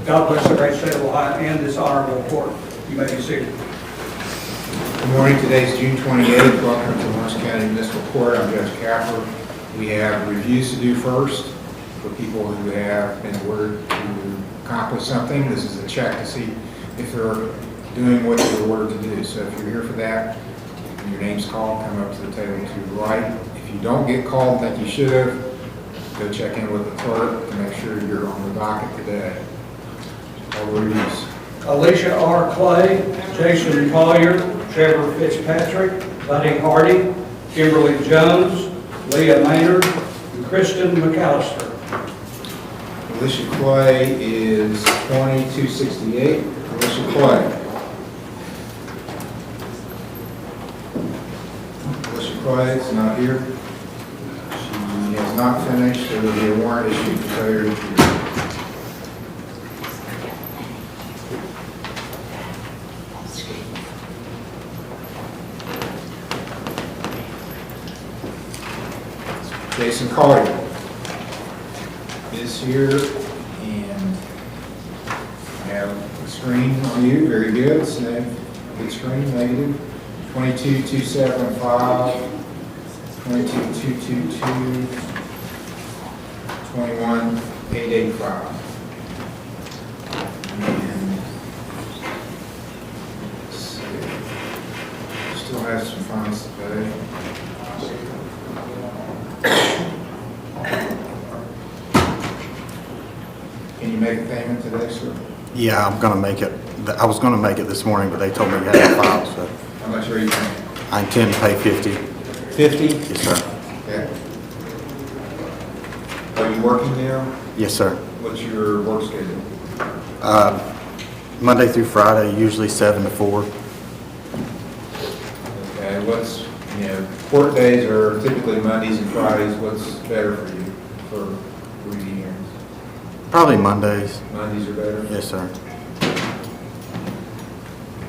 God bless the great state of Ohio and this honorable court. You may be seated. Good morning. Today is June 28th. Welcome to Lawrence County Municipal Court. I'm Judge Capper. We have reviews to do first for people who have been ordered to accomplish something. This is a check to see if they're doing what they were ordered to do. So if you're here for that, and your name's called, come up to the table to the right. If you don't get called like you should have, go check in with the clerk to make sure you're on the docket today. All the reviews. Alicia R. Clay, Jason Collier, Trevor Fitzpatrick, Buddy Hardy, Kimberly Jones, Leah Maynard, and Kristen McAllister. Alicia Clay is 2268. Alicia Clay. Alicia Clay is not here. She has not finished. There will be a warrant issued for failure to appear. Jason Collier is here, and I have a screen on you. Very good. So good screen, negative. 22275, 22222, 21885. And let's see. Still has some fines to pay. Can you make a payment today, sir? Yeah, I'm going to make it. I was going to make it this morning, but they told me you had to file, so How much are you paying? I intend to pay 50. 50? Yes, sir. Okay. Are you working now? Yes, sir. What's your work schedule? Monday through Friday, usually 7 to 4. Okay, court days are typically Mondays and Fridays. What's better for you for reading hearings? Probably Mondays. Mondays are better? Yes, sir.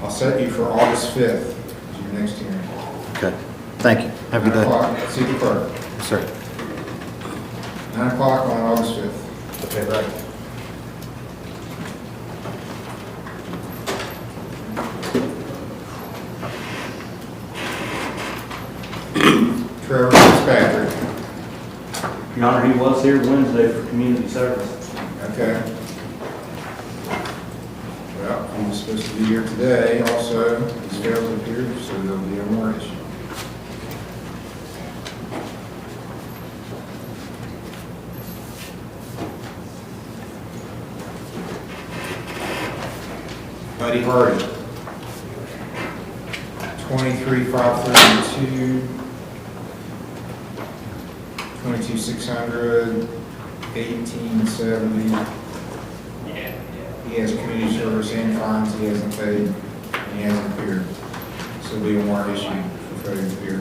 I'll set you for August 5th as your next hearing. Okay. Thank you. Have a good 9 day. o'clock, see the clerk. Yes, sir. 9 o'clock on August 5th. Okay, right. Trevor Fitzpatrick. Your Honor, he was here Wednesday for community service. Okay. Well, he was supposed to be here today also. He's failed to appear, so there'll be a warrant issue. Buddy Hardy. 23532, 22600, 1870. He has community service and fines he hasn't paid, and he hasn't appeared. So there'll be a warrant issued for failure to appear.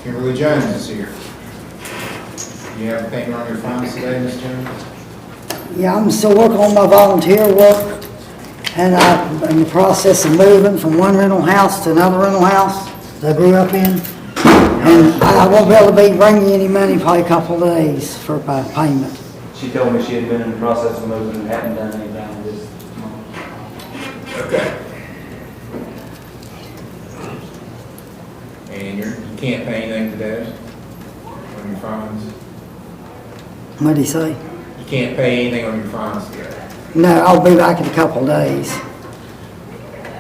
Kimberly Jones is here. You have a payment on your fines today, Ms. Jones? Yeah, I'm still working on my volunteer work, and I'm in the process of moving from one rental house to another rental house that I grew up in. And I won't be able to be bringing any money probably a couple of days for my payment. She told me she had been in the process of moving and hadn't done anything this month. Okay. And you can't pay anything today on your fines? What did he say? You can't pay anything on your fines today. No, I'll be back in a couple of days.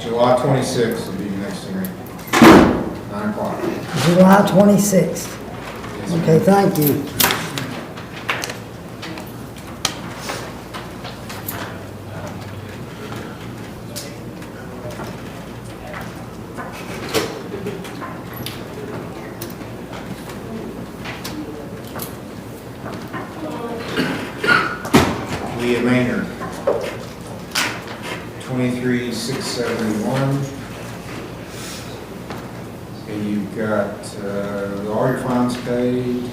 July 26th will be your next hearing. 9 o'clock. July 26th. Yes, ma'am. Okay, thank you. Leah Maynard, 23671. And you've got all your fines paid.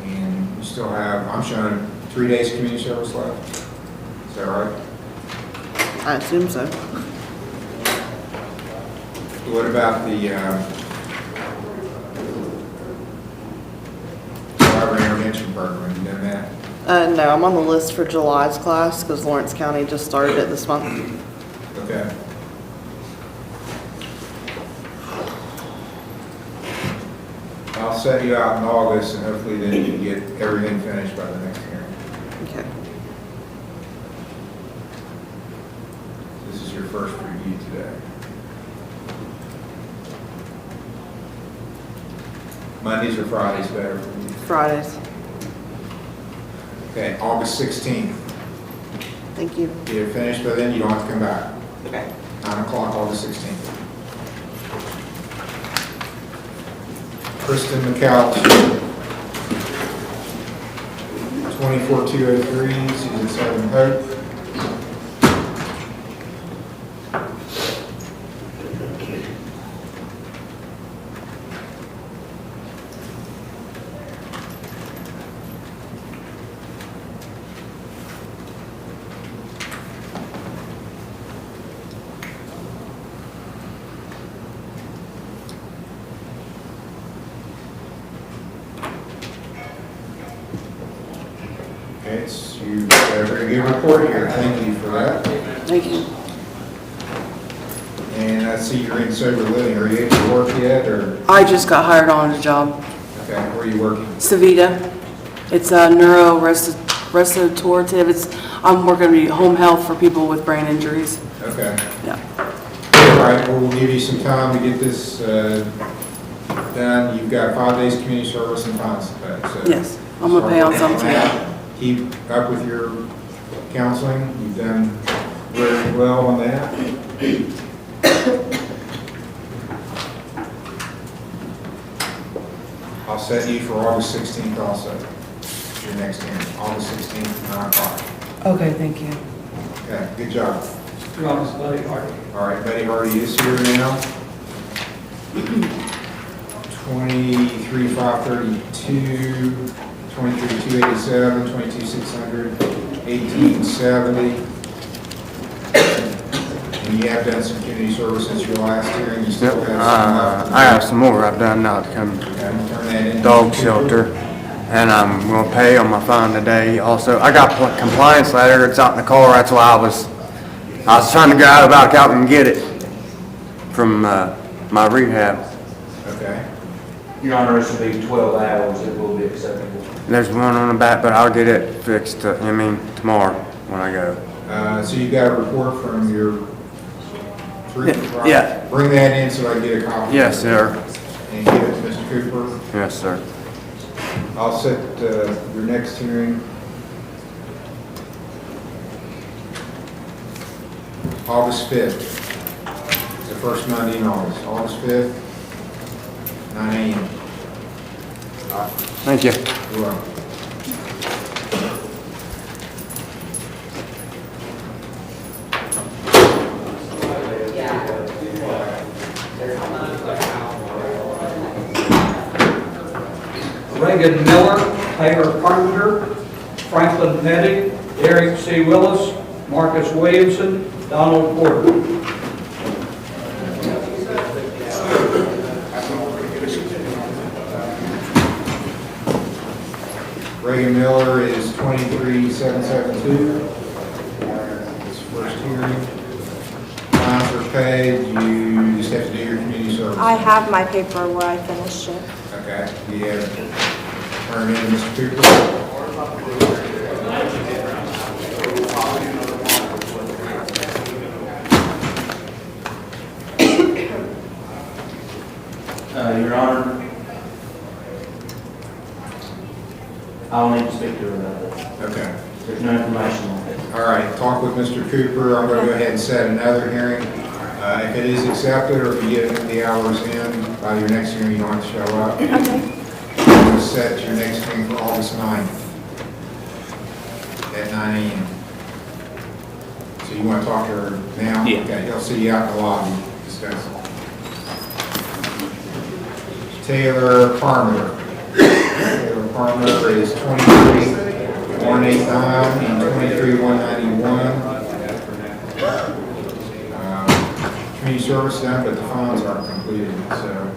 And still have, I'm showing 3 days community service left. Is that right? I assume so. What about the driver intervention program? Have you done that? No, I'm on the list for July's class because Lawrence County just started it this month. Okay. I'll set you out in August, and hopefully then you can get everything finished by the next hearing. Okay. This is your first review today. Mondays or Fridays better for you? Fridays. Okay, August 16th. Thank you. Get it finished by then, you don't have to come back. Okay. 9 o'clock, August 16th. Kristen McCoy, 24203, she's at 7 Hope. You got a very good report here. Thank you for that. Thank you. And I see you're in sober living. Are you able to work yet, or? I just got hired on a job. Okay, where are you working? Savita. It's a restorative. I'm working to home health for people with brain injuries. Okay. Yeah. All right, well, we'll give you some time to get this done. You've got 5 days community service and fines to pay. So Yes. I'm gonna pay on something. that. Keep up with your counseling. You've done very well on that. I'll set you for August 16th also. It's your next hearing, August 16th, 9 o'clock. Okay, thank you. Okay, good job. Your Honor, Buddy Hardy. All right, Betty Hardy is here now. 23,532, 23,287, 22,600, 1870. And you have done some community service since your last hearing. You still have some left. I have some more I've done now to come Okay, turn that in. dog shelter, and I'm gonna pay on my fine today. Also, I got a compliance letter, it's out in the car, that's why I was trying to go out back out and get it from, my rehab. Okay, Your Honor, this will be 12 hours, it will be acceptable. There's one on the back, but I'll get it fixed, tomorrow when I go. so you got a report from your right? Yeah. Bring that in so I can get a copy. Yes, sir. And give it to Mr. Cooper. Yes, sir. I'll set your next hearing August 5th. It's the first Monday in August. August 5th, 9 a.m. Thank you. You're welcome. Reagan Miller, Taylor Carpenter, Franklin Petty, Derek C. Willis, Marcus Williamson, Donald Porter. Reagan Miller is 23,772. His first hearing. Fines are paid. You just have to do your community service. I have my paper where I finished it. Okay. You have turn in Mr. Cooper. Your Honor, I'll need to speak to her about this. Okay. There's no information on it. All right, talk with Mr. Cooper. I'm going to go ahead and set another hearing. If it is accepted, or if you get the hours in by your next hearing, you don't have to show up. Okay. I'm going to set your next hearing for August 9th at 9 a.m. So you want to talk to her now? Yeah. Okay, he'll see you out in the lobby. Discuss it. Taylor Farmer, The requirement is 23,189 and 23,191. Community service done, but the funds aren't completed, so.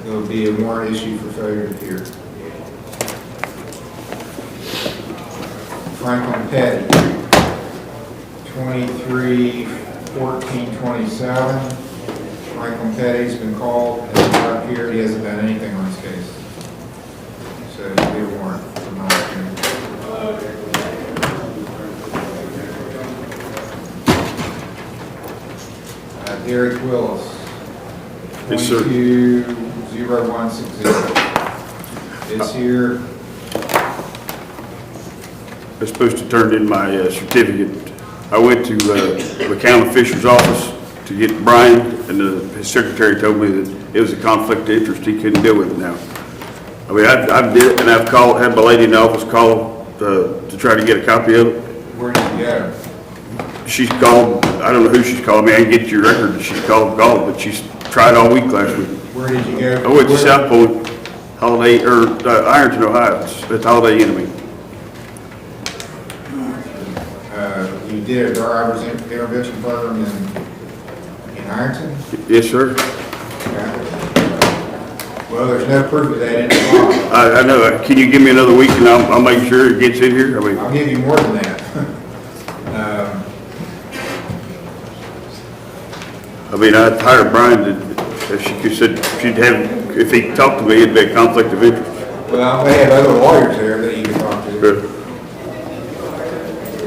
There'll be a warrant issued for failure to appear. Franklin Petty, 23-14-27. Franklin Petty's been called, has not appeared, he hasn't done anything on his case. So there'll be a warrant for non-appearance. Derek Willis, Yes, sir. 22-0160. It's here. I'm supposed to turn in my certificate. I went to the county official's office to get Brian, and his secretary told me that it was a conflict of interest. He couldn't deal with it now. I mean, I did it, and I've had my lady in the office call to try to get a copy of it. Where did you go? She's called, I don't know who she's called me, I can get your record, she's called, but she's tried all week last week. Where did you go? I went to South Point, Holiday, Ironton, Ohio, it's at the Holiday Inn. You did a driver's intervention program in Ironton? Yes, sir. Okay. Well, there's no proof of that in the law. I know, can you give me another week and I'll make sure it gets in here? I mean, I'll give you more than that. I hired Brian to, if she said she'd have, if he talked to me, it'd be a conflict of interest. Well, they have other lawyers there that you can talk to. Good.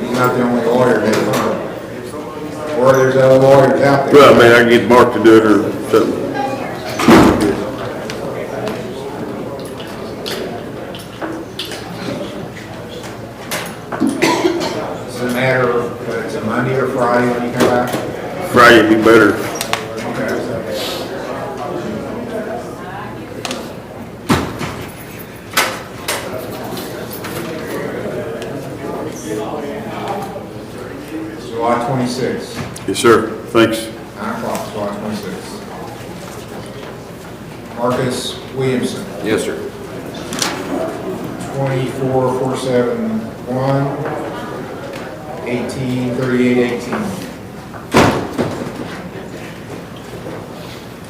He's not the only lawyer they find. Or there's other lawyers out there. Well, I can get Mark to do it or something. It's a matter of, it's a Monday or Friday when you come back? Friday would be better. July 26th, Yes, sir. Thanks. 9 o'clock, July 26th. Marcus Williamson, Yes, sir. 24-471, 18-38-18.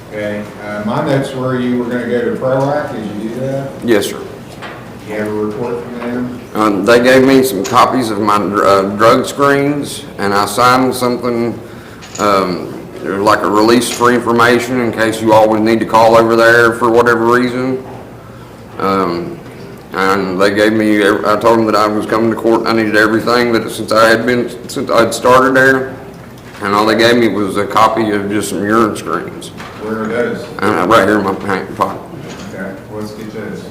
Okay, my notes were you were going to go to PROAC. Did you do that? Yes, sir. You have a report from them? They gave me some copies of my drug screens, and I signed something, like a release for information in case you all would need to call over there for whatever reason. And they gave me, I told them that I was coming to court and I needed everything that since I'd started there. And all they gave me was a copy of just some urine screens. Where are those? Right here in my pant pocket. Okay, let's get those.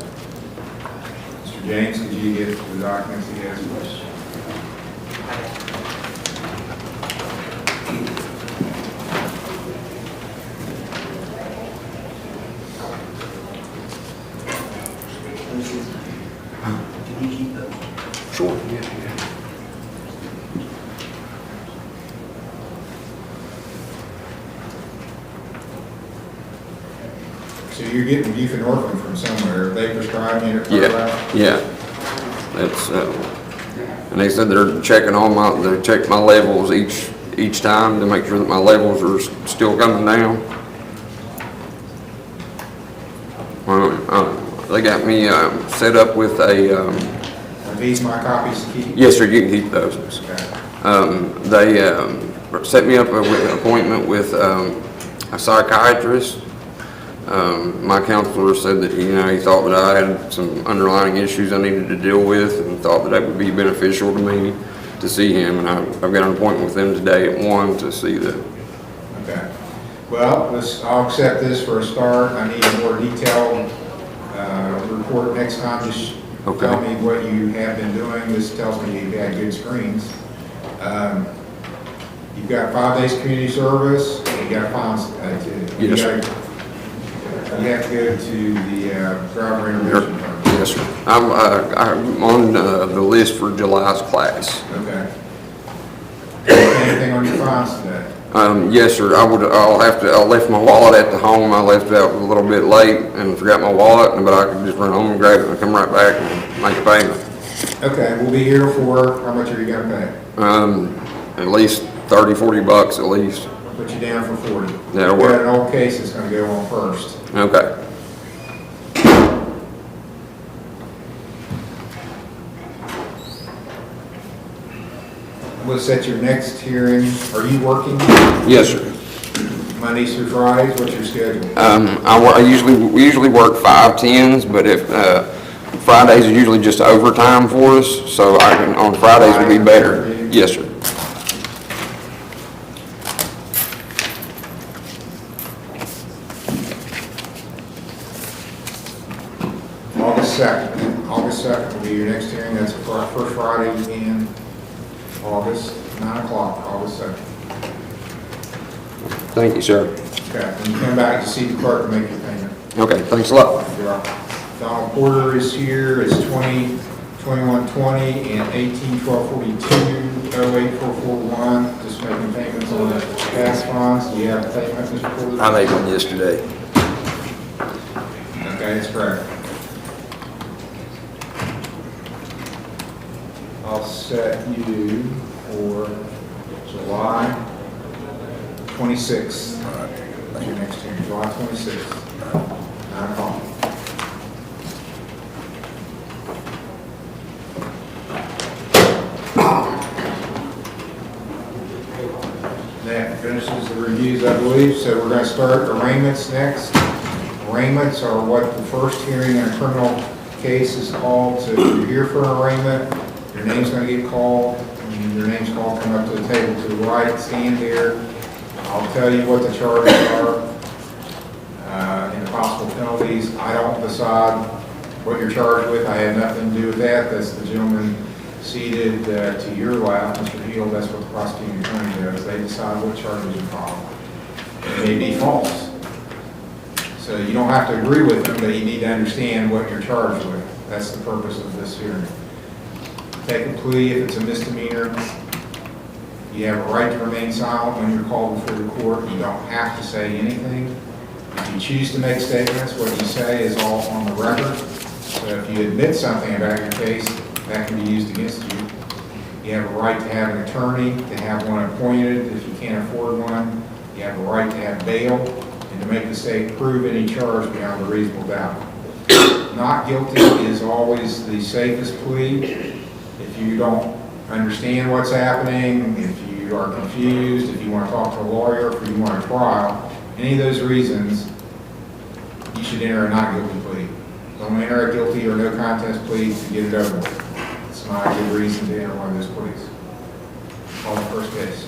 Mr. James, could you get the documents he has for us? Sure. So you're getting buprenorphine from somewhere. They prescribed you it? Yeah. That's, and they said they're checking they check my levels each time to make sure that my levels are still coming down. They got me set up with a. Are these my copies to keep? Yes, sir. You can keep those. Okay. They set me up with an appointment with a psychiatrist. My counselor said that he thought that I had some underlying issues I needed to deal with, and thought that would be beneficial to me to see him. And I've got an appointment with him today at 1 to see that. Okay. Well, I'll accept this for a start. I need a more detailed report next time. Just Okay. tell me what you have been doing. This tells me you've had good screens. You've got 5 days community service. You got fines too. Yes, sir. You have to go to the driver intervention program. Yes, sir. I'm on the list for July's class. Okay. Anything on your fines today? Yes, sir. I left my wallet at the home. I left it out a little bit late and forgot my wallet, but I could just run home and grab it and come right back and make a payment. Okay, we'll be here till 4. How much are you gonna pay? At least 30, 40 bucks at least. I'll put you down for 40. That'll We got an work. old case that's gonna go on first. Okay. We'll set your next hearing. Are you working Yes, sir. Mondays through Fridays? What's your schedule? We usually work 5 10s, but if, Fridays are usually just overtime for us, so on Fridays would be better. Yes, sir. August 2nd will be your next hearing. That's the first Friday in August, 9 o'clock, August 2nd. Thank you, sir. Okay, when you come back, you see the clerk and make your payment. Okay, thanks a lot. You're welcome. Donald Porter is here. It's 20-21-20 and 18-12-42, 08441. Just making payments on the gas bonds. Do you have a payment, Mr. Porter? I made one yesterday. Okay, that's correct. I'll set you for July 26th. That's your next hearing, July 26th, 9 o'clock. That finishes the reviews, I believe, so we're going to start arraignments next. Arraignments are what the first hearing in a criminal case is called. So if you're here for an arraignment, your name's going to get called. When your name's called, come up to the table to the right, stand there. I'll tell you what the charges are and the possible penalties. I don't decide what you're charged with. I have nothing to do with that. That's the gentleman seated to your left, Mr. Hill. That's what the prosecuting attorney does. They decide what charges are filed. It may be false. So you don't have to agree with them, but you need to understand what you're charged with. That's the purpose of this hearing. Take a plea if it's a misdemeanor. You have a right to remain silent when you're called before the court. You don't have to say anything. If you choose to make statements, what you say is all on the record. So if you admit something about your case, that can be used against you. You have a right to have an attorney, to have one appointed if you can't afford one. You have a right to have bail and to make the state prove any charge beyond a reasonable doubt. Not guilty is always the safest plea. If you don't understand what's happening, if you are confused, if you want to talk to a lawyer, if you want a trial, any of those reasons, you should enter a not guilty plea. Don't enter a guilty or no contest plea to get it over with. It's not a good reason to enter one of those pleas. Call the first case.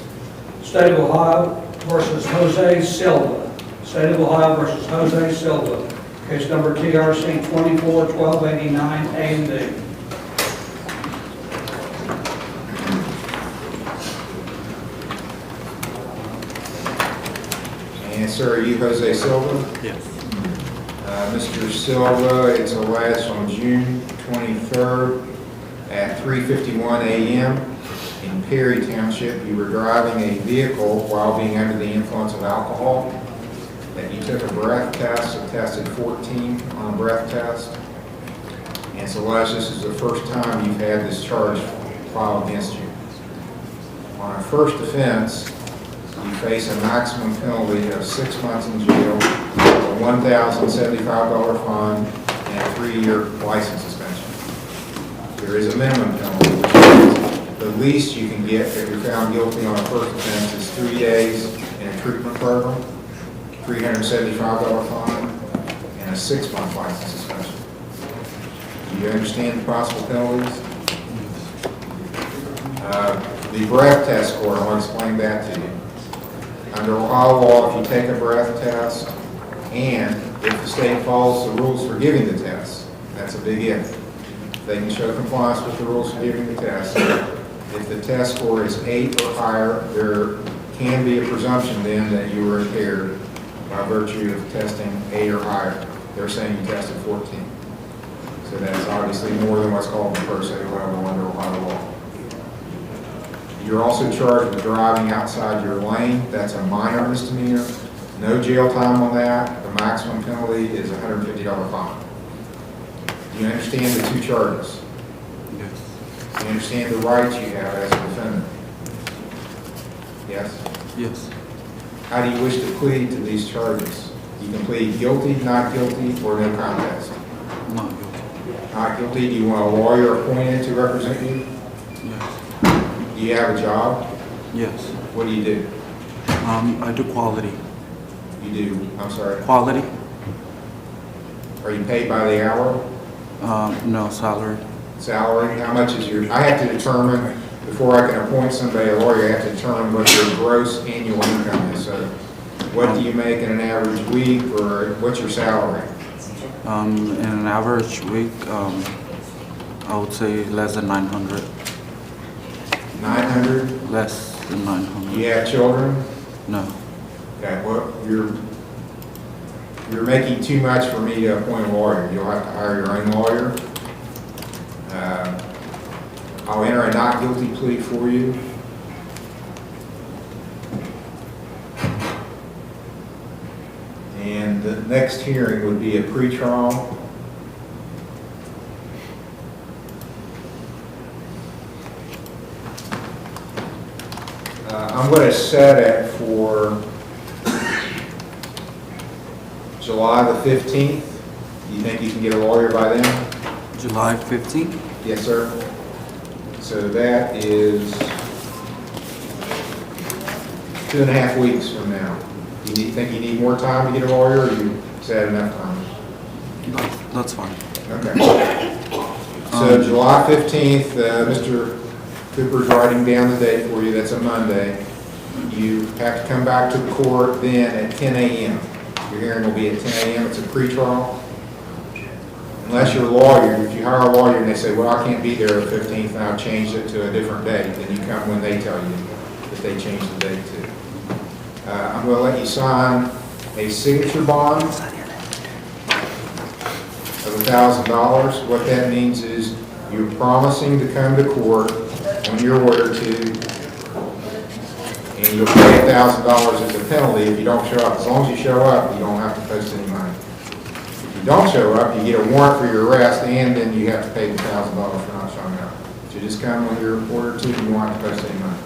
State of Ohio versus Jose Silva. State of Ohio versus Jose Silva. Case number TRC 24-1289 A and B. And sir, are you Jose Silva? Yes. Mr. Silva, it's alleged on June 23rd at 3:51 a.m. in Perry Township, you were driving a vehicle while being under the influence of alcohol, that you took a breath test and tested 14 on a breath test. And it's alleged this is the first time you've had this charge filed against you. On a first offense, you face a maximum penalty of 6 months in jail, a $1,075 fine, and a 3-year license suspension. There is a minimum penalty, which is the least you can get if you're found guilty on a first offense is 3 days in a treatment program, $375 fine, and a 6-month license suspension. Do you understand the possible penalties? The breath test score, I want to explain that to you. Under Ohio law, if you take a breath test and if the state follows the rules for giving the test, that's a big if. They can show compliance with the rules for giving the test. If the test score is 8 or higher, there can be a presumption then that you were impaired by virtue of testing 8 or higher. They're saying you tested 14. So that's obviously more than what's called the per se level under Ohio law. Do You're also charged with driving outside your lane. That's a minor misdemeanor. No jail time on that. The maximum penalty is a $150 fine. Do you understand the two charges? Yes. Do you understand the rights you have as a defendant? Yes? Yes. How do you wish to plead to these charges? You can plead guilty, not guilty, or no contest. Not guilty. Not guilty. Do you want a lawyer appointed to represent you? Yes. Do you have a job? Yes. What do you do? I do quality. You do, I'm sorry. Quality? Are you paid by the hour? No, salary. Salary? How much is your, I have to determine, before I can appoint somebody a lawyer, I have to determine what your gross annual income is. So what do you make in an average week, or what's your salary? In an average week, I would say less than 900. 900? Less than Do 900. you have children? No. Okay, well, you're making too much for me to appoint a lawyer. You'll have to hire your own lawyer. I'll enter a not guilty plea for you. And the next hearing would be a pretrial. I'm going to set it for July the 15th. Do you think you can get a lawyer by then? July 15th? Yes, sir. So that is 2.5 weeks from now. Do you think you need more time to get a lawyer, or you said enough time? That's fine. Okay. So July 15th, Mr. Cooper's writing down the date for you. That's a Monday. You have to come back to the court then at 10 a.m. Your hearing will be at 10 a.m. It's a pretrial. Unless you're a lawyer, if you hire a lawyer and they say, well, I can't be there the 15th and I've changed it to a different date, then you come when they tell you that they changed the date to. I'm going to let you sign a signature bond of $1,000. What that means is you're promising to come to court when you're ordered to, and you'll pay $1,000 as a penalty if you don't show up. As long as you show up, you don't have to post any money. If you don't show up, you get a warrant for your arrest, and then you have to pay the $1,000 for not showing up. So you just come when you're ordered to, and you won't have to post any money.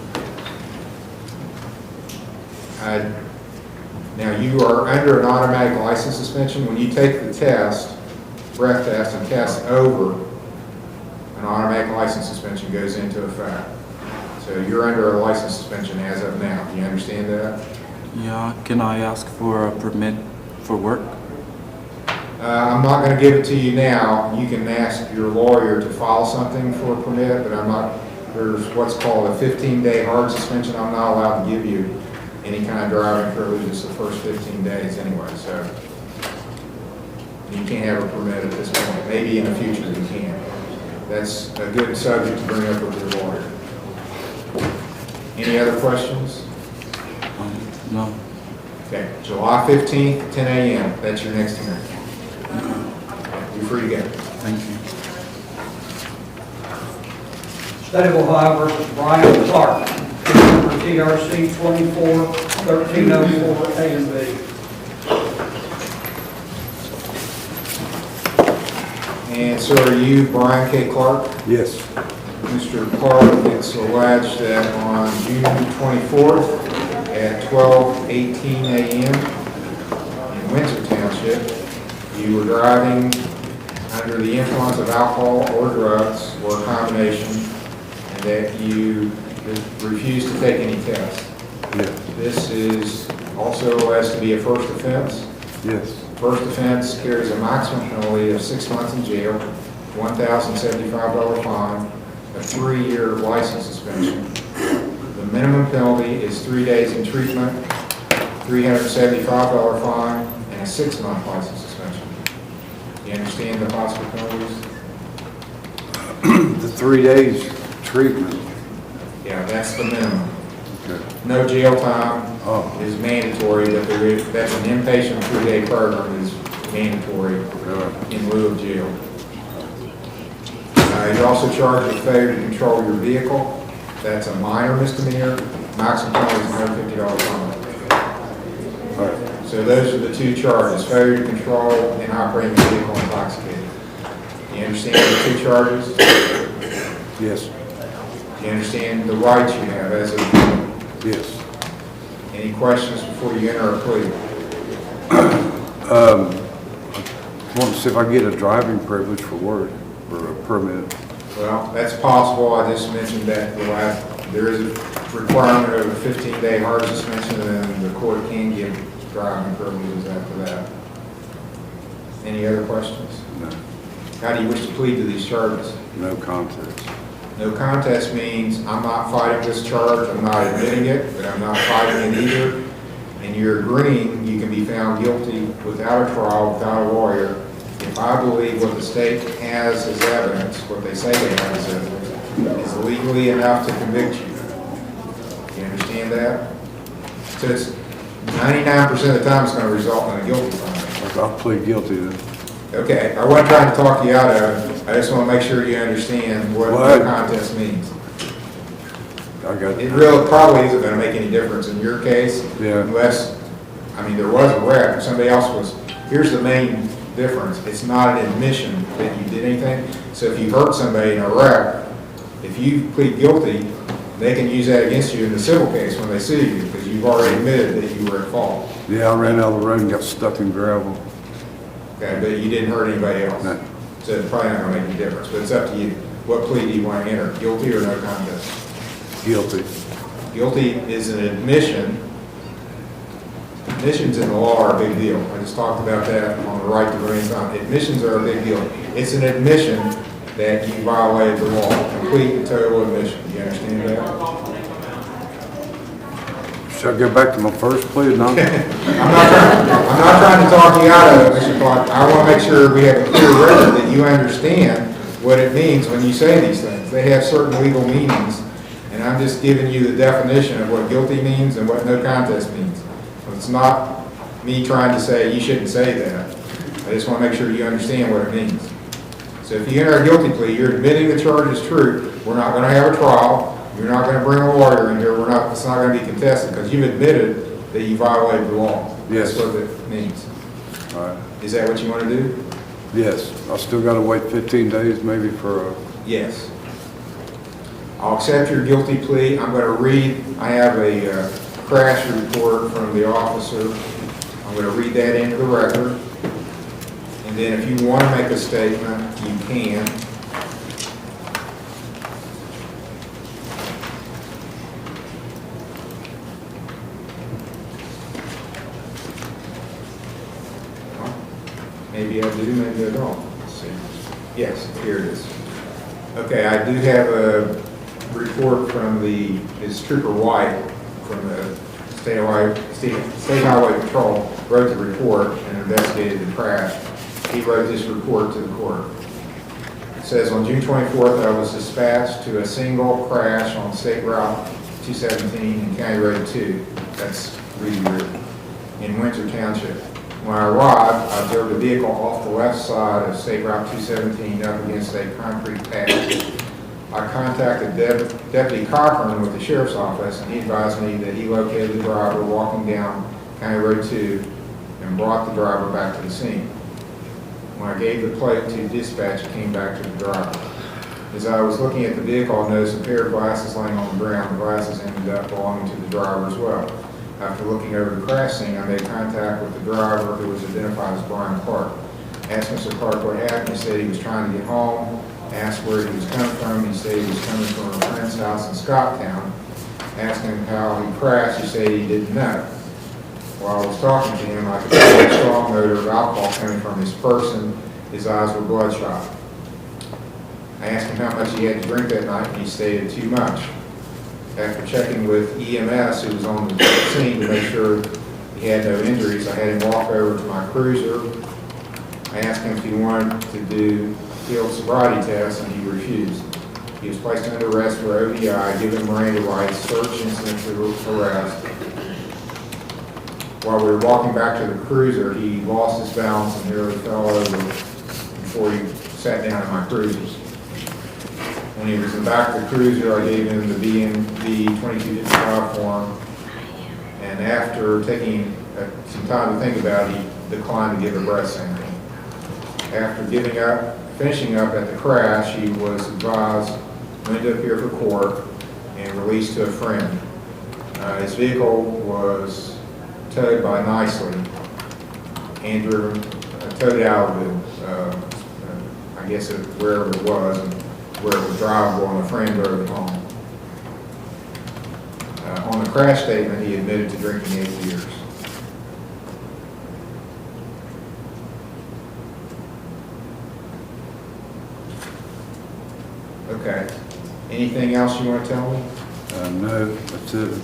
Now, you are under an automatic license suspension. When you take the test, breath test, and test over, an automatic license suspension goes into effect. So you're under a license suspension as of now. Do you understand that? Yeah, can I ask for a permit for work? I'm not going to give it to you now. You can ask your lawyer to file something for a permit, but I'm not, there's what's called a 15-day hard suspension. I'm not allowed to give you any kind of driving privileges the first 15 days anyway, so you can't have a permit at this point. Maybe in the future you can. That's a good subject to bring up with your lawyer. Any other questions? No. Okay, July 15th, 10 a.m. That's your next hearing. You're free to go. Thank you. State of Ohio versus Brian Clark, number TRC 24-1304 A and B. And so are you Brian K. Clark? Yes. Mr. Clark, it's alleged that on June 24th at 12:18 a.m. in Windsor Township, you were driving under the influence of alcohol or drugs or a combination, and that you refused to take any tests. Yes. This is also alleged to be a first offense. Yes. First offense carries a maximum penalty of 6 months in jail, $1,075 fine, a 3-year license suspension. The minimum penalty is 3 days in treatment, $375 fine, and a 6-month license suspension. You understand the possible penalties? The 3 days treatment. Yeah, that's the minimum. Okay. No jail time Oh. is mandatory, but that's an inpatient 3-day program is mandatory in lieu of jail. You're also charged with failure to control your vehicle. That's a minor misdemeanor. Maximum penalty is $150 fine. All right. So those are the two charges, failure to control and operating a vehicle intoxicated. You understand the two charges? Yes, You understand the rights you have as a, yes. any questions before you enter a plea? Want to see if I can get a driving privilege for work, or a permit. Well, that's possible. I just mentioned that there is a requirement of a 15-day hard suspension, and then the court can give driving privileges after that. Any other questions? No, How do you wish to plead to these charges? no contest. No contest means I'm not fighting this charge, I'm not admitting it, but I'm not fighting it either. And you're agreeing you can be found guilty without a trial, without a lawyer, if I believe what the state has as evidence, what they say they have as evidence, is legally enough to convict you. You understand that? So it's 99% of the time it's going to result in a guilty finding. I'll plead guilty then. Okay, I wasn't trying to talk you out of it. I just want to make sure you understand what no contest means. I got It really probably isn't going to make any difference in your case, Yeah. unless, I mean, there was a wreck, somebody else was. Here's the main difference: it's not an admission that you did anything. So if you hurt somebody in a wreck, if you plead guilty, they can use that against you in the civil case when they sue you, because you've already admitted that you were at fault. Yeah, I ran out of the road and got stuck in gravel. Okay, but you didn't hurt anybody else. No. So it's probably not going to make any difference, but it's up to you. What plea do you want to enter, guilty or no contest? Guilty. Guilty is an admission. Admissions in the law are a big deal. I just talked about that on the right to remain silent. Admissions are a big deal. It's an admission that you violated the law. Complete and total admission. Do you understand that? Should I go back to my first plea? No? I'm not trying to talk you out of it, Mr. Clark. I want to make sure we have a clear record that you understand what it means when you say these things. They have certain legal meanings, and I'm just giving you the definition of what guilty means and what no contest means. It's not me trying to say you shouldn't say that. I just want to make sure you understand what it means. So if you enter a guilty plea, you're admitting the charge is true. We're not going to have a trial. You're not going to bring a lawyer in here. It's not going to be contested because you've admitted that you violated the law. Yes. That's what it means. All right. Is that what you want to do? Yes. I still got to wait 15 days maybe for a... Yes. I'll accept your guilty plea. I'm going to read, I have a crash report from the officer. I'm going to read that into the record. And then if you want to make a statement, you can. Maybe I do, maybe I don't. Let's see. Yes, here it is. Okay, I do have a report from it's Trooper Wyatt from the State Highway Patrol, wrote the report and investigated the crash. He wrote this report to the court. It says, on June 24th, I was dispatched to a single crash on State Route 217 and County Road 2. That's Reedy Road in Winter Township. When I arrived, I observed a vehicle off the left side of State Route 217 up against a concrete pad. I contacted Deputy Cochran with the Sheriff's Office, and he advised me that he located the driver walking down County Road 2 and brought the driver back to the scene. When I gave the plate to dispatch, it came back to the driver. As I was looking at the vehicle, I noticed a pair of glasses laying on the ground. The glasses ended up belonging to the driver as well. After looking over the crash scene, I made contact with the driver, who was identified as Brian Clark. Asked Mr. Clark what happened. He said he was trying to get home. Asked where he was coming from. He said he was coming from a friend's house in Scotttown. Asked him how he crashed. He said he didn't know. While I was talking to him, I could feel a strong odor of alcohol coming from his person. His eyes were bloodshot. I asked him how much he had to drink that night, and he stated too much. After checking with EMS, who was on the scene to make sure he had no injuries, I had him walk over to my cruiser. I asked him if he wanted to do field sobriety tests, and he refused. He was placed under arrest for OVI, given Miranda rights, search incident to arrest. While we were walking back to the cruiser, he lost his balance and nearly fell over before he sat down in my cruisers. When he was in the back of the cruiser, I gave him the BMV 2255 form, and after taking some time to think about it, he declined to give a breath sample. After finishing up at the crash, he was advised when to appear for court and released to a friend. His vehicle was towed by Nicely and driven, towed out of it, I guess wherever it was, and where it was drivable, and a friend drove it home. On the crash statement, he admitted to drinking 8 beers. Okay. Anything else you want to tell me? No, that's it.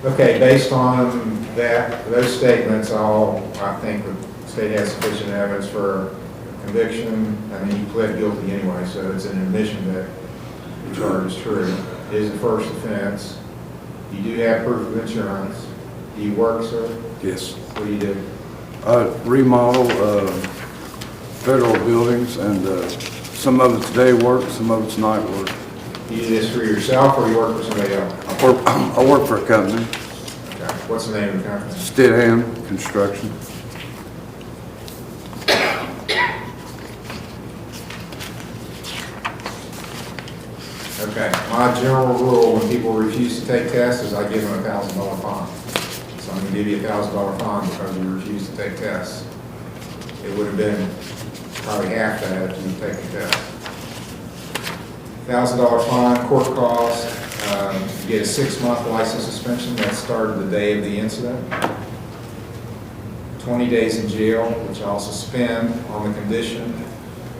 Okay, based on those statements, I think the state has sufficient evidence for conviction. I mean, he pled guilty anyway, so it's an admission that the charge is true. It is the first offense. You do have proof of insurance. Do you work, sir? Yes. What do you do? Remodel federal buildings, and some of it's day work, some of it's night work. You do this for yourself, or you work for somebody else? I work for a company, Okay. What's the name of the company? Stidham Construction. Okay, my general rule when people refuse to take tests is I give them a $1,000 fine. So I'm gonna give you a $1,000 fine because you refuse to take tests. It would have been probably half that if you take the test. $1,000 fine, court cost, you get a 6-month license suspension that started the day of the incident. 20 days in jail, which I'll suspend on the condition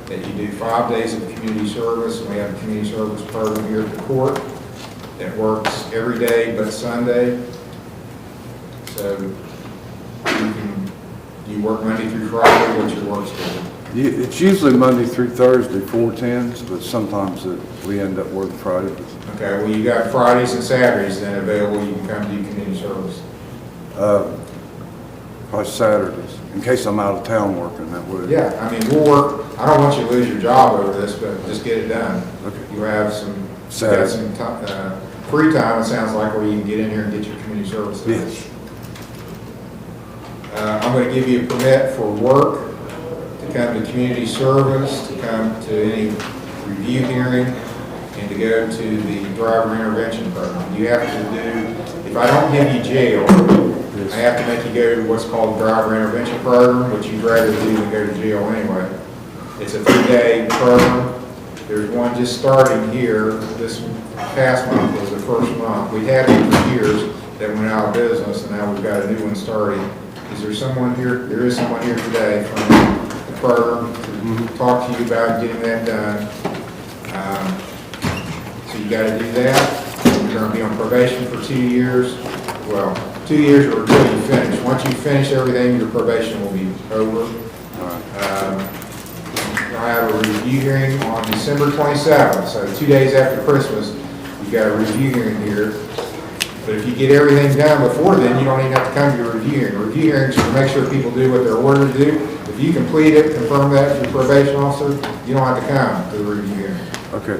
that you do 5 days of community service. We have a community service program here at the court that works every day but Sunday. So you work Monday through Friday. What's your work schedule? It's usually Monday through Thursday, 410s, but sometimes we end up working Friday. Okay, well, you got Fridays and Saturdays then available. You can come do community service. Probably Saturdays, in case I'm out of town working that way. Yeah, I mean, we'll work. I don't want you to lose your job over this, but just get it done. Okay. You have some free time, it sounds like, where you can get in here and get your community service done. Yes. I'm going to give you a permit for work, to come to community service, to come to any review hearing, and to go to the driver intervention program. You have to do, if I don't give you jail, I have to make you go to what's called the driver intervention program, which you'd rather do than go to jail anyway. It's a 3-day program. There's one just starting here. This past month was the first month. We had it for years that went out of business, and now we've got a new one starting. Is there someone here? There is someone here today from the program to talk to you about getting that done. So you got to do that. You're going to be on probation for 2 years. Well, 2 years or until you finish. Once you finish everything, your probation will be over. You'll have a review hearing on December 27th, so 2 days after Christmas. You've got a review hearing here. But if you get everything done before then, you don't even have to come to your review hearing. Review hearings to make sure people do what they're ordered to do. If you complete it, confirm that to your probation officer, you don't have to come to the review hearing. Okay.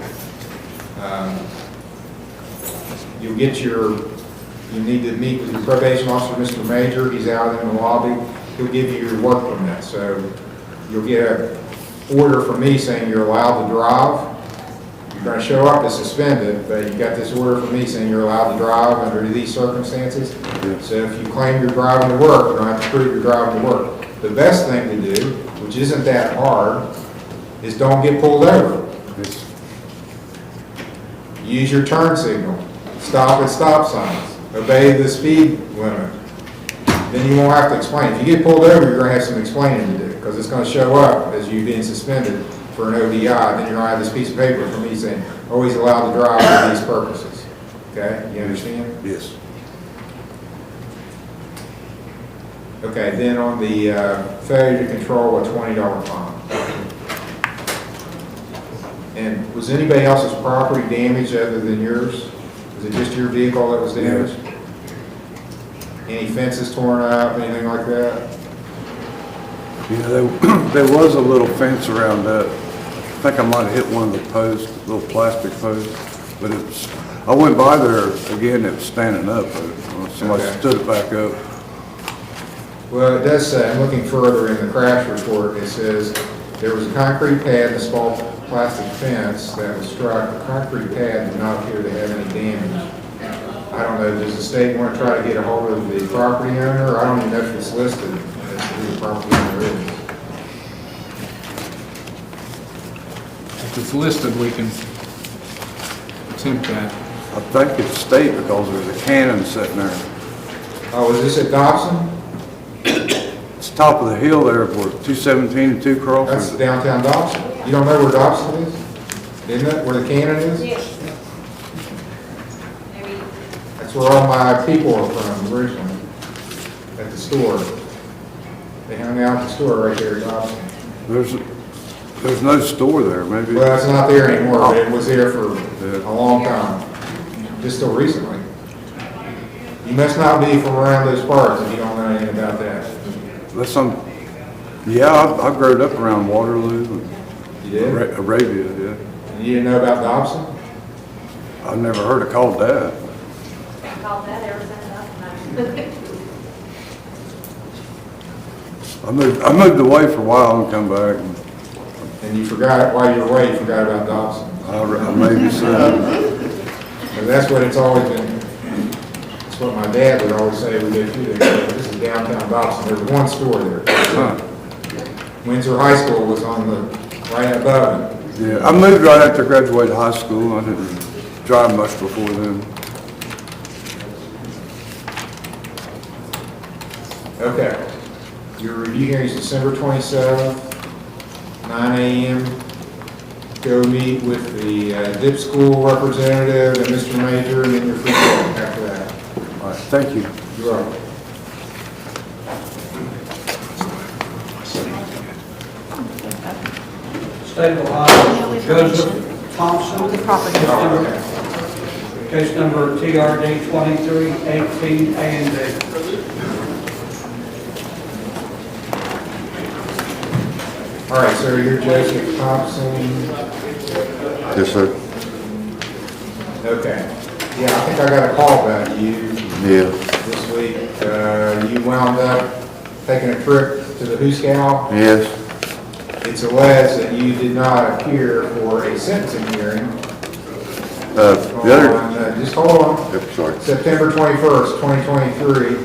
You need to meet with your probation officer, Mr. Major. He's out in the lobby. He'll give you your work permit. So you'll get an order from me saying you're allowed to drive. You're going to show up as suspended, but you got this order from me saying you're allowed to drive under these circumstances. Yes. So if you claim you're driving to work, you're going to have to prove you're driving to work. The best thing to do, which isn't that hard, is don't get pulled over. Yes. Use your turn signal. Stop at stop signs. Obey the speed limit. Then you won't have to explain. If you get pulled over, you're going to have some explaining to do because it's going to show up as you being suspended for an ODI. Then you're going to have this piece of paper from me saying, oh, he's allowed to drive for these purposes. Okay? You understand? Yes. Okay, then on the failure to control, a $20 fine. And was anybody else's property damaged other than yours? Was it just your vehicle that was damaged? Any fences torn up, anything like that? Yeah, there was a little fence around that. I think I might have hit one of the posts, little plastic posts, but I went by there again, it was standing up. Somebody Okay. stood it back up. Well, it does say, I'm looking further in the crash report, it says, there was a concrete pad and a small plastic fence that was struck. The concrete pad did not appear to have any damage. I don't know, does the state want to try to get a hold of the property owner? I don't even know if it's listed as who the property owner is. If it's listed, we can attempt that. I think it's state because there's a cannon sitting there. Oh, is this at Dobson? It's top of the hill there where 217 and 2 cross. That's downtown Dobson. You don't know where Dobson is? Isn't it, where the cannon is? That's where all my people are from originally, at the store. They hung out at the store right there at Dobson. There's no store there, maybe. Well, it's not there anymore, but it was there for a long time, just till recently. You must not be from around those parts if you don't know anything about that. Yeah, I grew up around Waterloo, You did? Arabia, yeah. And you didn't know about Dobson? I've never heard it called that. Called that ever since I moved away for a while and come back. And you forgot, while you were away, you forgot about Dobson. I maybe so. And that's what it's always been. That's what my dad would always say we go through there. This is downtown Dobson. There's one store there. Huh. Windsor High School was on the, right above it. Yeah, I moved right after I graduated high school. I didn't drive much before then. Okay. Your review hearing is December 27th, 9 a.m. Go meet with the DIP school representative and Mr. Major, and then you're free to go after that. All right, thank you. You're welcome. State of Ohio, Joseph Thompson. The property. Case number TRD 2318 A and D. All right, so you're Joseph Thompson. Yes, sir. Okay. Yeah, I think I got a call about you Yeah. this week. You wound up taking a trip to the Hooskow. Yes. It's alleged that you did not appear for a sentencing hearing The other. on, just hold on, Yep, sorry. September 21st, 2023,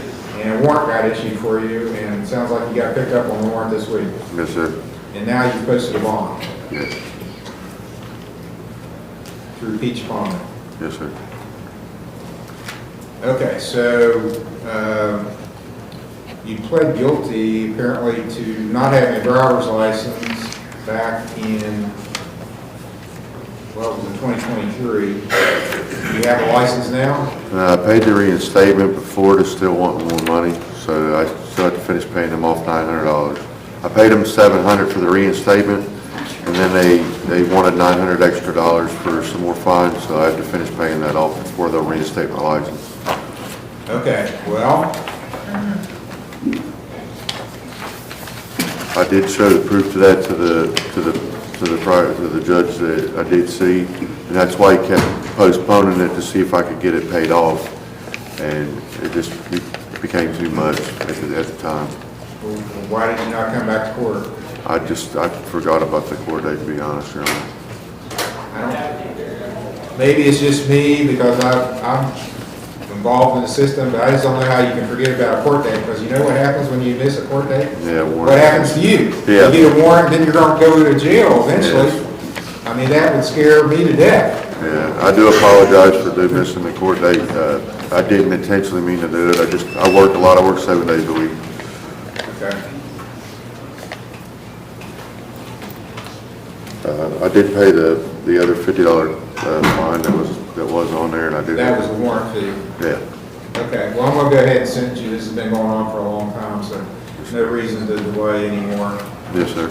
and a warrant got issued for you, and it sounds like you got picked up on the warrant this week. Yes, sir. And now you've posted a bond Yes. through Peach Pond. Yes, sir. Okay, so you pled guilty apparently to not having a driver's license back in, well, it was in 2023. Do you have a license now? I paid the reinstatement, but Ford is still wanting more money, so I still have to finish paying them off $900. I paid them $700 for the reinstatement, and then they wanted $900 extra for some more fines, so I have to finish paying that off before they'll reinstate my license. Okay, well, I did show the proof to that to the judge that I did see, and that's why he kept postponing it to see if I could get it paid off, and it just became too much at the time. why did you not come back to court? I forgot about the court date, to be honest, Your Honor. Maybe it's just me because I'm involved in the system, but I just don't know how you can forget about a court date, because you know what happens when you miss a court date? Yeah, warrant. What happens to you? Yeah. You get a warrant, then you're going to go to jail eventually. Yes. I mean, that would scare me to death. Yeah, I do apologize for missing the court date. I didn't intentionally mean to do it. I worked a lot. I work 7 days a week. Okay. I did pay the other $50 fine that was on there, and I did. That was the warrant fee. Yeah. Okay, well, I'm going to go ahead and sentence you. This has been going on for a long time, so there's no reason to delay anymore. Yes, sir.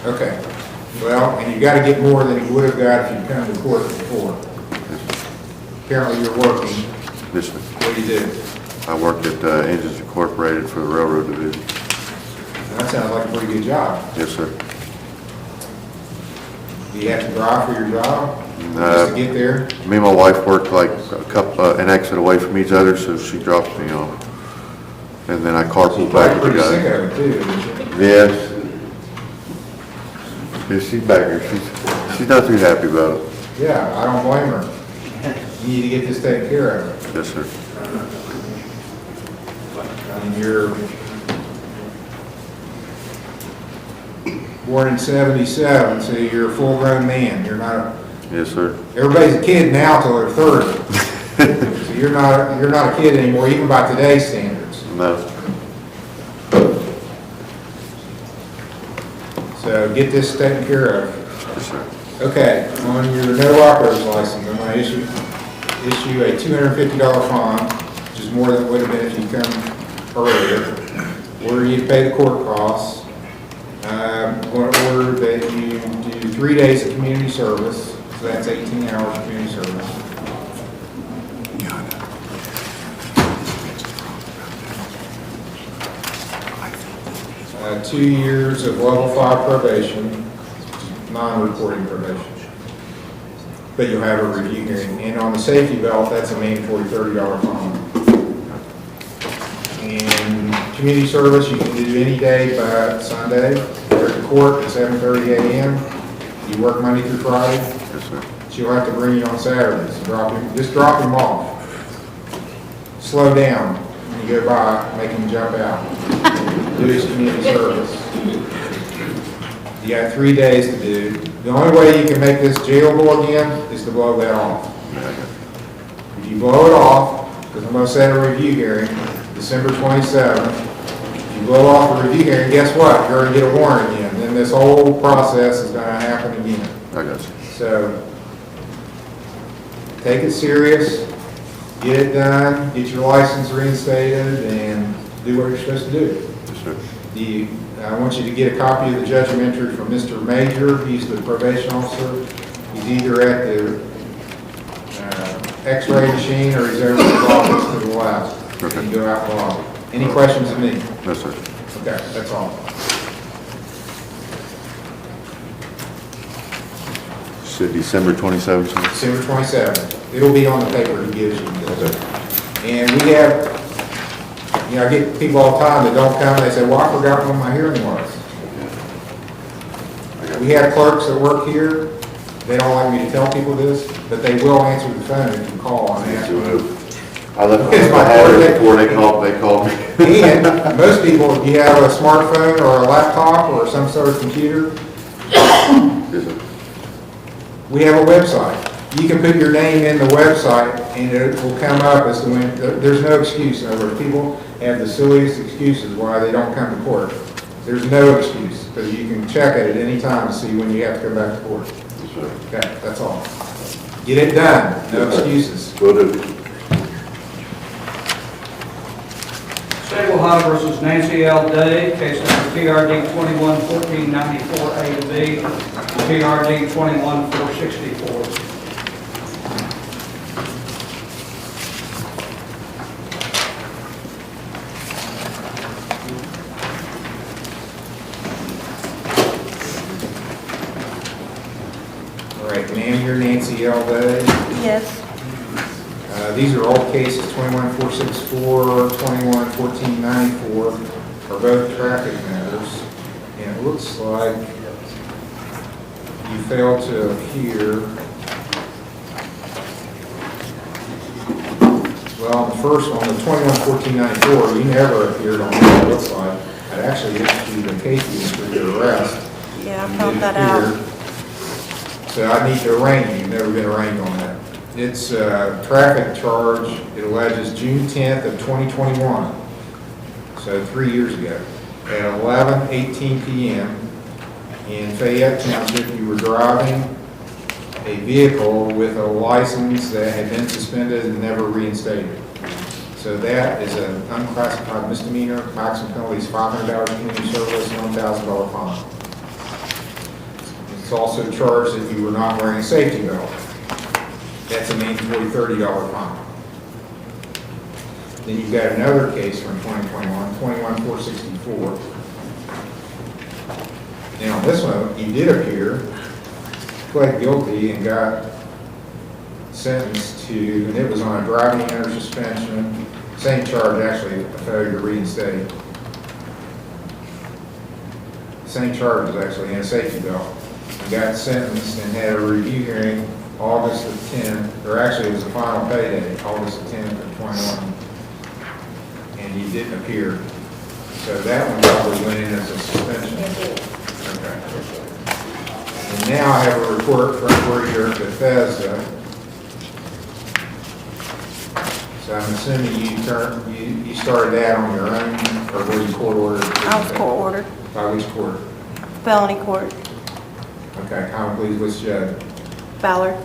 Okay. Well, and you got to get more than you would have got if you'd come to court before. Apparently you're working. Yes, sir. What do you do? I worked at Engines Incorporated for the Railroad Division. That sounds like a pretty good job. Yes, sir. Do you have to drive for your job? Just to get there? Me and my wife worked like an exit away from each other, so she drops me off. And then I carpool back with the Pretty sick guy. of it too, isn't she? Yes. Yeah, she's back here. She's not too happy about it. Yeah, I don't blame her. You need to get this taken care of. Yes, sir. And you're born in 77, so you're a full-grown man. You're not, Yes, sir. everybody's a kid now till they're 30. So you're not a kid anymore, even by today's standards. No. So get this taken care of. Yes, sir. Okay, on your no operator's license, I'm going to issue a $250 fine, which is more than it would have been if you come earlier. Order you to pay the court costs. I'm going to order that you do 3 days of community service, so that's 18 hours of community service. 2 years of level 5 probation, non-reporting probation. But you'll have a review hearing. And on the safety belt, that's a mandatory $30 fine. And community service, you can do any day but Sunday. You're at the court at 7:30 a.m. You work Monday through Friday. Yes, sir. She'll have to bring you on Saturdays. Just drop him off. Slow down when you go by, make him jump out. Do his community service. You got 3 days to do. The only way you can make this jailable again is to blow that off. If you blow it off, because I'm going to set a review hearing, December 27th, if you blow off the review hearing, guess what? You're going to get a warrant again. Then this whole process is going to happen again. I got you. So, take it serious, get it done, get your license reinstated, and do what you're supposed to do. Yes, sir. I want you to get a copy of the judgment entry from Mr. Major. He's the probation officer. He's either at the X-ray machine or he's over at the office to the left. Okay. You can go out and log. Any questions of me? No, sir. Okay, that's all. Said December 27th. December 27th. It'll be on the paper he gives you. And we have, I get people all the time that don't come, they say, well, I forgot when my hearing was. We have clerks that work here, they don't like me to tell people this, but they will answer the phone if you call and ask them. I left my hat before they called me. And most people, if you have a smartphone or a laptop or some sort of computer, Yes, sir. we have a website. You can put your name in the website and it will come up as to when, there's no excuse. In other words, people have the silliest excuses why they don't come to court. There's no excuse, because you can check it at any time to see when you have to come back to court. Yes, sir. Okay, that's all. Get it done, no excuses. Will do. State of Ohio versus Nancy L. Day, case number TRD 21-1494 A to B, TRD 21-464. All right, ma'am, you're Nancy L. Day. Yes. These are all cases, 21-464, 21-1494, are both traffic matters. And it looks like you failed to appear. Well, on the first one, the 21-1494, you never appeared on what it looks like. I actually issued a case for your arrest. Yeah, I You found didn't that appear. out. So I need to arraign you. You've never been arraigned on that. It's a traffic charge. It alleges June 10th of 2021, so 3 years ago, at 11:18 p.m. in Fayette Township. You were driving a vehicle with a license that had been suspended and never reinstated. So that is an unclassified misdemeanor. Maximum penalty is $500 community service, $1,000 fine. It's also charged if you were not wearing a safety belt. That's a mandatory $30 fine. Then you've got another case from 2021, 21-464. Now, on this one, he did appear, pled guilty, and got sentenced to, and it was on a driving under suspension, same charge actually, a failure to reinstate. Same charge was actually in a safety belt. He got sentenced and had a review hearing August of 10, or actually it was the final pay day, August of 10th of 21. And he didn't appear. So that one probably went in as a suspension. Okay. And now I have a report from where you're at Bethesda. So I'm assuming you started that on your own, or were you court ordered? I was court ordered, By which court? felony court, Okay, common pleas, which judge? Ballard.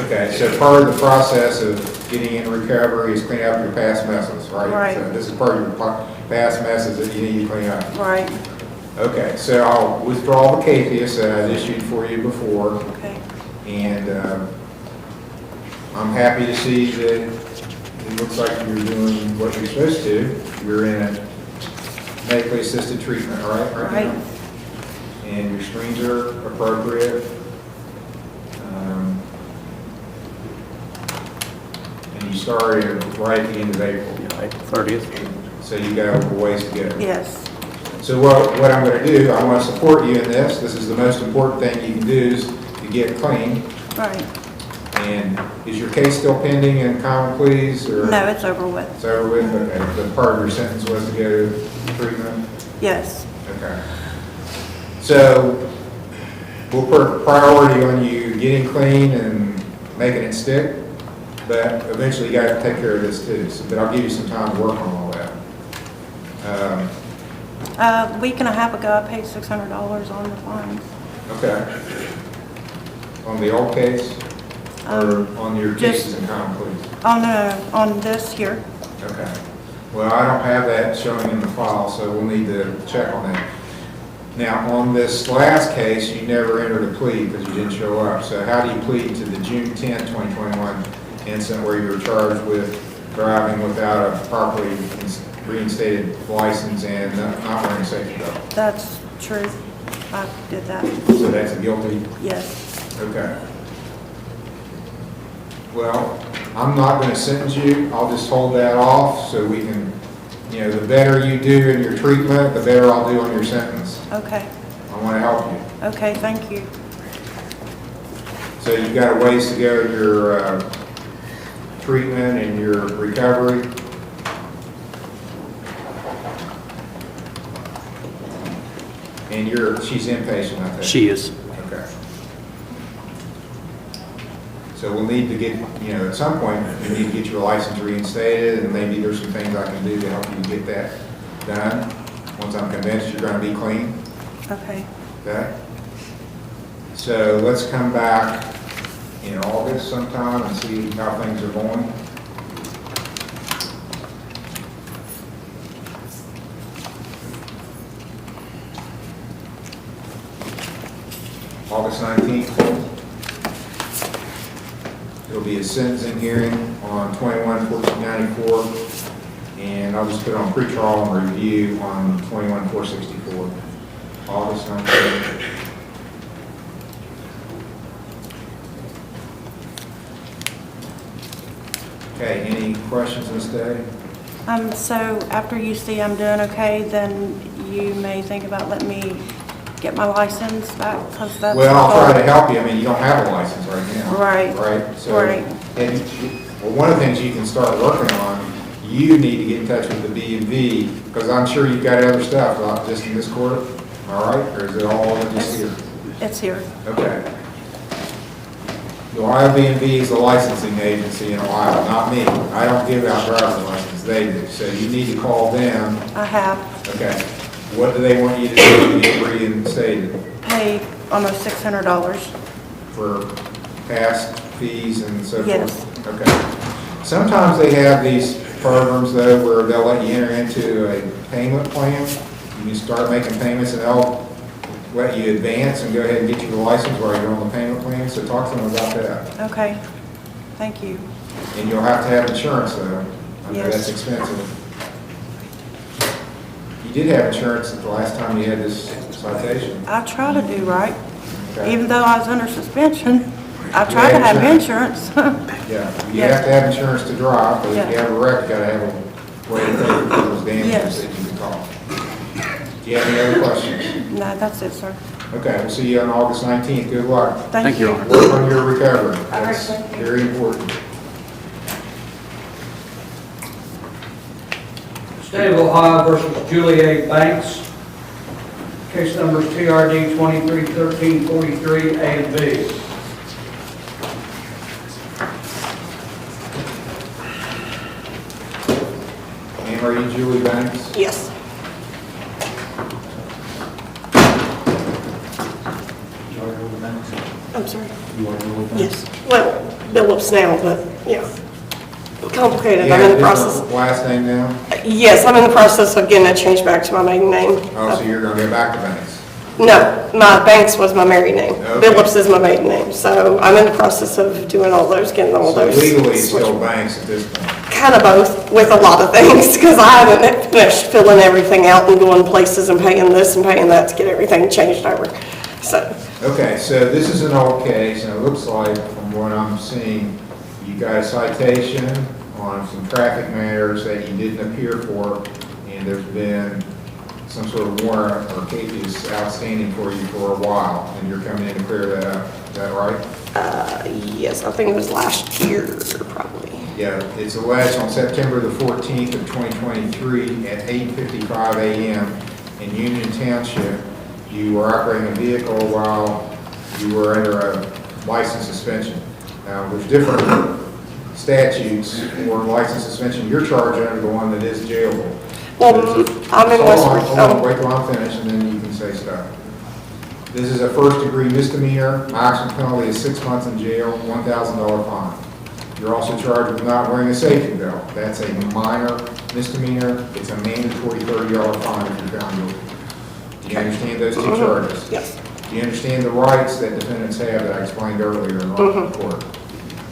Okay, so part of the process of getting in recovery is clean up your past messes, right? Right. So this is part of your past messes that you need to clean up. Right, Okay, so I'll withdraw the capias that I issued for you before, okay. and I'm happy to see that it looks like you're doing what you're supposed to. You're in a medically assisted treatment, right? Right. Now? And your screens are appropriate. And you started right at the end of April. April 30th. So you got a ways to go. Yes, So what I'm going to do, I want to support you in this. This is the most important thing you can do is to get clean. right. And is your case still pending in common pleas? Or No, it's over with. It's over with? Okay. The part of your sentence was to go to treatment? Yes, Okay. So we'll put priority on you getting clean and making it stick, but eventually you got to take care of this too. So, but I'll give you some time to work on all that. a week and a half ago, I paid $600 on the fines. Okay. On the old case? Or on your cases in common pleas? Oh, no, on this here. Okay. Well, I don't have that showing in the file, so we'll need to check on that. Now, on this last case, you never entered a plea because you didn't show up. So how do you plead to the June 10, 2021 incident where you were charged with driving without a properly reinstated license and not wearing a safety belt? That's true. I did that. So that's a guilty? Yes. Okay. Well, I'm not going to sentence you. I'll just hold that off so we can, the better you do in your treatment, the better I'll do on your sentence. Okay. I want to help you. Okay, thank you. So you've got a ways to go in your treatment and your recovery. And she's inpatient, I think. She is. Okay. So we'll need to get, at some point, we need to get your license reinstated, and maybe there's some things I can do to help you get that done. Once I'm convinced you're going to be clean. Okay. Okay? So let's come back in August sometime and see how things are going. August 19th. It'll be a sentencing hearing on 21-1494, and I'll just put on pretrial and review on 21-464. August 19th. Okay, any questions on this day? So after you see I'm doing okay, then you may think about letting me get my license back, because that's... Well, I'll try to help you. I mean, you don't have a license right now. Right. Right? So, Right. And, well, one of the things you can start working on, you need to get in touch with the B&V, because I'm sure you've got other stuff, not just in this court, all right? Or is it all just here? It's here. Okay. The Ohio B&V is the licensing agency in Ohio, not me. I don't give out driver's licenses, they do. So you need to call them. I have Okay. What do they want you to do to get reinstated? paid almost $600. For past fees and so forth? Yes. Okay. Sometimes they have these programs though where they'll let you enter into a payment plan. You can start making payments and they'll let you advance and go ahead and get you the license while you're on the payment plan. So talk to them about that. Okay. Thank you. And you'll have to have insurance though. I know Yes. that's expensive. You did have insurance the last time you had this citation. I try to do right, Okay. even though I was under suspension. I try to have insurance. Yeah, you Yes. have to have insurance to drive, but if you Yeah. have a wreck, you gotta have a way to pay for those damages Yes. that you can call. Do you have any other questions? No, that's it, sir. Okay, we'll see you on August 19th. Good luck. Thank you. Work on your recovery. All right, That's thank you. very important. State of Ohio versus Julie A. Banks. Case numbers TRD 231343 A and B. And are you Julie Banks? Yes. I'm sorry. Yes. Well, Phillips now, but yeah. Complicated. You I'm have in the a process. different last name now? Yes, I'm in the process of getting it changed back to my maiden name. Oh, so you're gonna go back to Banks? No, my Banks was my married name. Okay. Phillips is my maiden name. So I'm in the process of doing all those, getting all So those. legally, it's still Banks at this point? Kind of both, with a lot of things, because I haven't finished filling everything out and going places and paying this and paying that to get everything changed over. So, Okay, so this is an old case, and it looks like, from what I'm seeing, you got a citation on some traffic matters that you didn't appear for, and there's been some sort of warrant or case outstanding for you for a while, and you're coming in to clear that up. Is that right? yes, I think it was last year, probably. Yeah, it's alleged on September the 14th of 2023 at 8:55 a.m. in Union Township, you were operating a vehicle while you were under a license suspension. Now, there's different statutes for license suspension. You're charged under the one that is jailable. Well, I'm in West Hold on, Virginia. wait till I'm finished, and then you can say stuff. This is a first-degree misdemeanor. Maximum penalty is 6 months in jail, $1,000 fine. You're also charged with not wearing a safety belt. That's a minor misdemeanor. It's a mandatory $30 fine if you're found guilty. Do you understand those two charges? Yes. Do you understand the rights that defendants have that I explained earlier in the court?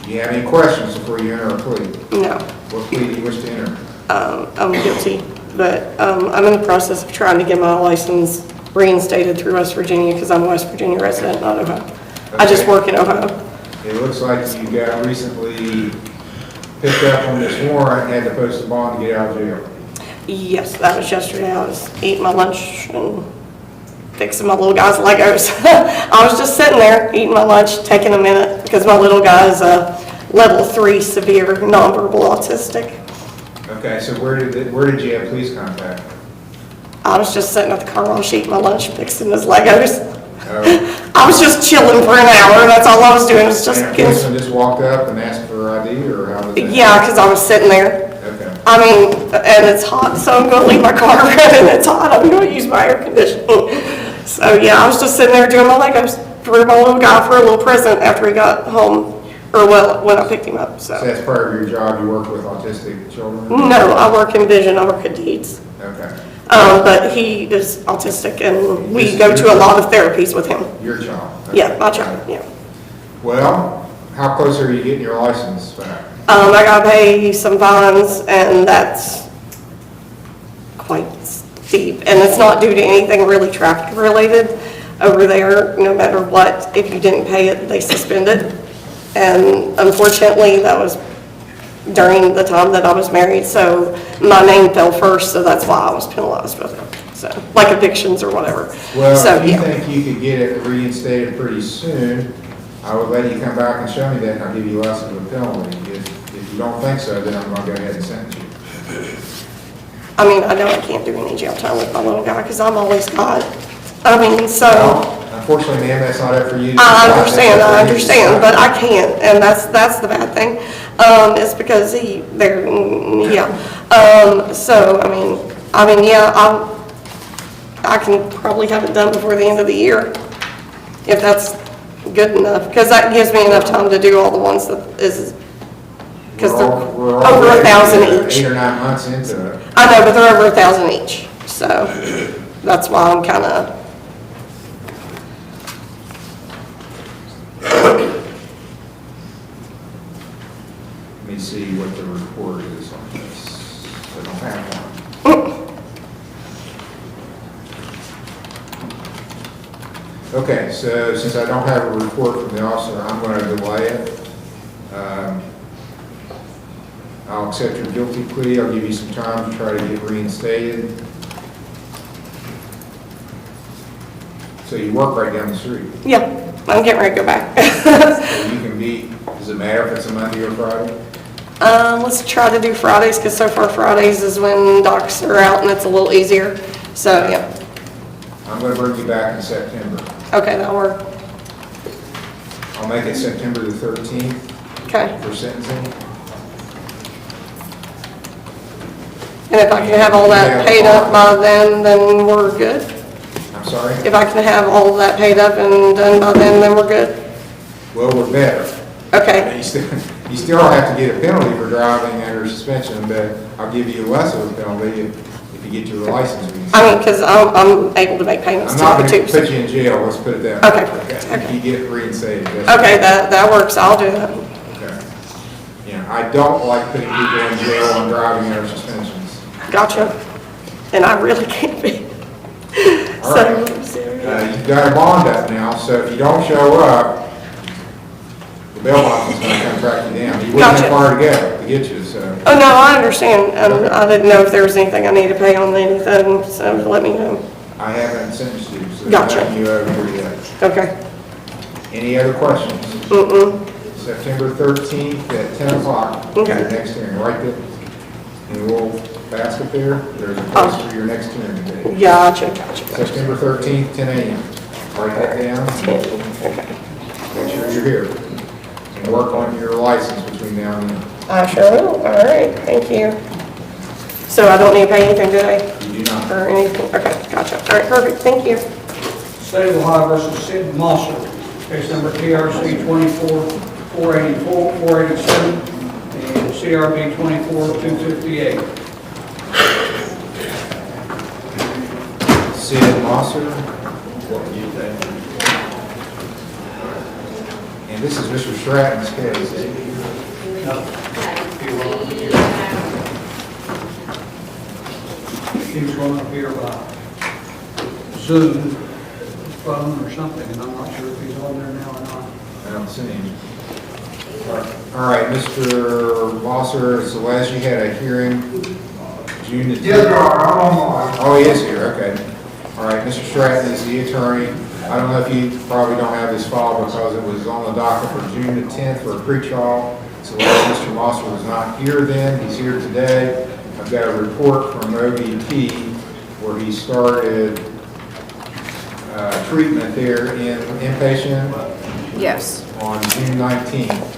Do you have any questions before you enter a plea? No, What plea do you wish to enter? I'm guilty, but I'm in the process of trying to get my license reinstated through West Virginia because I'm a West Virginia resident, not Ohio. I just work in Ohio. It looks like you got recently picked up on this warrant and had to post a bond to get out of jail. Yes, that was yesterday. I was eating my lunch and fixing my little guy's Legos. I was just sitting there eating my lunch, taking a minute because my little guy is a level 3 severe nonverbal autistic. Okay, so where did you have police contact? I was just sitting at the car wash eating my lunch, fixing his Legos. Oh. I was just chilling for an hour. That's all I was doing. Was just And a policeman just walked up and asked for ID, or how was that? yeah, because I was sitting there. Okay. I mean, and it's hot, so I'm going to leave my car running. It's hot. I'm going to use my air conditioning. So yeah, I was just sitting there doing my Legos for my little guy for a little present after he got home, or well, when I picked him up. So So that's part of your job, you work with autistic children? no, I work in vision. I work at Deeds. Okay. But he is autistic, and we go to a lot of therapies with him. Your child? Yeah, my child. Yeah. Well, how close are you getting your license back? I gotta pay some fines, and that's quite steep. And it's not due to anything really traffic related over there. No matter what, if you didn't pay it, they suspend it. And unfortunately, that was during the time that I was married, so my name fell first, so that's why I was penalized with it. So, like evictions or whatever. Well, So, if you yeah. think you could get it reinstated pretty soon, I would let you come back and show me that, and I'll give you less of a penalty. If you don't think so, then I'm gonna go ahead and sentence you. I mean, I know I can't do any jail time with my little guy, because I'm always got, I mean, so. Well, unfortunately, ma'am, that's not up for you to I decide. understand, but I can't, and that's the bad thing, is because so, I mean, yeah, I can probably have it done before the end of the year, if that's good enough, because that gives me enough time to do all the ones that is, because they're We're over already 1,000 each. 8 or 9 months into it. I know, but they're over 1,000 each, so that's why I'm kind of. Let me see what the report is on this. I don't have one. Okay, so since I don't have a report from the officer, I'm going to delay it. I'll accept your guilty plea. I'll give you some time to try to get reinstated. So you work right down the street. Yeah, I'm getting ready to go back. So you can be, does it matter if it's a Monday or Friday? Let's try to do Fridays, because so far Fridays is when docs are out and it's a little easier. So, yeah. I'm going to bring you back in September. Okay, that'll work. I'll make it September the 13th Okay. for sentencing. And if I can have all that paid up by then we're good. I'm sorry? If I can have all of that paid up and done by then we're good. Well, we're better. Okay. You still have to get a penalty for driving under suspension, but I'll give you less of a penalty if you get your license. I mean, because I'm able to make payments I'm to not the going to too. put you in jail, let's put it that way. Okay. If you get reinstated. Okay, that works. I'll do that. Okay. Yeah, I don't like putting people in jail on driving under suspensions. Gotcha. And I really can't be. All right. You've got a bond up now, so if you don't show up, the bail bondsman's going to come track you down. You wouldn't have far to go to get you, so. Oh, no, I understand. I didn't know if there was anything I need to pay on anything, so let me know. I haven't sentenced you, so Gotcha. I'm you over here yet. Okay. Any other questions? September 13th at 10 o'clock. Okay. Your next hearing, right there. In the little basket there, there's a place for your next hearing date. Gotcha. September 13th, 10 a.m. Write that down. Okay. Make sure you're here. And work on your license between now and then. I sure will. All right, thank you. So I don't need to pay anything, do I? You do not. Or anything? Okay, gotcha. All right, perfect, thank you. State of Ohio versus Sid Moser, case number TRC 24-484, 487, and CRB 24-258. Sid Moser. What do you think? And this is Mr. Stratton's case. He was going up here by Zoom phone or something, and I'm not sure if he's on there now or not. I don't see him. All right, Mr. Moser, so last you had a hearing June the 10th? Yes, sir, I'm online. Oh, he is here, okay. All right, Mr. Stratton is the attorney. I don't know if you probably don't have this file because it was on the docket for June the 10th for a pretrial. So Mr. Moser was not here then, he's here today. I've got a report from OBP where he started treatment there in inpatient. Yes. On June 19th.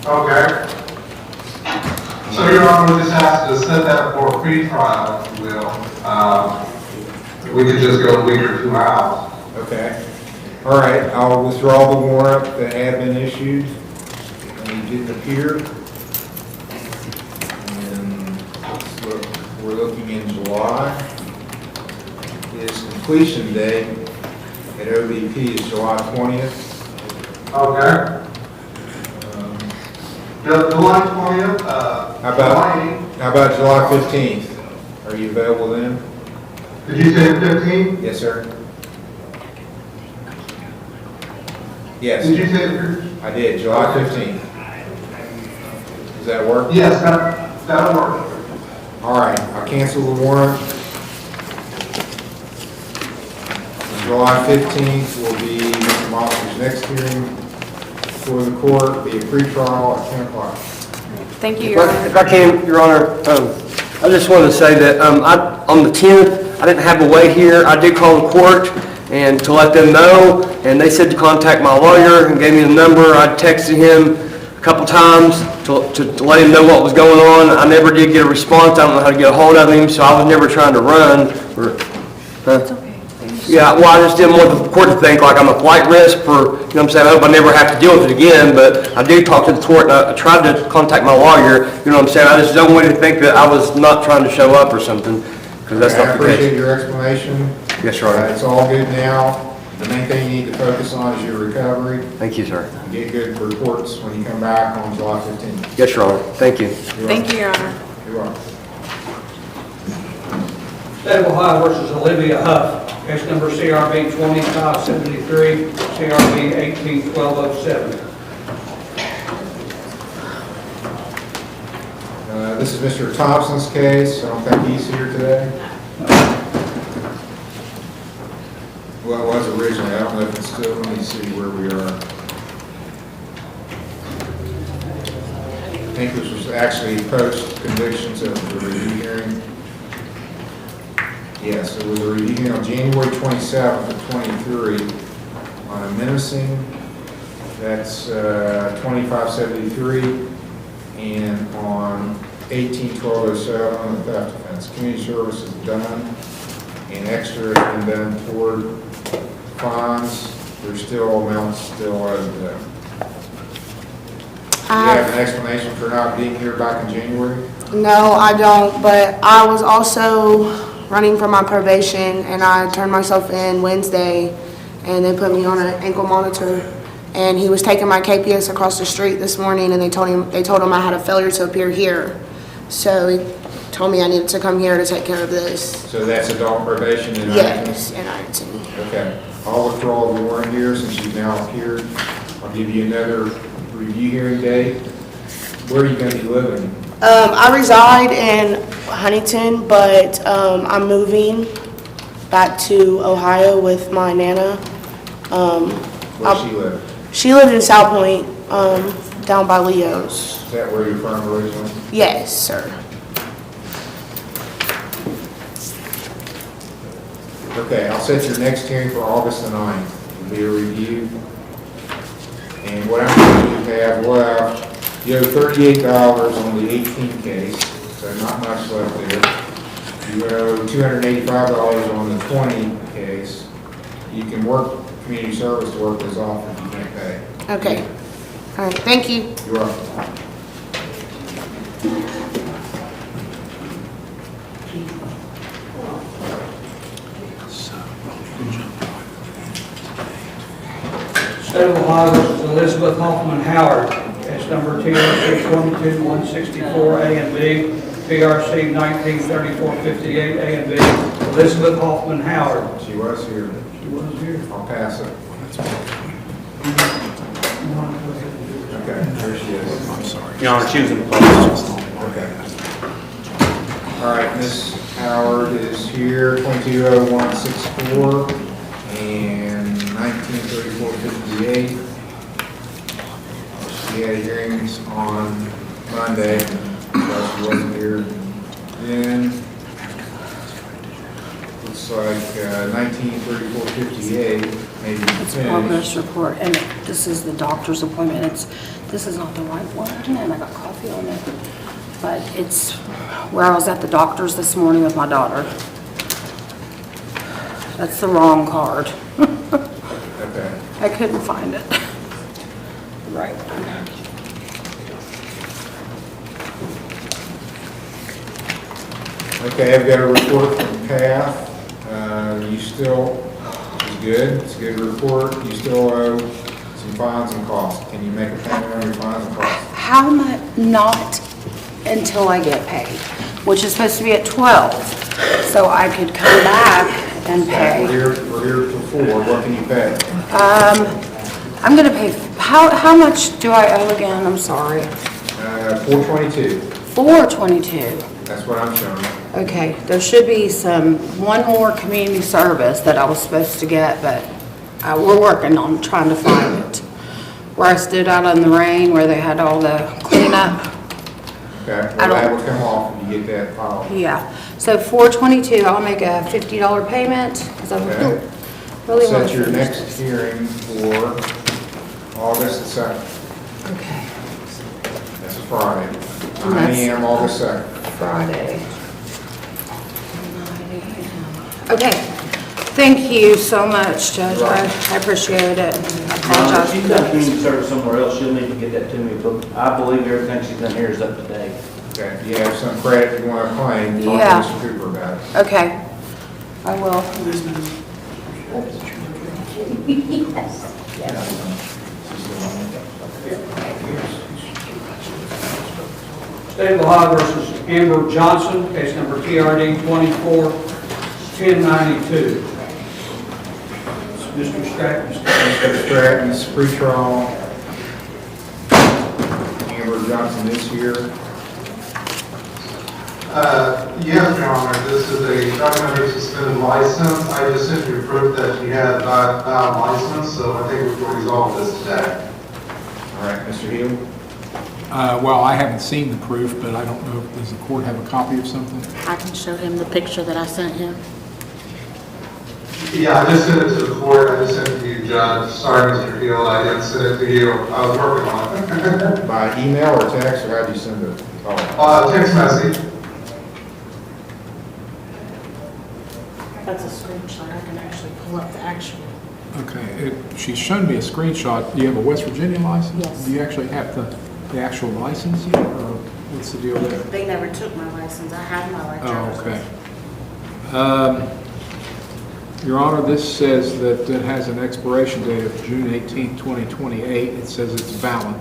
Okay. So Your Honor, we just have to set that for a pre-trial, if you will. We could just go a week or 2 out. Okay. All right, I'll withdraw the warrant that had been issued. And he didn't appear. And let's look, we're looking in July. His completion date at OBP is July 20th. Okay. July 20th, How about July 15th? Are you available then? Did you say the 15th? Yes, sir. Yes. Did you say the? I did, July 15th. Does that work? Yes, that'll work. All right, I'll cancel the warrant. July 15th will be Mr. Moser's next hearing before the court, be a pretrial at 10 o'clock. Thank you, Your Honor. If I can, Your Honor, I just wanted to say that on the 10th, I didn't have a way here. I did call the court and to let them know, and they said to contact my lawyer and gave me the number. I texted him a couple times to let him know what was going on. I never did get a response. I don't know how to get a hold of him, so I was never trying to run. It's okay. Yeah, well, I just didn't want the court to think like I'm a flight risk for, you know what I'm saying, I hope I never have to deal with it again, but I did talk to the court, and I tried to contact my lawyer, you know what I'm saying, I just don't want you to think that I was not trying to show up or something, because that's not the I appreciate case. your explanation. Yes, Your Honor. It's all good now. The main thing you need to focus on is your recovery. Thank you, sir. And get good reports when you come back on July 15th. Yes, Your Honor. Thank you. Thank you, Your Honor. You're welcome. State of Ohio versus Olivia Huff, case number CRB 2573, CRB 181207. This is Mr. Thompson's case. I don't think he's here today. Well, it was originally. I don't know if it's still. Let me see where we are. I think this was actually post-conviction, so it was a review hearing. Yes, it was a review hearing on January 27th of 23 on a menacing. That's 2573, and on 181207 on the theft offense. Community service is done, and extra has been done toward fines. There's still amounts still owed to them. Do you have an explanation for not being here back in January? No, I don't, but I was also running for my probation, and I turned myself in Wednesday, and they put me on an ankle monitor, and he was taking my KPS across the street this morning, and they told him I had a failure to appear here. So he told me I needed to come here to take care of this. So that's adult probation in Yes, in Ironton. Okay. I'll withdraw the warrant here since you've now appeared. I'll give you another review hearing date. Where are you going to be living? I reside in Huntington, but I'm moving back to Ohio with my Nana. Where she live? She lived in South Point, down by Leo's. Is that where you're from originally? Yes, sir. Okay, I'll set your next hearing for August the 9th. It'll be a review. And what I'm going to have left, you owe $38 on the 18 case, so not much left there. You owe $285 on the 20 case. You can work community service to work this off if you can't pay. Okay. All right, thank you. You're welcome. State of Ohio versus Elizabeth Hoffman Howard, case number TRC 22164A and B, PRC 193458A and B, Elizabeth Hoffman Howard. She was here. She was here. I'll pass it. Okay, there she is. I'm sorry. Your Honor, she was in the process. Okay. All right, Ms. Howard is here, 220164 and 193458. She had hearings on Monday, so she wasn't here then. Looks like 193458, maybe It's a progress report, and this is the doctor's appointment. This is not the right one, and I got coffee on it. But it's where I was at the doctor's this morning with my daughter. That's the wrong card. Okay. I couldn't find it. Right one. Okay, I've got a report from PATH. You still, it's good, it's a good report. You still owe some fines and costs. Can you make a payment on your fines and costs? How much? Not until I get paid, which is supposed to be at 12, so I could come back and pay. We're here till 4. What can you pay? I'm gonna pay, how much do I owe again? I'm sorry. $422. $422. That's what I'm showing. Okay, there should be one more community service that I was supposed to get, but we're working on trying to find it. Where I stood out in the rain, where they had all the cleanup. Okay, well, that will come off when you get that file. Yeah, so $422, I'll make a $50 payment, because I Okay. really want to Set your finish next this. hearing for August the 2nd. Okay. That's a Friday. And 9 that's- a.m. August 2nd. Friday. Okay, thank you so much, Judge, I appreciate it. I apologize. If she's done community service somewhere else, she'll need to get that to me, but I believe everything she's done here is up to date. Okay, if you have some credit you want to claim, talk Yeah. to Mr. Cooper about it. Okay, I will. State of Ohio versus Amber Johnson, case number TRD 24-1092. Mr. Stratton. Mr. Stratton's pretrial. Amber Johnson is here. Yes, Your Honor, this is a driving under suspended license. I just sent you proof that she had a valid license, so I think we can resolve this today. All right, Mr. Hill. Well, I haven't seen the proof, but I don't know, does the court have a copy of something? I can show him the picture that I sent him. Yeah, I just sent it to the court. I just sent it to you, Judge. Sorry, Mr. Hill, I didn't send it to you. I was working on it. By email or text, or how'd you send it? Text message. That's a screenshot. I can actually pull up the actual. Okay, she's shown me a screenshot. Do you have a West Virginia license? Yes. Do you actually have the actual license yet, or what's the deal there? They never took my license. I had my driver's Oh, okay. Your Honor, this says that it has an expiration date of June 18, 2028. It says it's valid.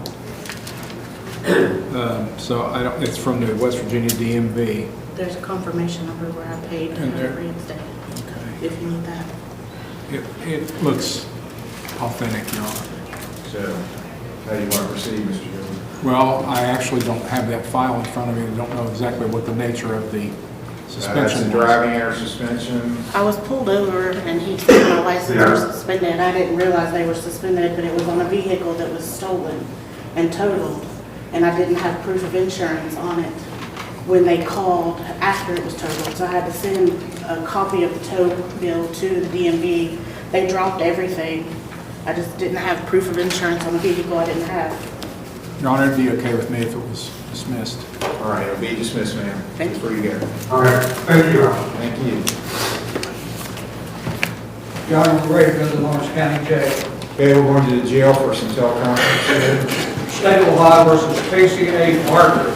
So it's from the West Virginia DMV. There's a confirmation number where I paid and reinstated. Okay. If you need that. It looks authentic, Your Honor. So, how do you want to proceed, Mr. Hill? Well, I actually don't have that file in front of me. I don't know exactly what the nature of the suspension That's a driving under suspension. I was pulled over and he said my license was suspended. I didn't realize they were suspended, but it was on a vehicle that was stolen and totaled. And I didn't have proof of insurance on it when they called after it was totaled. So I had to send a copy of the tow bill to the DMV. They dropped everything. I just didn't have proof of insurance on the vehicle I didn't have. Your Honor, it'd be okay with me if it was dismissed. All right, it'll be dismissed, ma'am. That's where you go. All right, thank you, Your Honor. Thank you. Your Honor, we're ready to go to the Lawrence County Jail. Okay, we're going to the jail for some teleconference. State of Ohio versus Casey A. Barker.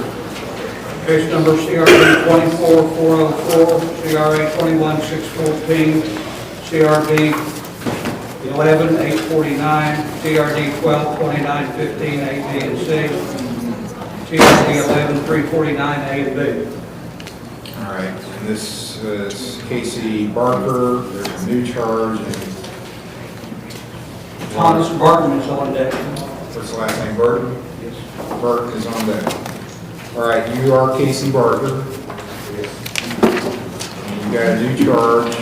Case number CRB 24404, CRA 21614, CRB 11849, CRD 122915, A, B, and C, CRD 11349, A and B. All right, and this is Casey Barker. There's a new charge. Thomas Burton is on deck. What's the last name, Burton? Yes. Burton is on deck. All right, you are Casey Barker. Yes. And you got a new charge.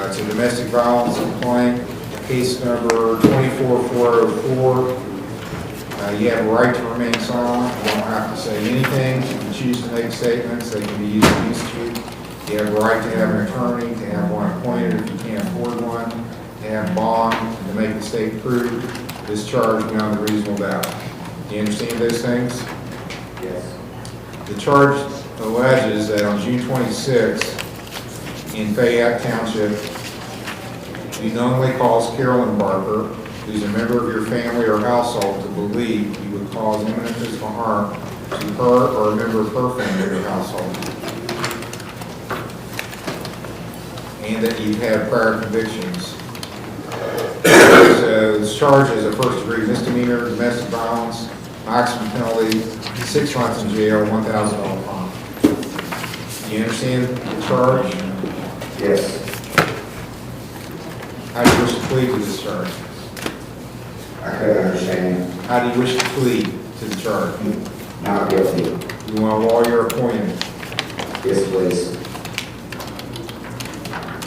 It's a domestic violence complaint, case number 24404. You have a right to remain silent. You don't have to say anything. You can choose to make statements. They can be used against you. You have a right to have an attorney, to have one appointed if you can't afford one, to have bond, to make the state prove this charge beyond a reasonable doubt. Do you understand those things? Yes. The charge alleges that on June 26th in Fayette Township, you knowingly caused Callen Barker, who's a member of your family or household, to believe you would cause imminent physical harm to her or a member of her family or household, and that you have prior convictions. So this charge is a first-degree misdemeanor, domestic violence, maximum penalty, 6 months in jail, $1,000 fine. Do you understand the charge? Yes. How do you wish to plead to this charge? I couldn't understand. How do you wish to plead to the charge? Not guilty. You want a lawyer appointed? Yes, please.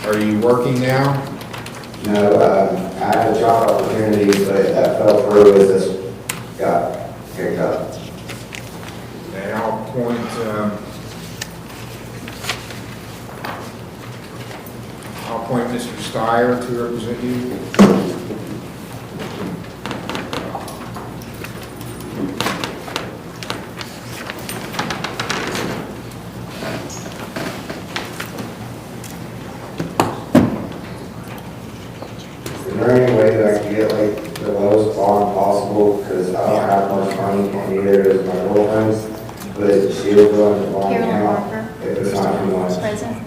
Are you working now? No, I had a job opportunity, but that fell through as this got picked up. And I'll appoint, Mr. Steyer to represent you. Is there any way that I can get like the lowest bond possible? Because I don't have much money, and neither does my girlfriend's, but she'll go in the bond account if it's not too much. Present.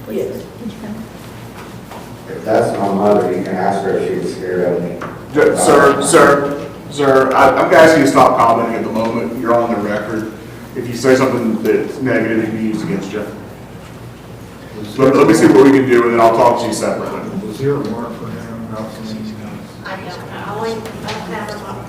Yes. If that's my mother, you can ask her if she was scared of me. Sir, I'm asking you to stop commenting at the moment. You're on the record. If you say something that's negative, it can be used against you. Let me see what we can do, and then I'll talk to you separately. Was there a warrant for him? I don't know, I only have her on.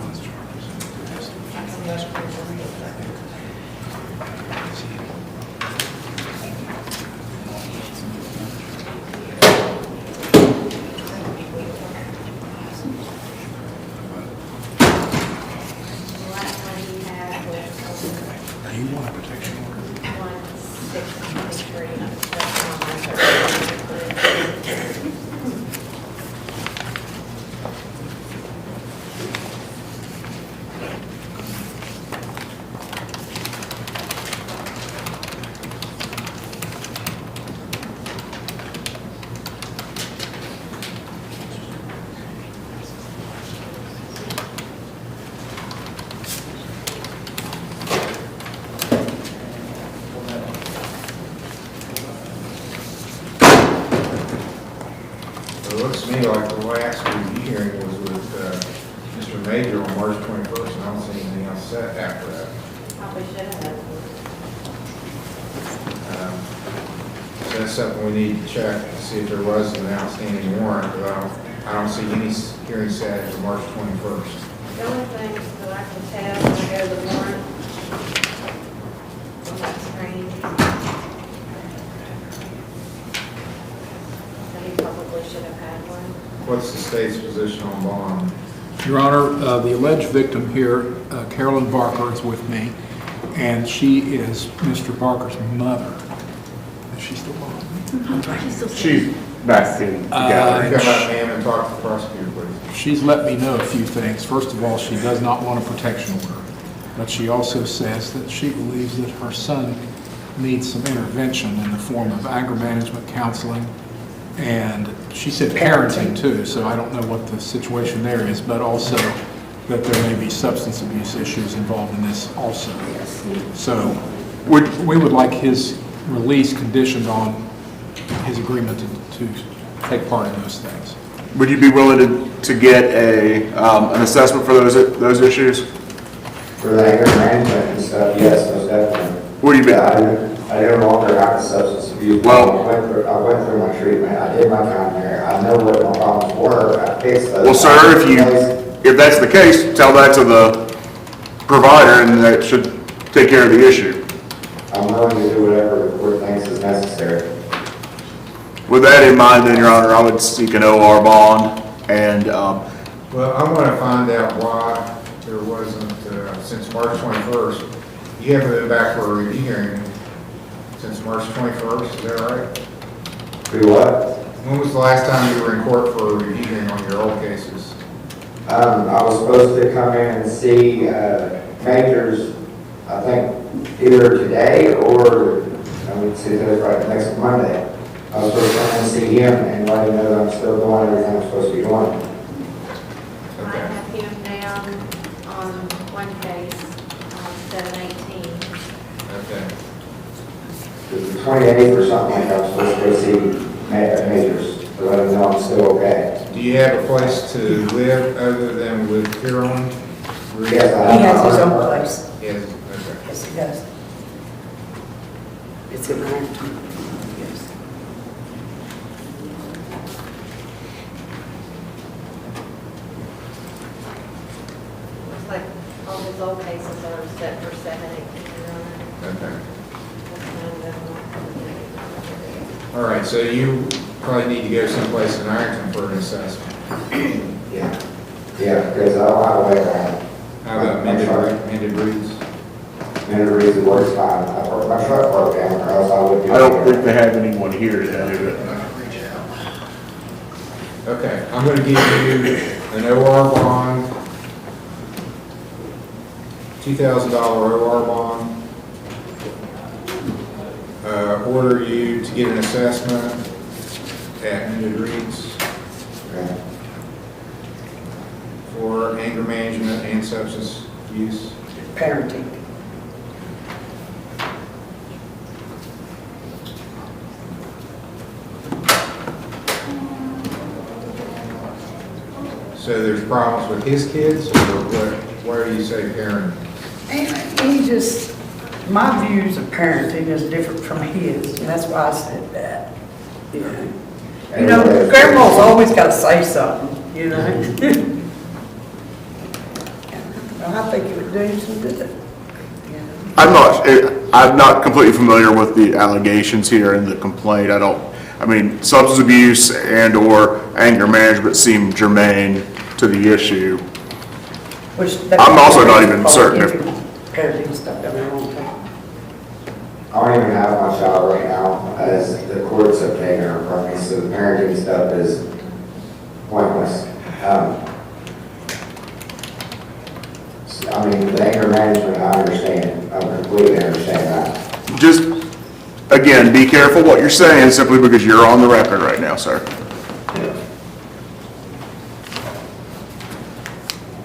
You want a protection order? 1/6/23. It looks to me like the last review hearing was with Mr. Major on March 21st, and I don't see anything else set after that. Probably should have. So that's something we need to check to see if there was an outstanding warrant, but I don't see any hearing set for March 21st. The only thing that I can tell when I go to the warrant on that screen, that he probably should have had one. What's the state's position on bond? Your Honor, the alleged victim here, Carolyn Barker, is with me, and she is Mr. Barker's mother. Is she still on? She's back in the gallery. Come out, ma'am, and talk to the prosecutor, please. She's let me know a few things. First of all, she does not want a protection order, but she also says that she believes that her son needs some intervention in the form of anger management counseling, and she said parenting too, so I don't know what the situation there is, but also that there may be substance abuse issues involved in this also. So we would like his release conditioned on his agreement to take part in those things. Would you be willing to get an assessment for those issues? For the anger management and stuff, yes, most definitely. What do you mean? I no longer have a substance abuse. Well, I went through my treatment, I did my time there, I know what my problems were, I fixed those. Well, sir, if that's the case, tell that to the provider, and that should take care of the issue. I'm willing to do whatever the court thinks is necessary. With that in mind, then, Your Honor, I would seek an OR bond, and Well, I want to find out why there wasn't, since March 21st, you haven't been back for a review hearing since March 21st, is that right? Do what? When was the last time you were in court for a review hearing on your old cases? I was supposed to come in and see Majors, I think either today or, let me see, that's right, next Monday. I was supposed to come in and see him and let him know that I'm still doing everything I'm supposed to be doing. I have him down on one case, on 7/18. Okay. The 28th or something like that, I was supposed to go see Majors to let him know I'm still okay. Do you have a place to live other than with Carolyn? Yes, I have. He has his own place. Yes, okay. Yes, he does. It's in Ironton. Yes. Looks like all his old cases are set for 7/18. Okay. All right, so you probably need to go someplace in Ironton for an assessment. Yeah, because I don't have a way around. How about mended reeds? Mended reeds works fine. My truck broke down, or else I would do it. I don't think they have anyone here today, but Okay, I'm going to give you an OR bond, $2,000 OR bond. Order you to get an assessment at Mended Reeds for anger management and substance use. Parenting. So there's problems with his kids, or where do you say parent? And he just, my views of parenting is different from his, and that's why I said that. You know, grandma's always got to say something, you know? I think it would do you some good. I'm not completely familiar with the allegations here in the complaint. Substance abuse and/or anger management seem germane to the issue. I'm also not even certain if. Parenting stuff every long time. I don't even have my child right now, as the courts have taken her from me, so the parenting stuff is pointless. The anger management, I understand. I completely understand that. Just, again, be careful what you're saying simply because you're on the record right now, sir.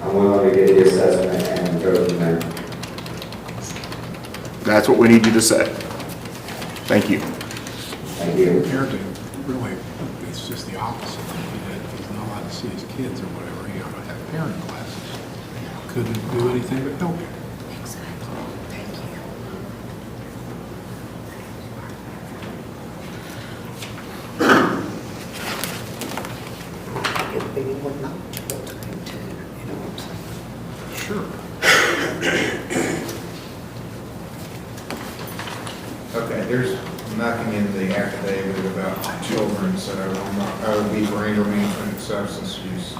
I'm willing to get the assessment and go from there. That's what we need you to say. Thank you. Thank you. Parenting, really, it's just the opposite. If he's not allowed to see his kids or whatever, he ought to have parenting classes. Couldn't do anything but help him. Exactly. Thank you. It'd be more knowledgeable to him too, you know what I'm saying? Sure. Okay, there's nothing in the affidavit about children, so I would be for anger management and substance use.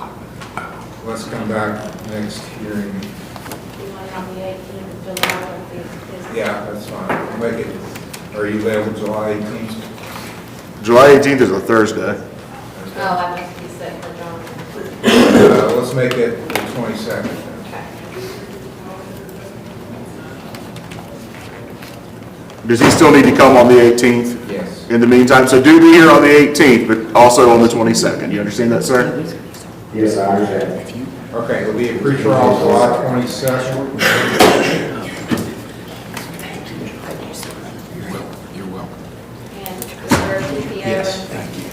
Let's come back next hearing. On the 18th of July. Yeah, that's fine. We'll make it, are you available July 18th? July 18th is a Thursday. Oh, I must be set for John. Let's make it the 22nd. Does he still need to come on the 18th? Yes. In the meantime, so do be here on the 18th, but also on the 22nd. You understand that, sir? Yes, I understand. Okay, it'll be a pretrial July 22nd. You're welcome. And for TPO. Yes, thank you.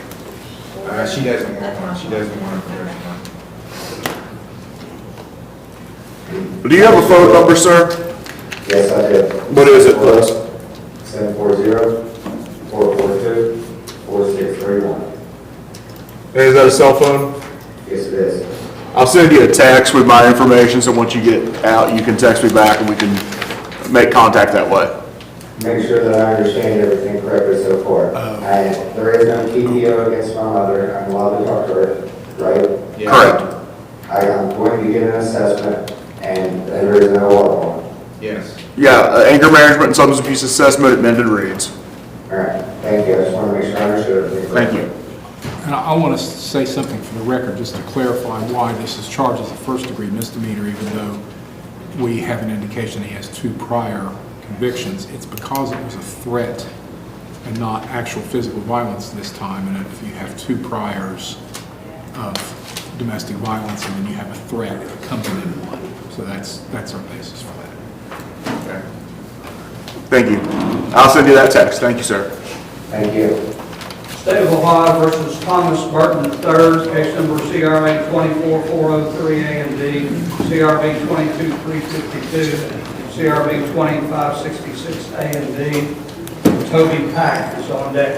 She doesn't want one. She doesn't want a professional. Do you have a phone number, sir? Yes, I do. What is it, please? 740-442-4631. Hey, is that a cell phone? Yes, it is. I'll send you a text with my information, so once you get out, you can text me back and we can make contact that way. Make sure that I understand everything correctly so far. There is no TPO against my mother. I'm allowed to talk to her, right? Yeah. Correct. I'm going to get an assessment, and there is no water on. Yes. Yeah, anger management and substance abuse assessment at Mendon Reeds. All right, thank you. I just want to make sure I understood everything Thank correctly. you. And I want to say something for the record, just to clarify why this is charged as a first-degree misdemeanor, even though we have an indication he has 2 prior convictions. It's because it was a threat and not actual physical violence this time. And if you have 2 priors of domestic violence and then you have a threat, it comes in one. So that's our basis for that. Okay. Thank you. I'll send you that text. Thank you, sir. Thank you. State of Ohio versus Thomas Burton III, case number CRA 24403A and D, CRB 22352, CRB 2566A and D. Toby Pack is on deck.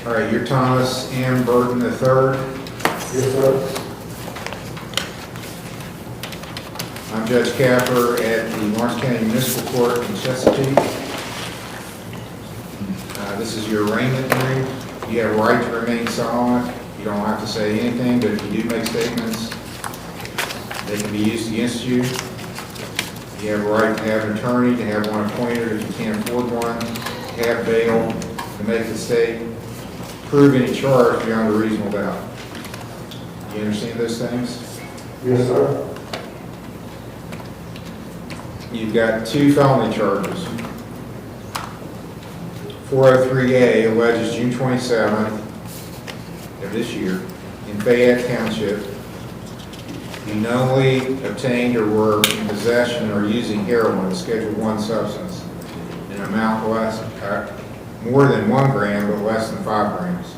All right, you're Thomas M. Burton III. Yes, sir. I'm Judge Capper at the Lawrence County Municipal Court in Chesapeake. This is your arraignment hearing. You have a right to remain silent. You don't have to say anything, but if you do make statements, they can be used against you. You have a right to have an attorney, to have one appointed if you can't afford one, to have bail, to make the state prove any charge beyond a reasonable doubt. You understand those things? Yes, sir. You've got 2 felony charges. 403A alleges June 27th of this year in Fayette Township, he knowingly obtained or were in possession or using heroin, a Schedule I substance, in an amount more than 1 gram but less than 5 grams.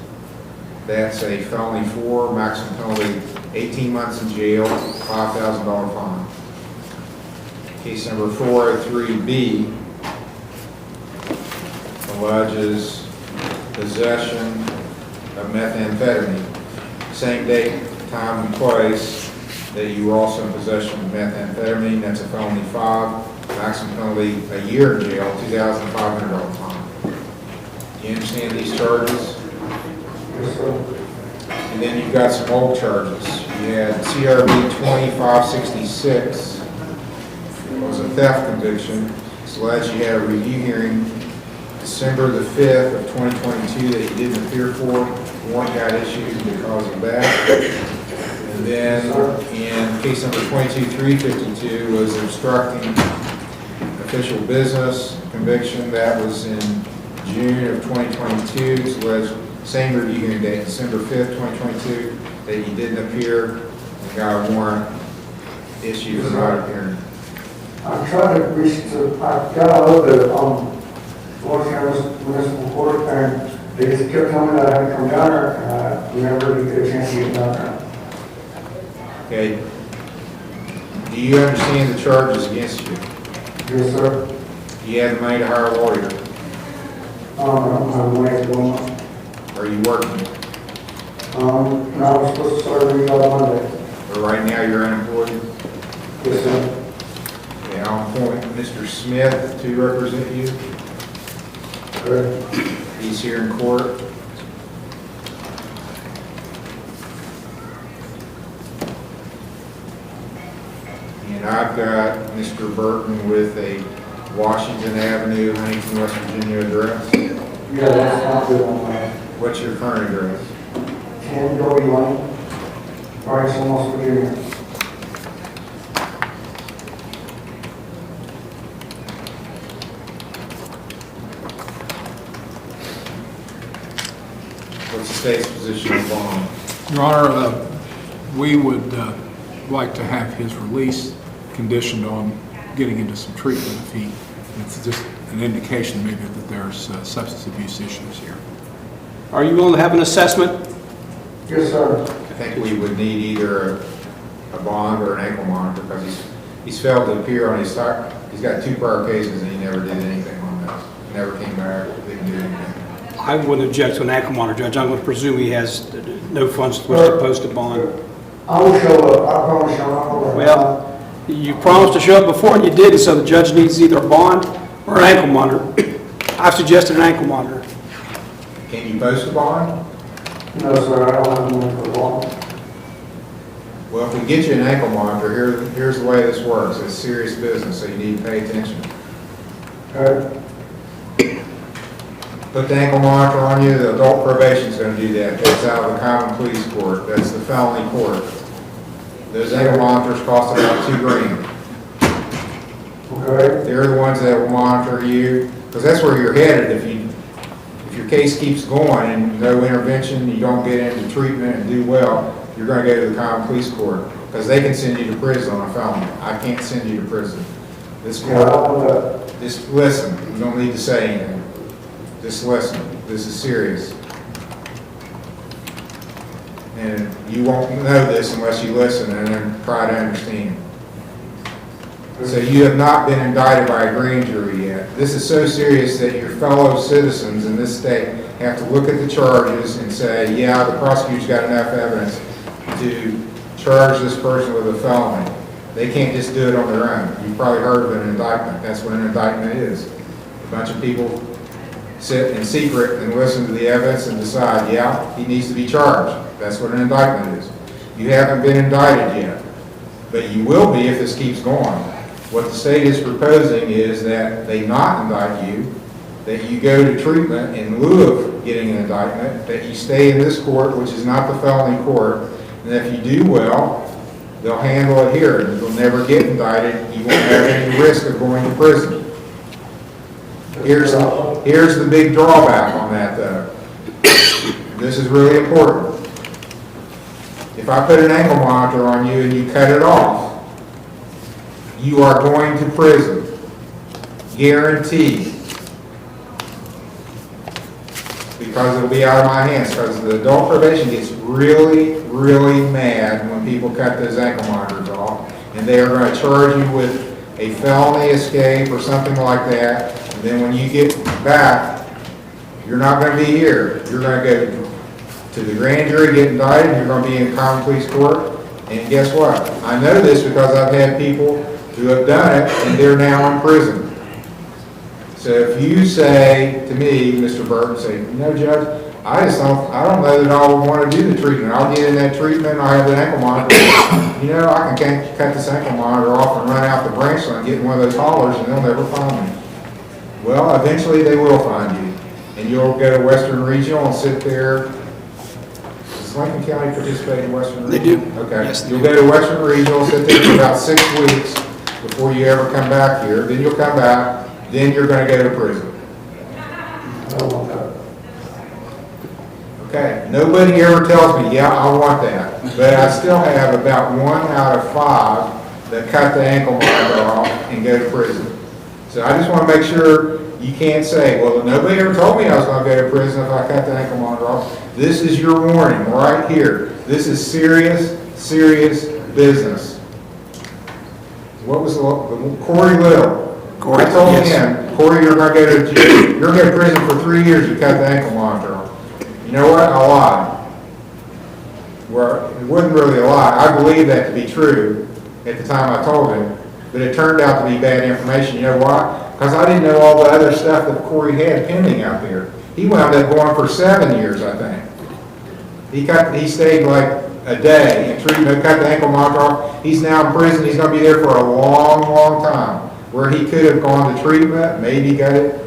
That's a felony 4, maximum penalty 18 months in jail, $5,000 fine. Case number 403B alleges possession of methamphetamine. Same date, time, and place that you were also in possession of methamphetamine. That's a felony 5, maximum penalty a year in jail, $2,500 fine. You understand these charges? Yes, sir. And then you've got some old charges. You had CRB 2566 was a theft conviction. It's alleged you had a review hearing December the 5th of 2022 that you didn't appear for. Warrant got issued because of that. And then in case number 22352 was obstructing official business conviction. That was in June of 2022. It's alleged same review hearing date, December 5th, 2022, that you didn't appear and got a warrant issued for not appearing. I'm trying to reach to, I got a little bit Lawrence County Municipal Court, and they just kept telling me that I had to come down there, and I never really get a chance to get down there. Okay. Do you understand the charges against you? Yes, sir. You have the money to hire a lawyer. I don't have the money to go on. Are you working? No, I was supposed to start a new job Monday. But right now you're unemployed? Yes, sir. Okay, I'll appoint Mr. Smith to represent you. Good. He's here in court. And I've got Mr. Burton with a Washington Avenue, Huntington, West Virginia address. Yeah, that's not good on my. What's your current address? Kendall Gorby Lane, Bryson, West Virginia. What's the state's position on bond? Your Honor, we would like to have his release conditioned on getting into some treatment if he, it's just an indication maybe that there's substance abuse issues here. Are you willing to have an assessment? Yes, sir. I think we would need either a bond or an ankle monitor because he's failed to appear on his stock. He's got 2 prior cases and he never did anything on those. Never came back, didn't do anything. I wouldn't object to an ankle monitor, Judge. I'm going to presume he has no funds to post a bond. I will show up. I promise you. Well, you promised to show up before and you didn't, so the judge needs either a bond or an ankle monitor. I've suggested an ankle monitor. Can you post a bond? No, sir. I don't have money for a bond. Well, if we get you an ankle monitor, here's the way this works. It's serious business, so you need to pay attention. Okay. Put the ankle monitor on you, the adult probation is going to do that. That's out of the common pleas court. That's the felony court. Those ankle monitors cost about $2 grand. Okay. They're the ones that will monitor you, because that's where you're headed. If your case keeps going and no intervention, you don't get into treatment and do well, you're going to go to the common police court, because they can send you to prison on a felony. I can't send you to prison. This court, just listen. You don't need to say anything. Just listen. This is serious. And you won't know this unless you listen and then try to understand. So you have not been indicted by a grand jury yet. This is so serious that your fellow citizens in this state have to look at the charges and say, yeah, the prosecutor's got enough evidence to charge this person with a felony. They can't just do it on their own. You've probably heard of an indictment. That's what an indictment is. A bunch of people sit in secret and listen to the evidence and decide, yeah, he needs to be charged. That's what an indictment is. You haven't been indicted yet, but you will be if this keeps going. What the state is proposing is that they not indict you, that you go to treatment in lieu of getting an indictment, that you stay in this court, which is not the felony court, and if you do well, they'll handle it here. You'll never get indicted. You won't have any risk of going to prison. Here's here's the big drawback on that though. This is really important. If I put an ankle monitor on you and you cut it off, you are going to prison. Guaranteed. Because it'll be out of my hands, because the adult probation gets really, really mad when people cut those ankle monitors off, and they are going to charge you with a felony escape or something like that, and then when you get back, you're not going to be here. You're going to go to the grand jury, get indicted, you're going to be in common police court, and guess what? I know this because I've had people who have done it, and they're now in prison. So if you say to me, Mr. Burton, say, you know, Judge, I don't know that I would want to do the treatment. I'll get in that treatment, I'll have the ankle monitor. You know, I can cut this ankle monitor off and run out the branch line, get in one of those haulers, and they'll never find me. Well, eventually they will find you. And you'll go to Western Regional and sit there. Does Lincoln County participate in Western Regional? They do. Okay. Yes, they You'll do. go to Western Regional, sit there for about 6 weeks before you ever come back here. Then you'll come back. Then you're going to go to prison. Okay, nobody ever tells me, yeah, I want that. But I still have about 1 out of 5 that cut the ankle monitor off and go to prison. So I just want to make sure you can't say, well, nobody ever told me I was going to go to prison if I cut the ankle monitor off. This is your warning right here. This is serious, serious business. What was the Corey Little? I told him, Corey, you're going to go to jail. You're going to go to prison for 3 years. You cut the ankle monitor off. You know what? I lied. Well, it wasn't really a lie. I believed that to be true at the time I told him, but it turned out to be bad information. You know why? Because I didn't know all the other stuff that Corey had pending out there. He wound up going for 7 years, I think. He stayed like a day and cut the ankle monitor off. He's now in prison. He's going to be there for a long, long time. Where he could have gone to treatment, maybe got it,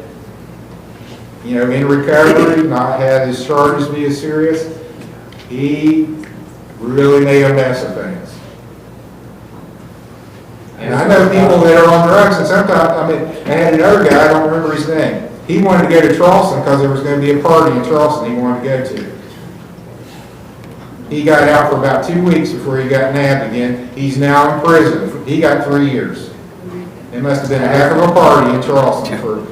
you know, in recovery, not had his charges be as serious. He really made a mess of things. And I know people that are on drugs, and sometimes, I had another guy, I don't remember his name. He wanted to go to Charleston because there was going to be a party in Charleston he wanted to go to. He got out for about 2 weeks before he got nabbed again. He's now in prison. He got 3 years. It must have been a heck of a party in Charleston for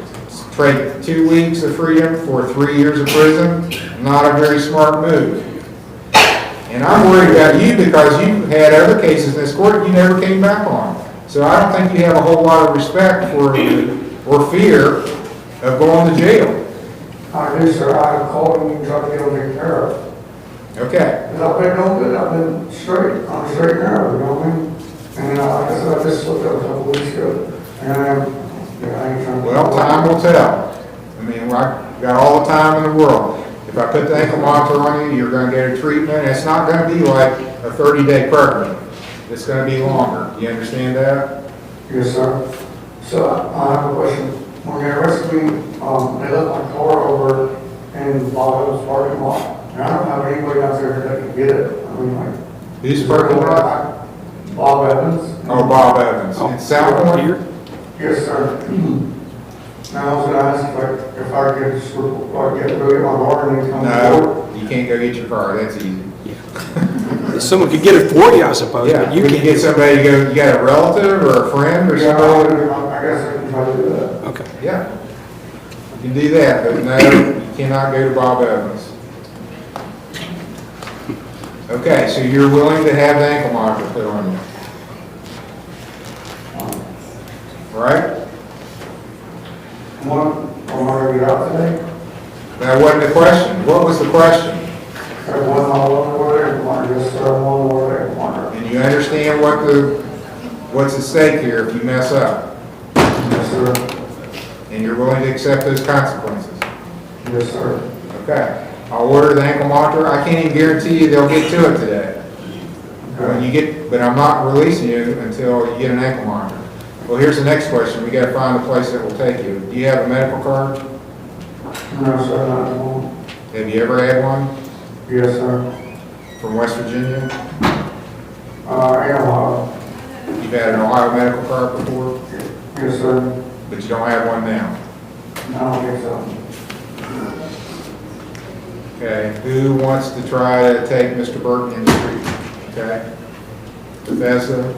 trade 2 weeks of freedom for 3 years of prison. Not a very smart move. And I'm worried about you because you had other cases in this court you never came back on. So I don't think you have a whole lot of respect for or fear of going to jail. I do, sir. I called him and tried to get him taken care of. Okay. Because I've been on good. I've been straight. I'm straight and narrow, you know what I mean? And like I said, I just looked up a couple weeks ago. And I ain't trying to... Well, time will tell. I mean, I got all the time in the world. If I put the ankle monitor on you, you're going to get a treatment. It's not going to be like a 30-day program. It's going to be longer. You understand that? Yes, sir. So I have a question. When they arrested me, they left my car over in Bob's parking lot. And I don't have anybody out there that can get it. I mean, like... Who's parking lot? Bob Evans. Oh, Bob Evans. In Southport? Yes, sir. Now, I was going to ask if I could just go get my car and then come forward. No, you can't go get your car. That's easy. Someone could get it for you, I suppose, Yeah, but you can can't. get somebody to go, you got a relative or a friend or somebody? I guess I can try to do that. Okay. Yeah. You can do that, but no, you cannot go to Bob Evans. Okay, so you're willing to have the ankle monitor put on you? Right? I want to get out today. That wasn't the question. What was the question? I want more ankle monitor. Yes, sir. I want more ankle monitor. And you understand what's at stake here if you mess up? Yes, sir. And you're willing to accept those consequences? Yes, sir. Okay. I'll order the ankle monitor. I can't even guarantee you they'll get to it today. But I'm not releasing you until you get an ankle monitor. Well, here's the next question. We got to find a place that will take you. Do you have a medical card? No, sir, not anymore. Have you ever had one? Yes, sir. From West Virginia? In Ohio. You've had an Ohio medical card before? Yes, sir. But you don't have one now? No, I don't think so. Okay, who wants to try to take Mr. Burton into treatment? Okay? Bethesda?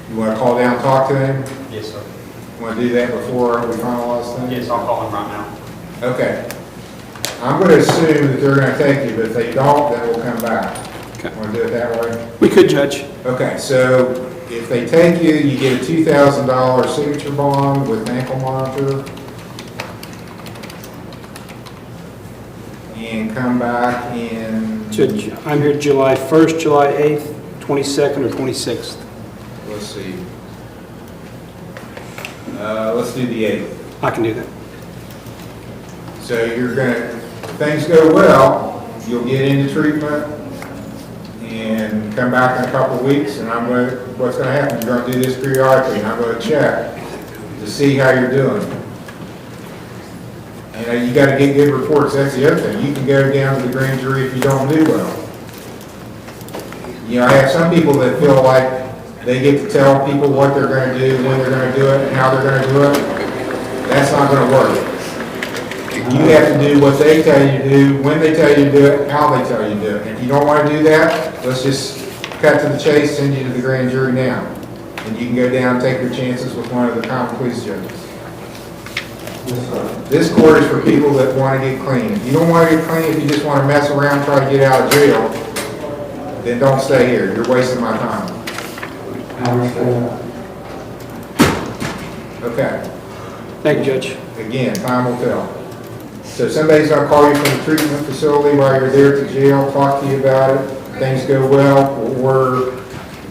You want to call down and talk to him? Yes, sir. You want to do that before we finalize things? Yes, I'll call him right now. Okay. I'm going to assume that they're going to take you, but if they don't, then we'll come back. Okay. Want to do it that way? We could, Judge. Okay, so if they take you, you get a $2,000 signature bond with an ankle monitor. And come back in, Judge, I'm here July 1st, July 8th, 22nd, or 26th. let's see. Let's do the 8th. I can do that. So you're going to, if things go well, you'll get into treatment and come back in a couple of weeks, and what's going to happen, you're going to do this periodically, and I'm going to check to see how you're doing. And you got to get good reports. That's the other thing. You can go down to the grand jury if you don't do well. You know, I have some people that feel like they get to tell people what they're going to do, when they're going to do it, and how they're going to do it. That's not going to work. You have to do what they tell you to do, when they tell you to do it, how they tell you to do it. And if you don't want to do that, let's just cut to the chase, send you to the grand jury now. And you can go down and take your chances with one of the common police judges. This court is for people that want to get clean. If you don't want to get clean, if you just want to mess around, try to get out of jail, then don't stay here. You're wasting my time. I understand. Okay. Thank you, Judge. Again, time will tell. So somebody's going to call you from the treatment facility while you're there to jail, talk to you about it. Things go well, we'll order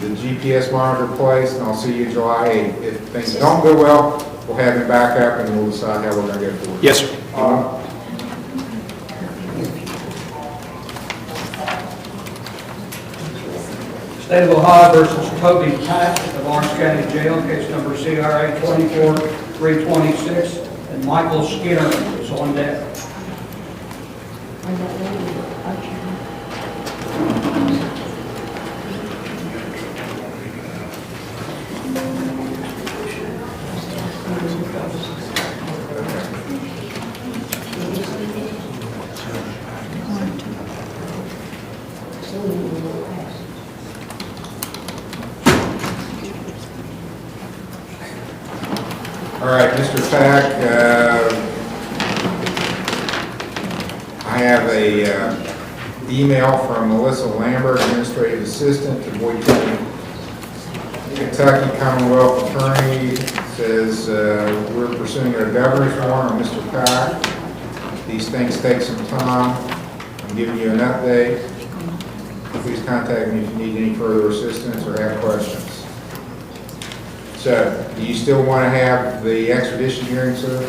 the GPS monitor placed, and I'll see you July 8th. If things don't go well, we'll have him back up and we'll decide how we're going to go forward. Yes, sir. State of Ohio versus Toby Pack at the Lawrence County Jail, case number CRA 24326, and Michael Skinner is on deck. All right, Mr. Pack, I have a email from Melissa Lambert, Administrative Assistant to Boyd County, Kentucky Commonwealth Attorney. Says we're pursuing a governor's warrant on Mr. Pack. These things take some time. I'm giving you an update. Please contact me if you need any further assistance or have questions. So, do you still want to have the extradition hearing, sir?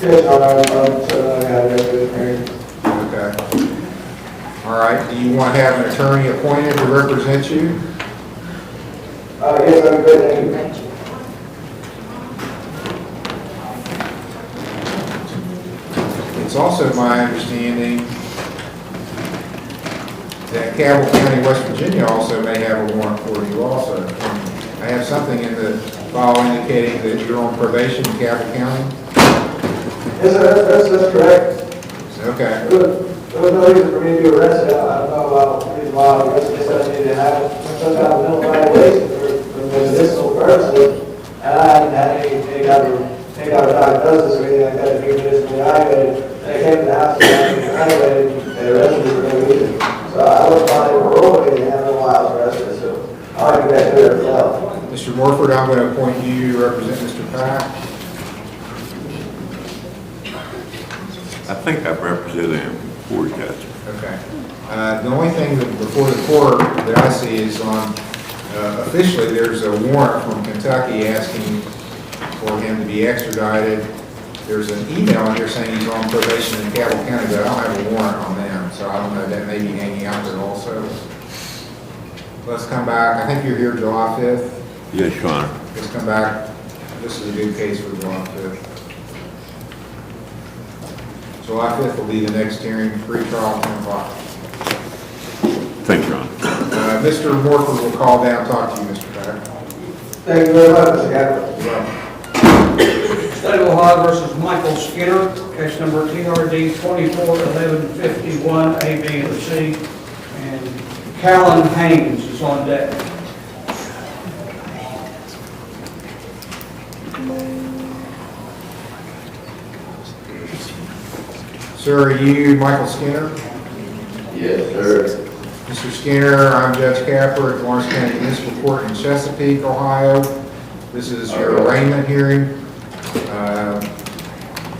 Yes, I have it here. Okay. All right, do you want to have an attorney appointed to represent you? Yes, I'm good, thank you. It's also my understanding that Cabell County, West Virginia also may have a warrant for you also. I have something in the file indicating that you're on probation in Cabell County. Yes, that's correct. Okay. There was no reason for me to be arrested. I don't know about the reason why I was arrested. I needed to have some kind of mental evaluation for medicinal purposes. And I haven't had any kind of diagnosis or anything like that to be medically evaluated. They came to the house and evaluated and they arrested me for no reason. So I was on a parole and I don't know why I was arrested. So I'll get back to it myself. Mr. Morford, I'm going to appoint you to represent Mr. Pack. I think I've represented him before, Judge. Okay. The only thing that before the court that I see is on, officially, there's a warrant from Kentucky asking for him to be extradited. There's an email in here saying he's on probation in Cabell County, but I don't have a warrant on them, so I don't know, that may be hanging out there also. Let's come back. I think you're here July 5th. Yes, Your Honor. Let's come back. This is a good case for July 5th. July 5th will be the next hearing, pre-trial, 10 o'clock. Thank you, Your Honor. Mr. Morford will call down and talk to you, Mr. Pack. Thank you very much, Mr. Captain. You're welcome. State of Ohio versus Michael Skinner, case number TRD 241151, A, B, and C. And Callen Haynes is on deck. Sir, are you Michael Skinner? Yes, sir. Mr. Skinner, I'm Judge Capper at Lawrence County Municipal Court in Chesapeake, Ohio. This is your arraignment hearing.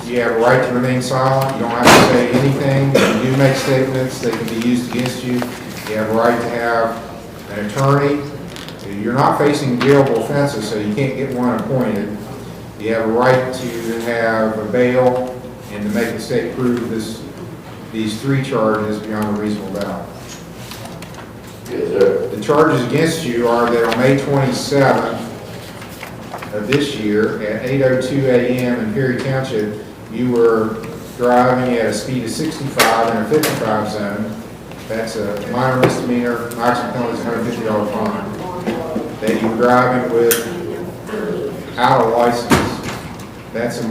You have a right to remain silent. You don't have to say anything. If you do make statements, they can be used against you. You have a right to have an attorney. You're not facing jailable offenses, so you can't get one appointed. You have a right to have a bail and to make the state prove these 3 charges beyond a reasonable doubt. Yes, sir. The charges against you are that on May 27th of this year at 8:02 a.m. in Perry Township, you were driving at a speed of 65 in a 55 zone. That's a minor misdemeanor, maximum penalty is $150 fine. That you were driving without a license. That's a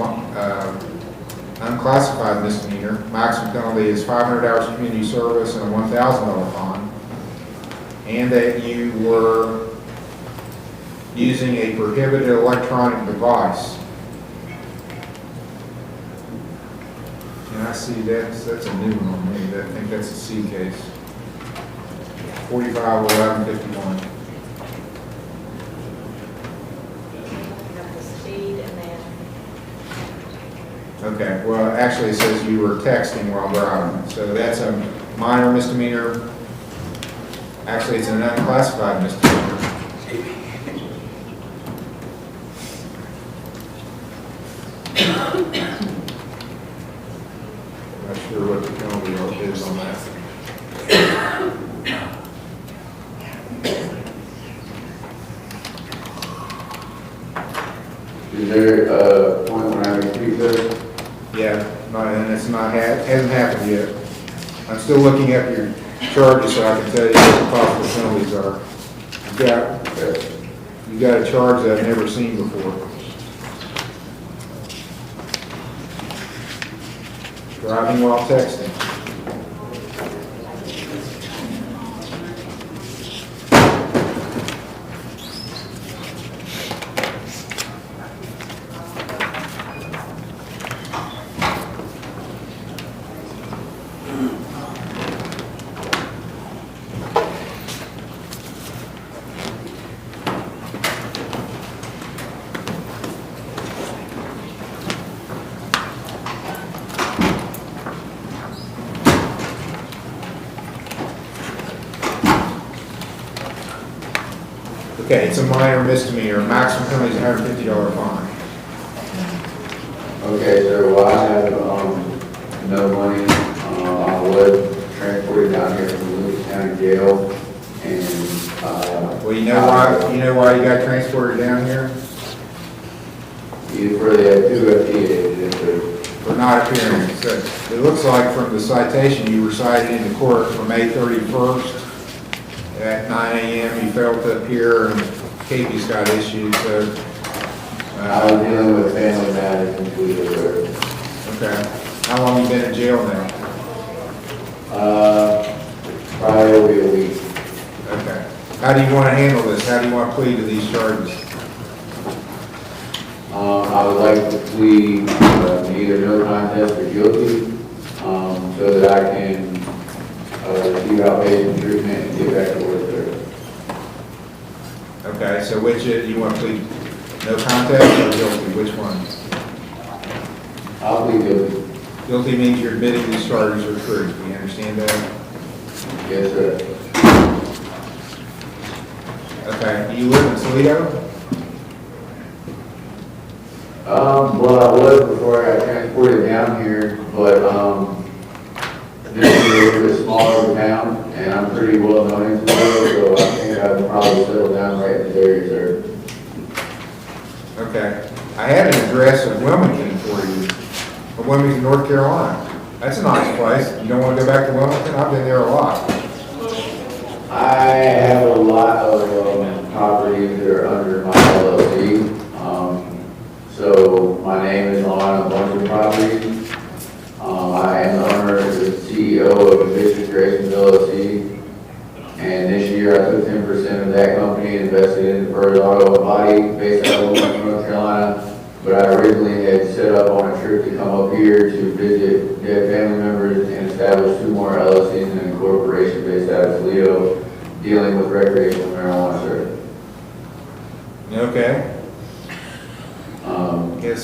unclassified misdemeanor. Maximum penalty is 500 hours of community service and a $1,000 fine. And that you were using a prohibited electronic device. And I see that's a new one on me. I think that's a C case. 451151. Okay, well, actually it says you were texting while driving. So that's a minor misdemeanor. Actually, it's an unclassified misdemeanor. Not sure what the penalty is on that. Is there a point when I can speak there? Yeah, and it's hasn't happened yet. I'm still looking up your charges so I can tell you what the possible penalties are. You got a charge that I've never seen before. Driving while texting. Okay, it's a minor misdemeanor. Maximum penalty is $150 fine. Okay, sir, well, I have, no money. I was transported down here from the Lucas County Jail, and, Well, you know why you got transported down here? you really have 2 FTAs, For not appearing. So it looks like from the citation you were cited into court for May 31st at 9 a.m. You failed to appear and KP's got issued, so. I was dealing with family matters and food. Okay. How long you been in jail now? Probably over a week. Okay. How do you want to handle this? How do you want to plead to these charges? I would like to plead either no contest or guilty, so that I can receive outpatient treatment and get back to work there. Okay, so which, you want to plead no contest or guilty? Which one? I'll plead guilty. Guilty means you're admitting these charges are true. Do you understand that? Yes, sir. Okay. Do you live in Toledo? Well, I was before I got transported down here, but, this is a little bit smaller of a town, and I'm pretty well known in Toledo, so I think I'd probably settle down right in this area, sir. Okay. I had an address of Wilmington for you, of Wilmington, North Carolina. That's a nice place. You don't want to go back to Wilmington? I've been there a lot. I have a lot of properties that are under my LLC. So my name company invested in First Auto Body based out of Wilmington, North Carolina. But I originally had set up on a trip to come up here to visit dead family members and establish 2 more LLCs and a corporation based out of Toledo dealing with recreational marijuana, sir. Okay.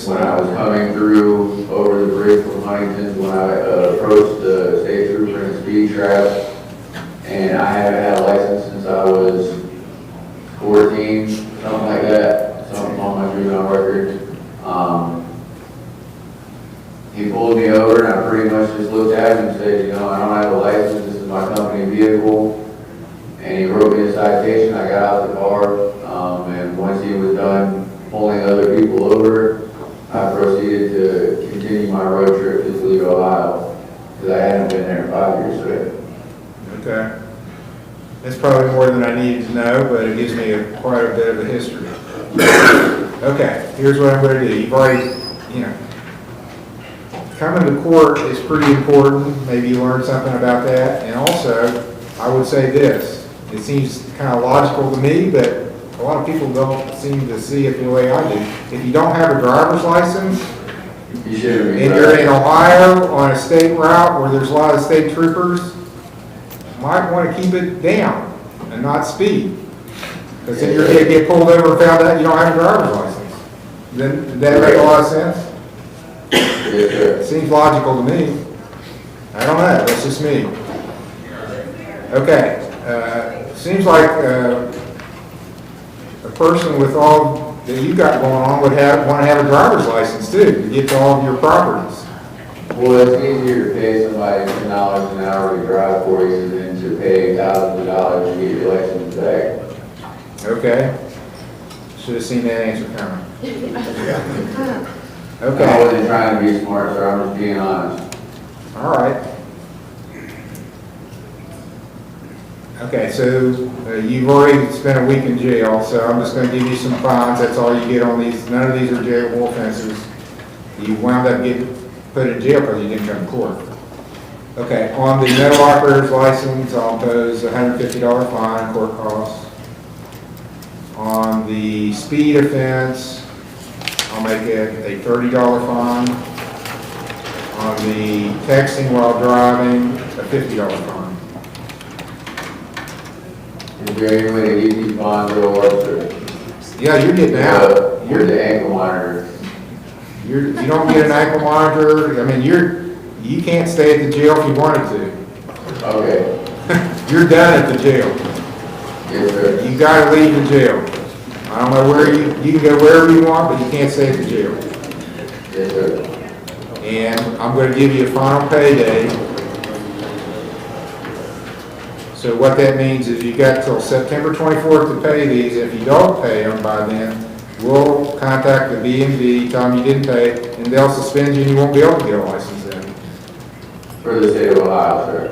When I was coming through over the bridge from Huntington, when I approached the state trooper in a speed trap, and I haven't had a license since I was 14, something like that, something on my juvenile record. He pulled me over and I pretty much just looked at him and said, you know, I don't have a license, this is my company vehicle. And he wrote me a citation. I got out of the car, and once he was done pulling other people over, I proceeded to continue my road trip to Toledo, Ohio, because I hadn't been there in 5 years straight. Okay. That's probably more than I needed to know, but it gives me quite a bit of a history. Okay, here's what I'm going to do. You've already, coming to court is pretty important. Maybe you learned something about that. And also, I would say this. It seems kind of logical to me, but a lot of people don't seem to see it the way I do. If you don't have a driver's license, and you're in Ohio on a state route where there's a lot of state troopers, you might want to keep it down and not speed. Because then you're going to get pulled over and found out you don't have a driver's license. Then, does that make a lot of sense? It seems logical to me. I don't know, that's just me. Okay, seems like a person with all that you got going on would want to have a driver's license too, to get to all of your properties. Well, it's easier to pay somebody $10 an hour to drive for you than to pay thousands of dollars to get your license back. Okay. Should have seen that answer coming. Okay. I wasn't trying to be smart, sir. I'm just being honest. All right. Okay, so you've already spent a week in jail, so I'm just going to give you some fines. That's all you get on these. None of these are jailable offenses. You wound up getting put in jail because you didn't come to court. Okay, on the metal operator's license, I'll impose a $150 fine, court costs. On the speed offense, I'll make it a $30 fine. On the texting while driving, a $50 fine. Is there any way to get these bonds real Webster? Yeah, you're getting out. You're the ankle monitor. You don't get an ankle monitor. I mean, you can't stay at the jail if you wanted to. Okay. You're done at the jail. Yes, sir. You gotta leave the jail. I don't know where you can go wherever you want, but you can't stay at the jail. Yes, sir. And I'm gonna give you a final payday. So what that means is you got till September 24th to pay these. If you don't pay them by then, we'll contact the B&B, tell them you didn't pay, and they'll suspend you and you won't be able to get a license then. For the state of Ohio, sir.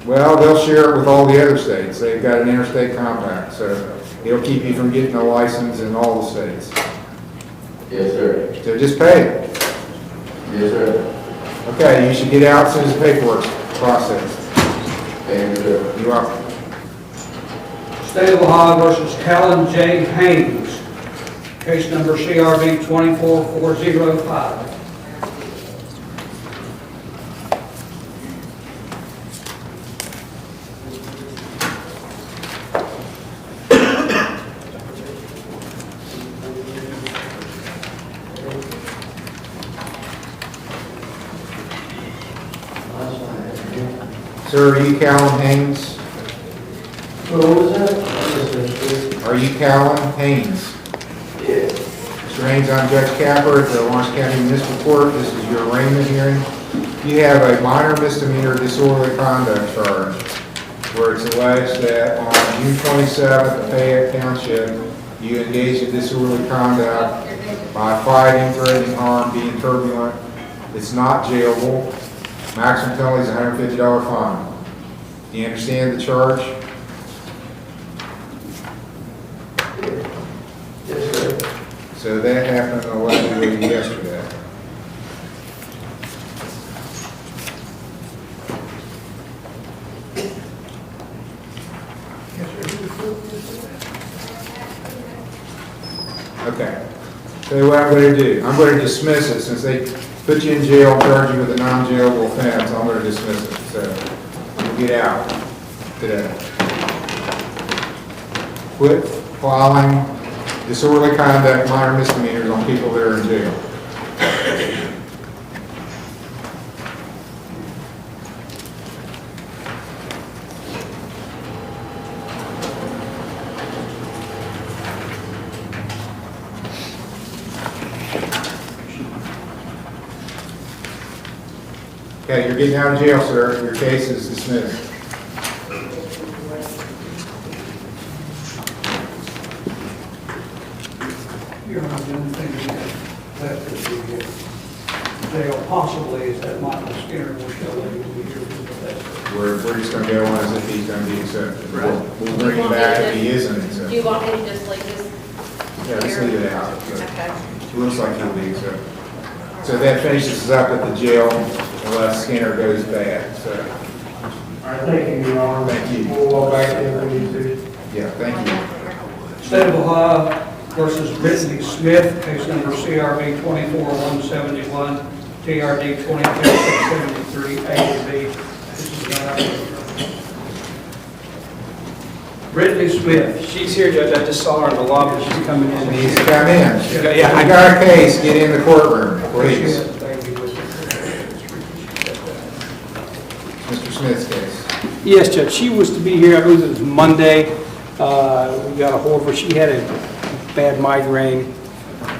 Well, they'll share it with all the other states. They've got an interstate compact, so it'll keep you from getting a license in all the states. Yes, sir. So just pay it. Yes, sir. Okay, you should get out as soon as the paperwork's processed. Thank you, sir. You're welcome. State of Ohio versus Callen J. Haynes, case number CRB 24405. Sir, are you Callen Haynes? What was that? Are you Callen Haynes? Yeah. Mr. Haynes, I'm Judge Capper at the Lawrence County Municipal Court. This is your arraignment hearing. You have a minor misdemeanor disorderly conduct charge where it's alleged that on June 27th in Fayette Township, you engaged in disorderly conduct by fighting, threatening harm, being turbulent. It's not jailable. Maximum penalty is a $150 fine. Do you understand the charge? Yes, sir. So that happened allegedly yesterday. Okay. So what I'm going to do, I'm going to dismiss it, since they put you in jail, charge you with a non-jailable offense, I'm going to dismiss it, so you'll get out today. Quit filing disorderly conduct, minor misdemeanors on people that are in jail. Okay, you're getting out of jail, sir. Your case is dismissed. You're not doing anything left of the jail possibly is that Michael Skinner will show that he will be here for the We're just going to go on as if he's going to be accepted. We'll bring him back if he isn't accepted. Do you want me to just leave this? Yeah, let's leave it out. Okay. It looks like he'll be accepted. So that finishes us up at the jail unless Skinner goes bad, so. All right, thank you, Your Honor. Thank you. We'll walk back in if we need to. Yeah, thank you. State of Ohio versus Britney Smith, case number CRB 24171, TRD 22673, A and B. Britney Smith. She's here, Judge. I just saw her in the lobby. She's coming in. She needs to come in. Yeah, I got a case, get in the courtroom, please. Mr. Smith's case. Yes, Judge. She was to be here, I believe it was Monday. We got a hold of her. She had a bad migraine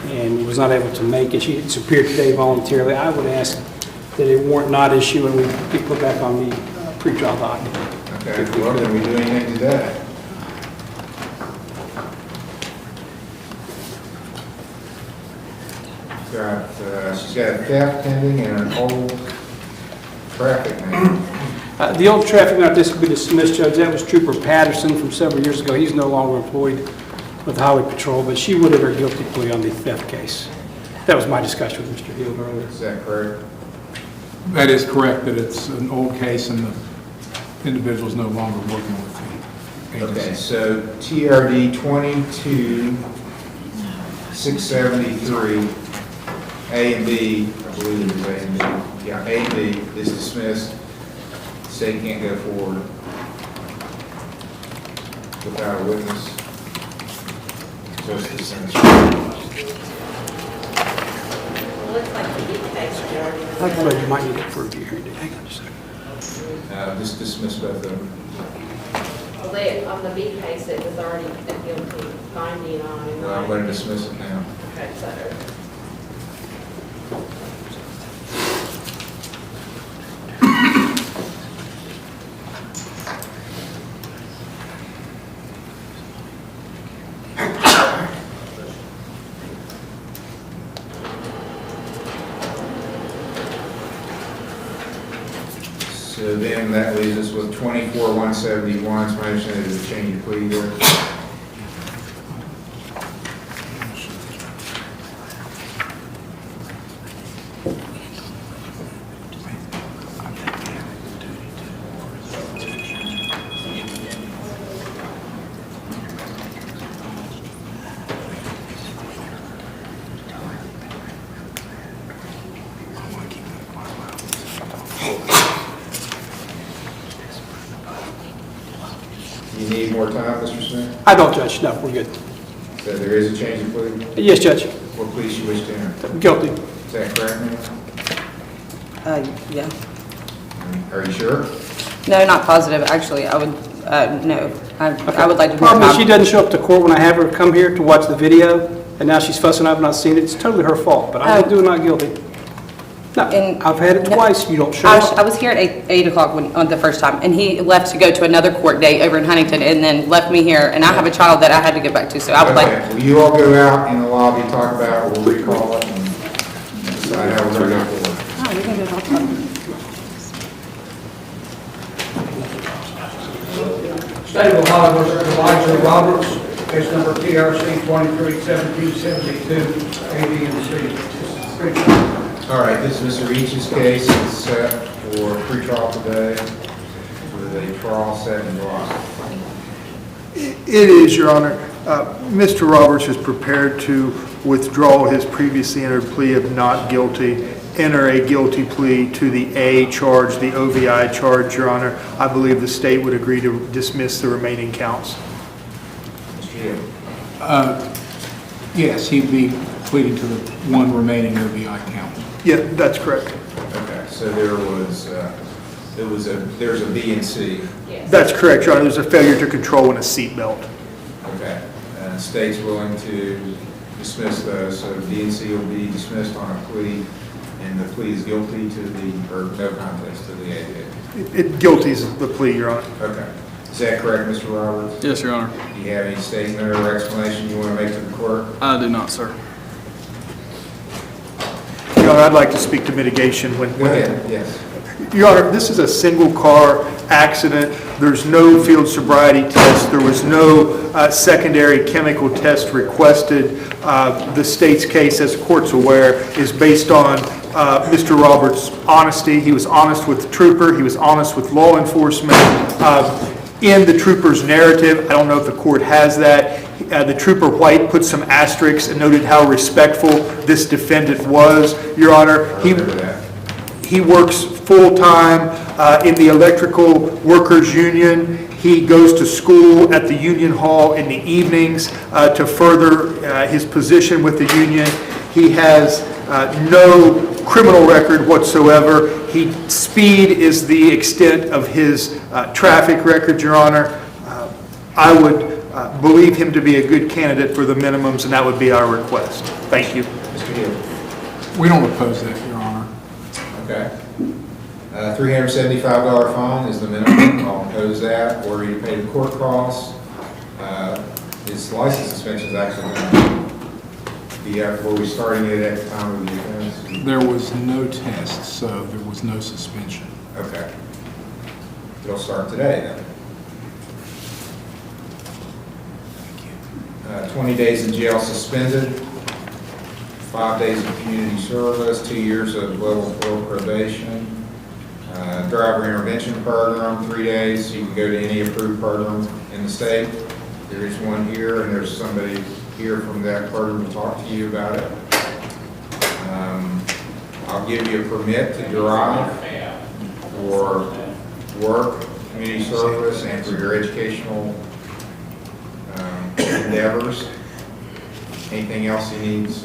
and was not able to make it. She disappeared today voluntarily. I would ask that a warrant not issue and we be put back on the pretrial docket. Okay, well, then we do anything today. She's got a theft pending and an old traffic matter. The old traffic note, this could be dismissed, Judge. That was Trooper Patterson from several years ago. He's no longer employed with Highway Patrol, but she would have her guilty plea on the theft case. That was my discussion with Mr. Hill earlier. Is that correct? That is correct, that it's an old case and the individual's no longer working with the agency. Okay, so TRD 22673, A and B, I believe it is A and B. Yeah, A and B is dismissed. State can't go forward without a witness. Just dismissed. Looks like the big case already. Well, you might need it for a review here. Hang on just a second. Just dismiss both of them. Well, on the big case, it was already a guilty finding on. Well, I'm going to dismiss it now. Okay, so. So then that leaves us with 24-171. It's my understanding there's a change of plea there. You need more time, Mr. Smith? I don't, Judge. No, we're good. So there is a change of plea? Yes, Judge. What plea you wish to enter? Guilty. Is that correct, ma'am? Yeah. Are you sure? No, not positive, actually, I would, no. I would like to. Problem is, she doesn't show up to court when I have her come here to watch the video, and now she's fussing I've not seen it. It's totally her fault, but I didn't do it not guilty. No, I've had it twice. You don't show up. I was here at 8 o'clock on the first time, and he left to go to another court date over in Huntington, and then left me here, and I have a child that I had to get back to, so I would like. Okay, well, you all go out in the lobby, talk about it, we'll recall it, and decide how we're going to go forward. Oh, we can go talk about it. State of Ohio versus Elijah Roberts, case number TRC 231772, A, B, and C. All right, this is Mr. Each's case. It's set for pretrial today with a trial set in block. It is, Your Honor. Mr. Roberts is prepared to withdraw his previously entered plea of not guilty, enter a guilty plea to the A charge, the OVI charge, Your Honor. I believe the state would agree to dismiss the remaining counts. Yes, he'd be pleading to the one remaining OVI count. Yeah, that's correct. Okay, so there's a B and C. That's correct, Your Honor. There's a failure to control and a seatbelt. Okay, and the state's willing to dismiss those, so B and C will be dismissed on a plea, and the plea is guilty to or no contest to the A. Guilty is the plea, Your Honor. Okay. Is that correct, Mr. Roberts? Yes, Your Honor. Do you have any statement or explanation you want to make to the court? I do not, sir. Your Honor, I'd like to speak to mitigation when... Go ahead, yes. Your Honor, this is a single car accident. There's no field sobriety test. There was no secondary chemical test requested. The state's case, as the court's aware, is based on Mr. Roberts' honesty. He was honest with the trooper. He was honest with law enforcement. In the trooper's narrative, I don't know if the court has that, the trooper White put some asterisks and noted how respectful this defendant was. Your Honor, he works full-time in the Electrical Workers Union. He goes to school at the Union Hall in the evenings to further his position with the union. He has no criminal record whatsoever. Speed is the extent of his traffic record, Your Honor. I would believe him to be a good candidate for the minimums, and that would be our request. Thank you. Mr. Hill. We don't oppose that, Your Honor. Okay. $375 fine is the minimum. I'll impose that, or you pay the court costs. His license suspension is actually going to were we starting it at the time of the offense? There was no test, so there was no suspension. Okay. It'll start today then. 20 days in jail suspended, 5 days of community service, 2 years of level 4 probation, driver intervention program, 3 days. You can go to any approved program in the state. There is one here, and there's somebody here from that program to talk to you about it. I'll give you a permit to drive for work, community service, and for your educational endeavors. Anything else he needs?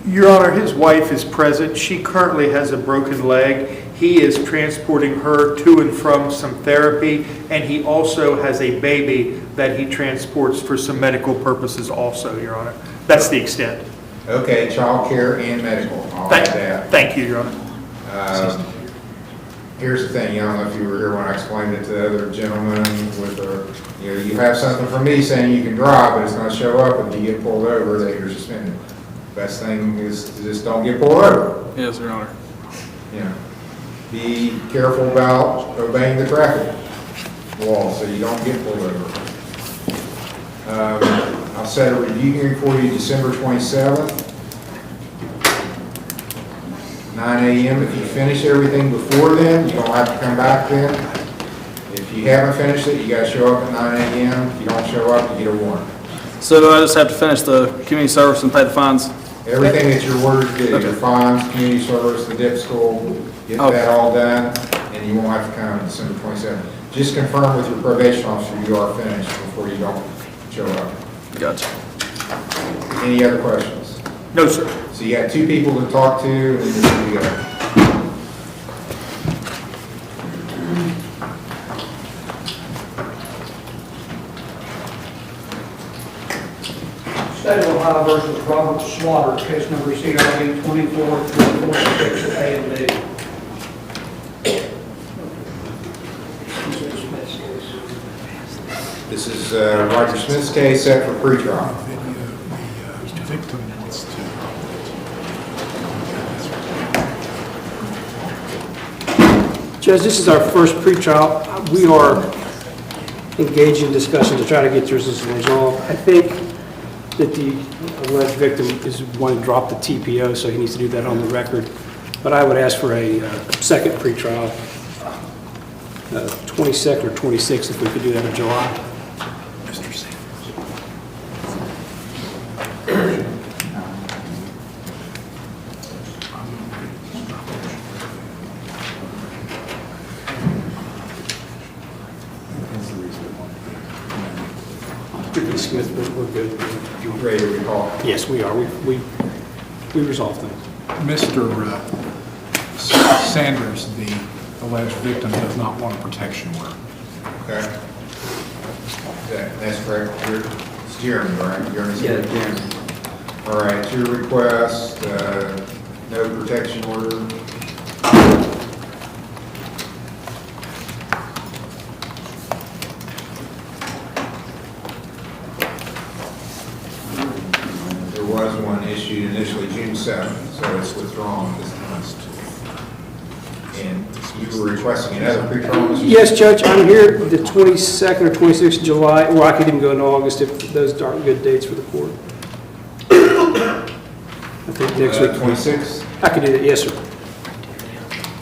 Your Honor, his wife is present. She currently has a broken leg. He is transporting her to and from some therapy, and he also has a baby that he transports for some medical purposes also, Your Honor. That's the extent. Okay, child care and medical. I'll add that. Thank you, Your Honor. Here's the thing, I don't know if you were here when I explained it to the other gentleman with you have something from me saying you can drive, but it's going to show up if you get pulled over that you're suspended. Best thing is to just don't get pulled over. Yes, Your Honor. Be careful about obeying the traffic law so you don't get pulled over. I'll set a review hearing for you December 27th, 9 a.m. If you finish everything before then, you don't have to come back then. If you haven't finished it, you got to show up at 9 a.m. If you don't show up, you get a warning. So do I just have to finish the community service and pay the fines? Everything that your word did, your fines, community service, the dip school, get that all done, and you won't have to come on December 27th. Just confirm with your probation officer you are finished before you don't show up. Gotcha. Any other questions? No, sir. So you got 2 people to talk to, and then you're good to go. State of Ohio versus Robert Slaughter, case number CRB 24-346, A and B. This is Roger Smith's case set for pretrial. The victim wants to. Judge, this is our first pretrial. We are engaged in discussion to try to get this resolved. I think that the alleged victim is wanting to drop the TPO, so he needs to do that on the record. But I would ask for a second pretrial, 22nd or 26th, if we could do that in July. Mr. Sanders. Smith, we're good. You ready to recall? Yes, we are. We resolved things. Mr. Sanders, the alleged victim, does not want a protection order. Okay. That's correct. It's Jeremy, right? Jeremy's here. Jeremy. All right, your request, no protection order. There was one issued initially June 7th, so it's withdrawn this month. And you were requesting another pre-trial? Yes, Judge, I'm here the 22nd or 26th of July, or I could even go into August if those aren't good dates for the court. I think next week. 26th? I could do that, yes, sir.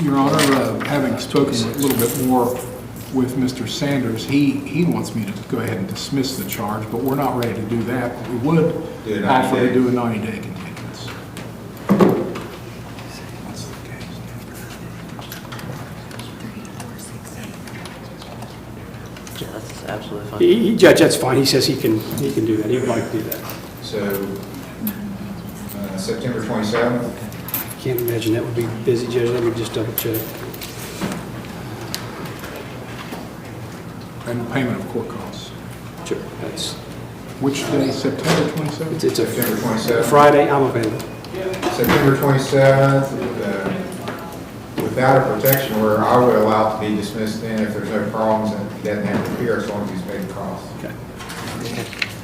Your Honor, having spoken a little bit more with Mr. Sanders, he wants me to go ahead and dismiss the charge, but we're not ready to do that. But we would offer to do a 90-day continuance. That's absolutely fine. Judge, that's fine. He says he can do that. He would like to do that. So, September 27th? Can't imagine that would be busy, Judge. Let me just double check. And payment of court costs. Sure, that's. Which day, September 27th? It's a September 27th. Friday, I'm available. September 27th, without a protection order, I would allow it to be dismissed then if there's no problems and he doesn't have to appear as long as he's paid the cost. Okay.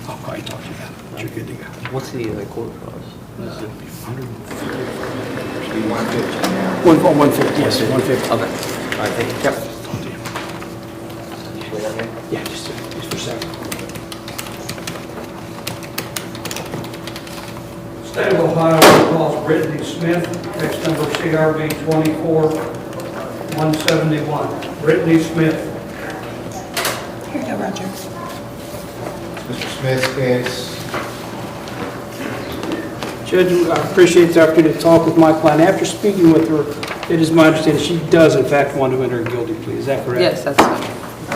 I'll probably talk to you about it. You're good to go. What's the court cost? Be 150 now. 150, yes, 150. Okay. All right, thank you. Yep. Yeah, just for a second. State of Ohio calls Britney Smith, case number CRB 24-171. Britney Smith. Here you go, Roger. Mr. Smith's case. Judge, I appreciate the opportunity to talk with my client. After speaking with her, it is my understanding she does in fact want to enter a guilty plea. Is that correct? Yes, that's fine.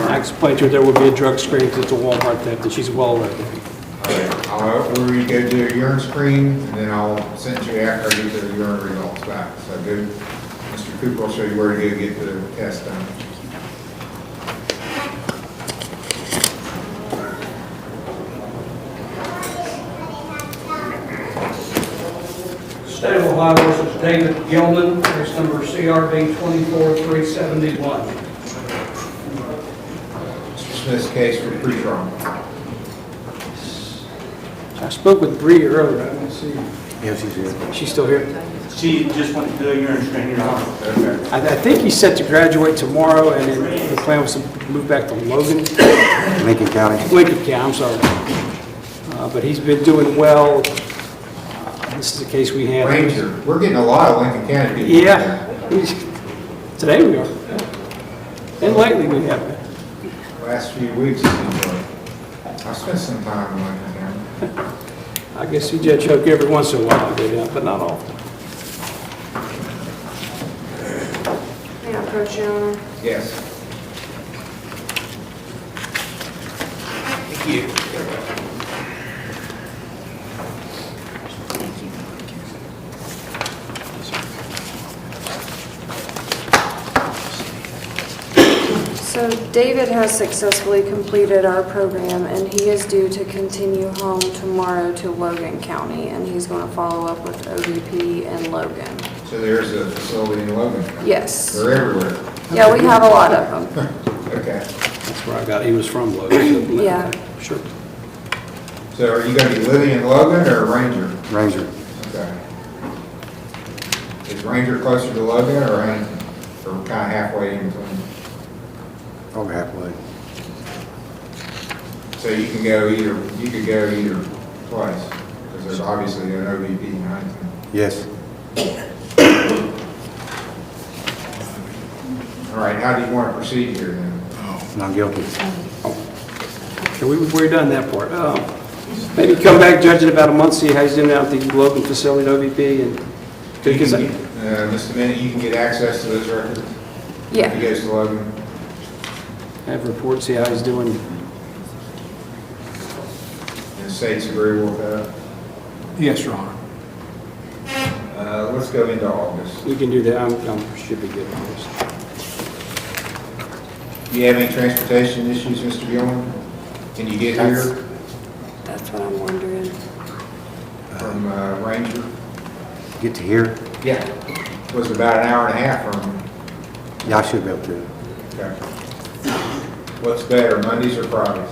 I explained to her there will be a drug screen because it's a Walmart theft, and she's well aware of that. All right, I'll order you to go do a urine screen, and then I'll send you after I get the urine results back. So good. Mr. Cooper will show you where to go get the test done. State of Ohio versus David Gilman, case number CRB 24-371. Mr. Smith's case for pre-trial. I spoke with Bree earlier. I don't see her. Yeah, she's here. She's still here? She just went to do a urine screen, Your Honor. Okay. I think he's set to graduate tomorrow, and then the plan was to move back to Logan. Lincoln County. Lincoln County, I'm sorry. But he's been doing well. This is a case we had. Ranger, we're getting a lot of Lincoln County people. Yeah. Today we are. And lately we have been. Last few weeks, it seems like. I spent some time in Lincoln County. I guess you Judge Hoke every once in a while, but not often. May I approach you, Your Honor? Yes. Thank you. So David has successfully completed our program, and he is due to continue home tomorrow to Logan County, and he's going to follow up with OVP in Logan. So there's a facility in Logan? Yes. They're everywhere? Yeah, we have a lot of them. Okay. That's where I got, he was from Logan. So Yeah. Sure. So are you going to be living in Logan or Ranger? Ranger. Okay. Is Ranger closer to Logan or Huntington? Or kind of halfway in between? Over halfway. So you can go either, you could go either place, because there's obviously an OVP in Huntington. Yes. All right, how do you want to proceed here then? Not guilty. Okay, we're done that part. Maybe come back, Judge, in about a month, see how he's doing out at the Logan facility at OVP. And because Just a minute, you can get access to those records? Yeah. If he goes to Logan? have a report, see how he's doing. the state's agreeable with that? Yes, Your Honor. Let's go into August. We can do that, should be good on this. Do you have any transportation issues, Mr. Gilman? Can you get here That's what I'm wondering. from Ranger? Get to here? Yeah. It was about an hour and a half from, Yeah, I should be able to. okay. What's better, Mondays or Fridays?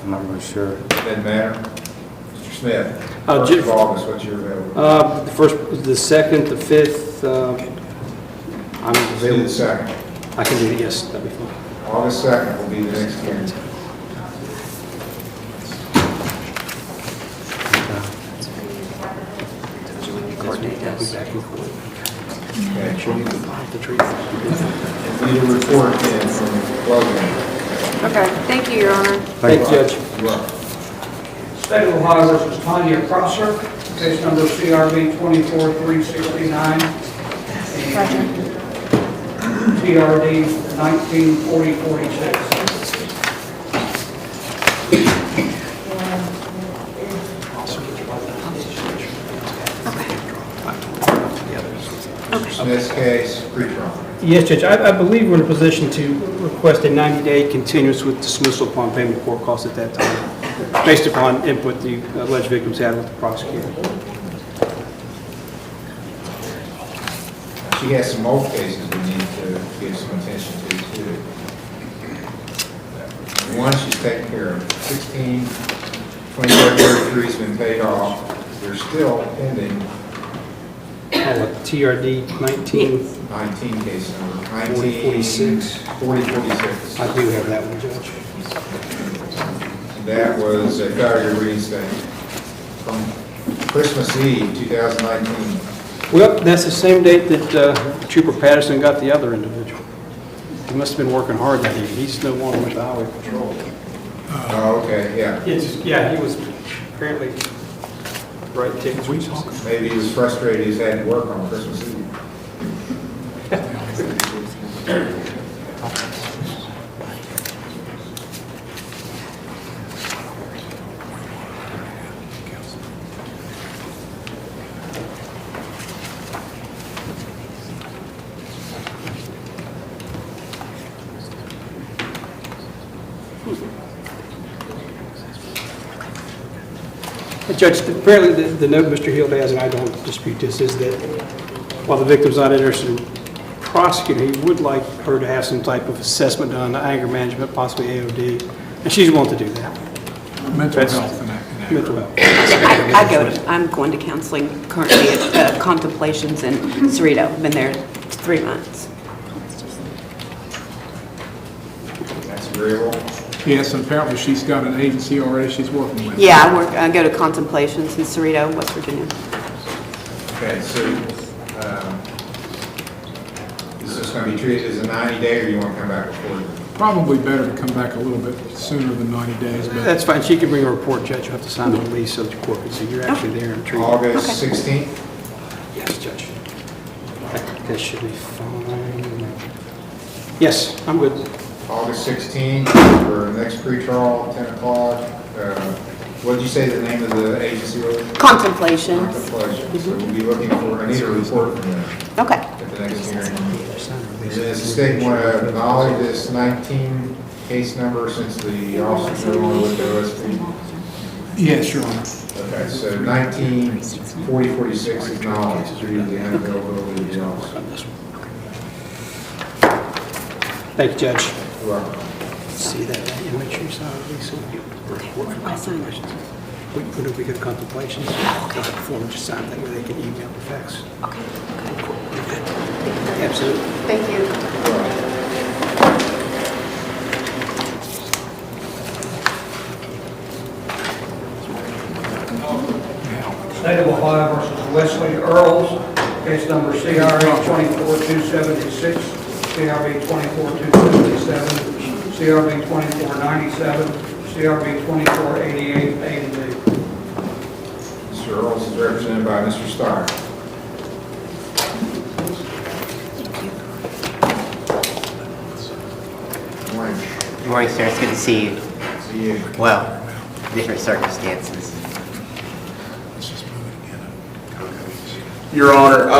I'm not really sure. Doesn't matter. Mr. Smith, Uh, 1st of August, what's your availability? The first, the second, the fifth, I'm Let's do the available. 2nd. I can do it, yes, that'd be fine. August 2nd will be the next hearing. I'll be back in court. Okay. The truth. Need a report in from Logan. Okay, thank you, Your Honor. Thank you, Judge. You're welcome. State of Ohio versus Tanya Crer, case number CRB 24369. TRD 194046. Smith's case, pretrial. Yes, Judge, I believe we're in a position to request a 90-day continuance with dismissal upon payment of court costs at that time, based upon input the alleged victims had with the prosecutor. She has some old cases we need to give some attention to, too. One she's taken care of. 16/24/33's been paid off. They're still pending. TRD 19. 19 case number. 4046. 4046. I do have that one, Judge. That was a failure reinstate from Christmas Eve, 2019. Well, that's the same date that Trooper Patterson got the other individual. He must have been working hard that evening. He's no longer with the highway patrol. Oh, okay, yeah. Yeah, he was apparently writing tickets. Maybe he was frustrated he's had to work on Christmas Eve. Judge, apparently the note Mr. Hill has, and I don't dispute this, is that while the victim's not interested in prosecuting, he would like her to have some type of assessment done, anger management, possibly AOD, and she's willing to do that. Mental health and that. Mental health. I'm going to counseling currently at Contemplations in Cerrito. I've been there 3 months. That's agreeable. Yes, and apparently she's got an agency already she's working with. Yeah, I go to Contemplations in Cerrito, West Virginia. Okay, so is this going to be treated as a 90-day, or you want to come back before? Probably better to come back a little bit sooner than 90 days, but That's fine. She can bring a report, Judge. You have to sign the release so that the court can see you're actually there and treating. August 16th? Yes, Judge. That should be fine. Yes, I'm good. August 16th for next pretrial, 10 o'clock. What did you say the name of the agency was? Contemplations. Contemplations. So we'll be looking for, I need a report from them Okay. at the next hearing. Does the state want to acknowledge this 19 case number since the officers are on with the OSP? yes, Your Honor. Okay, so 19/4046 acknowledged due to the unavailability of the officer. Thank you, Judge. You're welcome. See that, and make sure you sign the release. So you report for contemplations. When we go to contemplations, form, just sign that way they can email the facts. Okay. Absolutely. Thank you. State of Ohio versus Wesley Earls, case number CRB 24276, CRB 24277, CRB 2497, CRB 2488, A and B. Mr. Earls is represented by Mr. Starr. Good morning, sir. It's good to see you. to you. Well, different circumstances. Your Honor,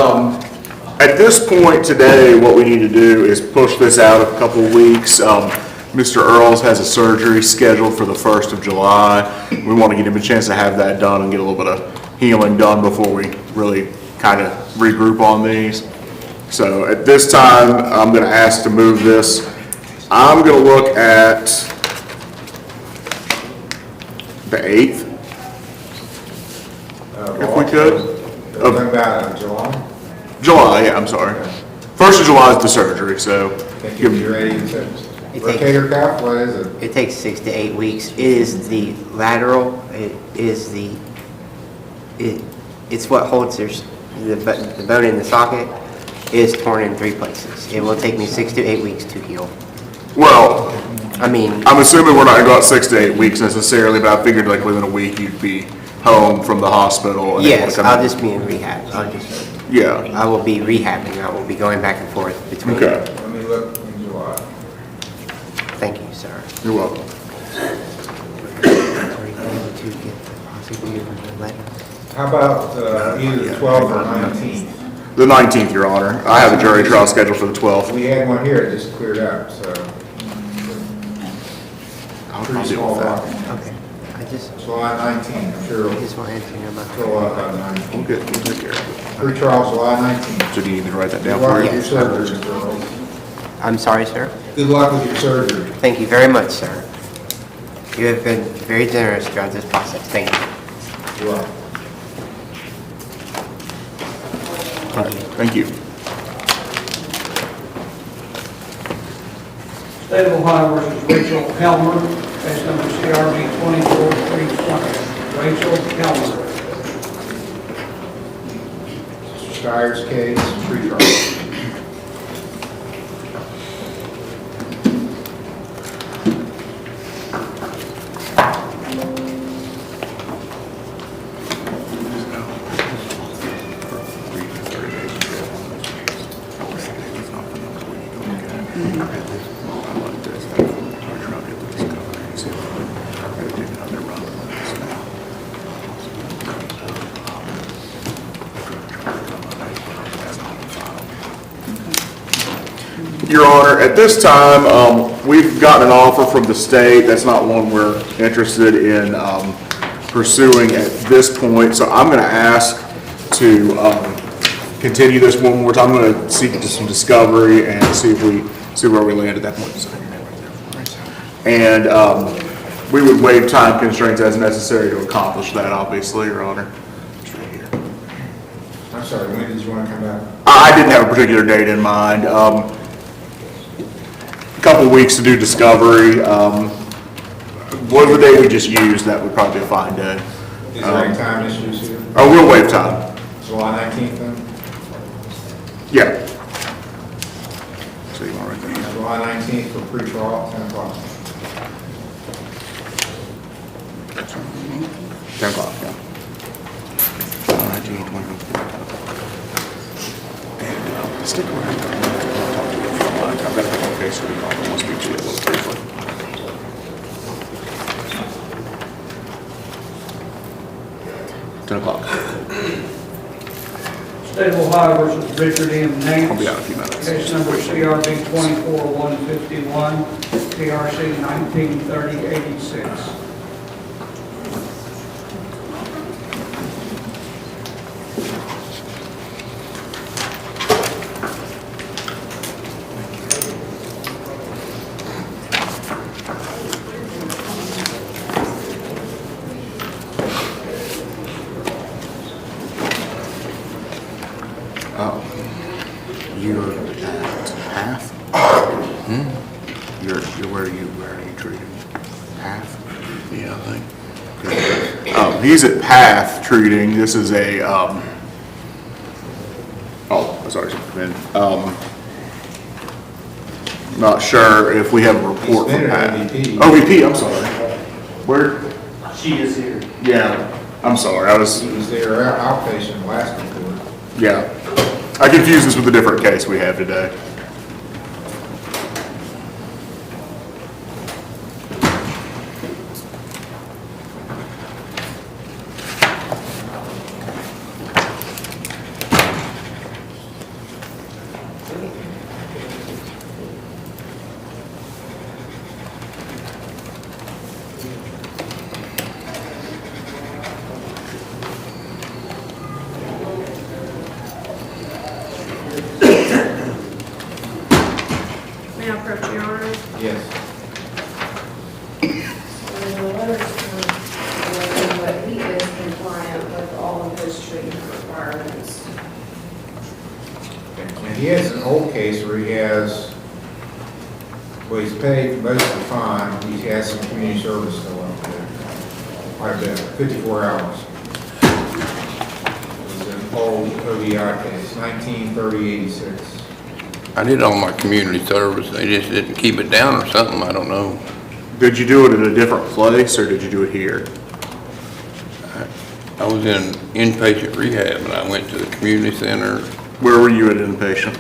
at this point today, what we need to do is push this out a couple of weeks. Mr. Earls has a surgery scheduled for the 1st of July. We want to give him a chance to have that done and get a little bit of healing done before we really kind of regroup on these. So at this time, I'm going to ask to move this. I'm going to look at the 8th, if we could. Talking about July? July, yeah, I'm sorry. 1st of July is the surgery, so. Think you're ready to rotator cuff, what is it? It takes 6 to 8 weeks. It is the lateral, it's what holds the bone in the socket is torn in 3 places. It will take me 6 to 8 weeks to heal. Well, I mean, I'm assuming we're not gonna go out 6 to 8 weeks necessarily, but I figured like within a week you'd be home from the hospital. And yes, I'll just be in rehab. Yeah. I will be rehabbing. I will be going back and forth between. Okay. Let me look in July. Thank you, sir. You're welcome. How about either the 12th or 19th? The 19th, Your Honor. I have a jury trial scheduled for the 12th. We had one here, it just cleared up, so. I'll Pretty deal small with that. document. Okay. July 19th, I'm sure. I just want to answer your about Fill out by the 19th. I'm good. We'll take care of it. Pre-trial July 19th. So do you need me to write that Good down luck for with you? your surgery, Mr. Earls. I'm sorry, sir. Good luck with your surgery. Thank you very much, sir. You have been very generous throughout this process. Thank you. You're welcome. Thank you. State of Ohio versus Rachel Helmer, case number CRB 24320. Rachel Helmer. Mr. Steyer's case, pre-trial. Your Honor, at this time, we've gotten an offer from the state. That's not one we're interested in pursuing at this point. So I'm going to ask to continue this one more time. I'm going to seek some discovery and see where we land at that point. And we would waive time constraints as necessary to accomplish that, obviously, Your Honor. I'm sorry, when did you want to come back? I didn't have a particular date in mind. Couple weeks to do discovery. What the day we just used, that would probably be a fine day. Is there any time issues here? Oh, we'll waive time. July 19th then? Yeah. So you want to write that down? July 19th for pre-trial, 10 o'clock. 10 o'clock, yeah. 19, 20. And stick around. I've got a couple of cases we call. I want to speak to you a little briefly. State of Ohio versus Richard M. Nance. I'll be out in a few minutes. Case number CRB 24151, PRC 193086. You're at half? You're where are you treating? Half? Yeah, I think. He's at Path treating. This is a, sorry, not sure if we have a report from Path. OVP, I'm sorry. Where? She is here. Yeah, I'm sorry, He was there outpatient last report. yeah. I confused this with a different case we have today. he has an old case where he has, well, he's paid most of the fine, he has some community service still up there. Quite a bit, 54 hours. It's an old ODI case, 1930-86. I did all my community service, they just didn't keep it down or something, I don't know. Did you do it in a different place, or did you do it here? I was in inpatient rehab, and I went to the community center. Where were you at inpatient?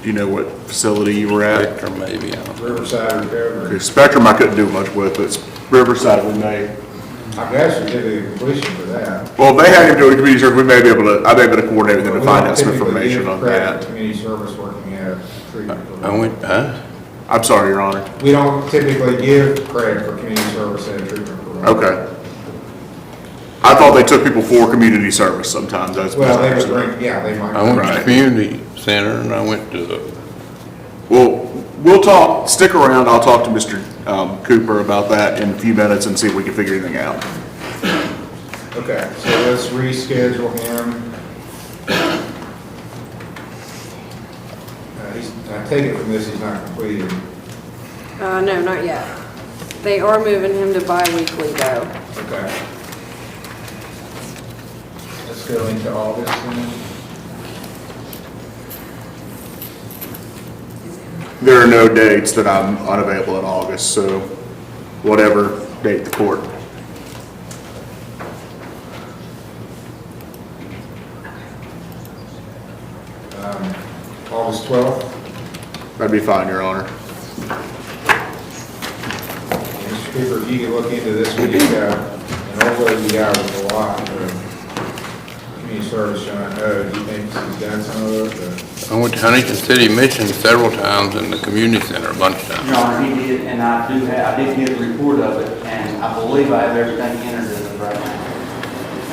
Do you know what facility you were at? Spectrum, maybe. Riverside Recovery. Okay, Spectrum I couldn't do much with, but Riverside we may. I've got a certificate of completion for that. Well, if they had him doing community service, we may be able to, I may be able to coordinate with them to find out some information on that. Community service working at treatment. I went, huh? I'm sorry, Your Honor. We don't typically give credit for community service at a treatment program. Okay. I thought they took people for community service sometimes, that's. Well, they would bring, yeah, they might. I went to the Right. community center, and I went to the, Well, we'll talk, stick around, I'll talk to Mr. Cooper about that in a few minutes and see if we can figure anything out. Okay, so let's reschedule him. I take it from this, he's not completed. No, not yet. They are moving him to bi-weekly though. Okay. Let's go into August then. There are no dates that I'm unavailable in August, so whatever date the court. August 12th. That'd be fine, Your Honor. Mr. Cooper, if you could look into this, we just got, and although you got with a lot of community service, John, do you think he's done some of it? I went to Huntington City Mission several times, and the community center a bunch of times. Your Honor, he did, and I did get a report of it, and I believe I have everything entered in it right now.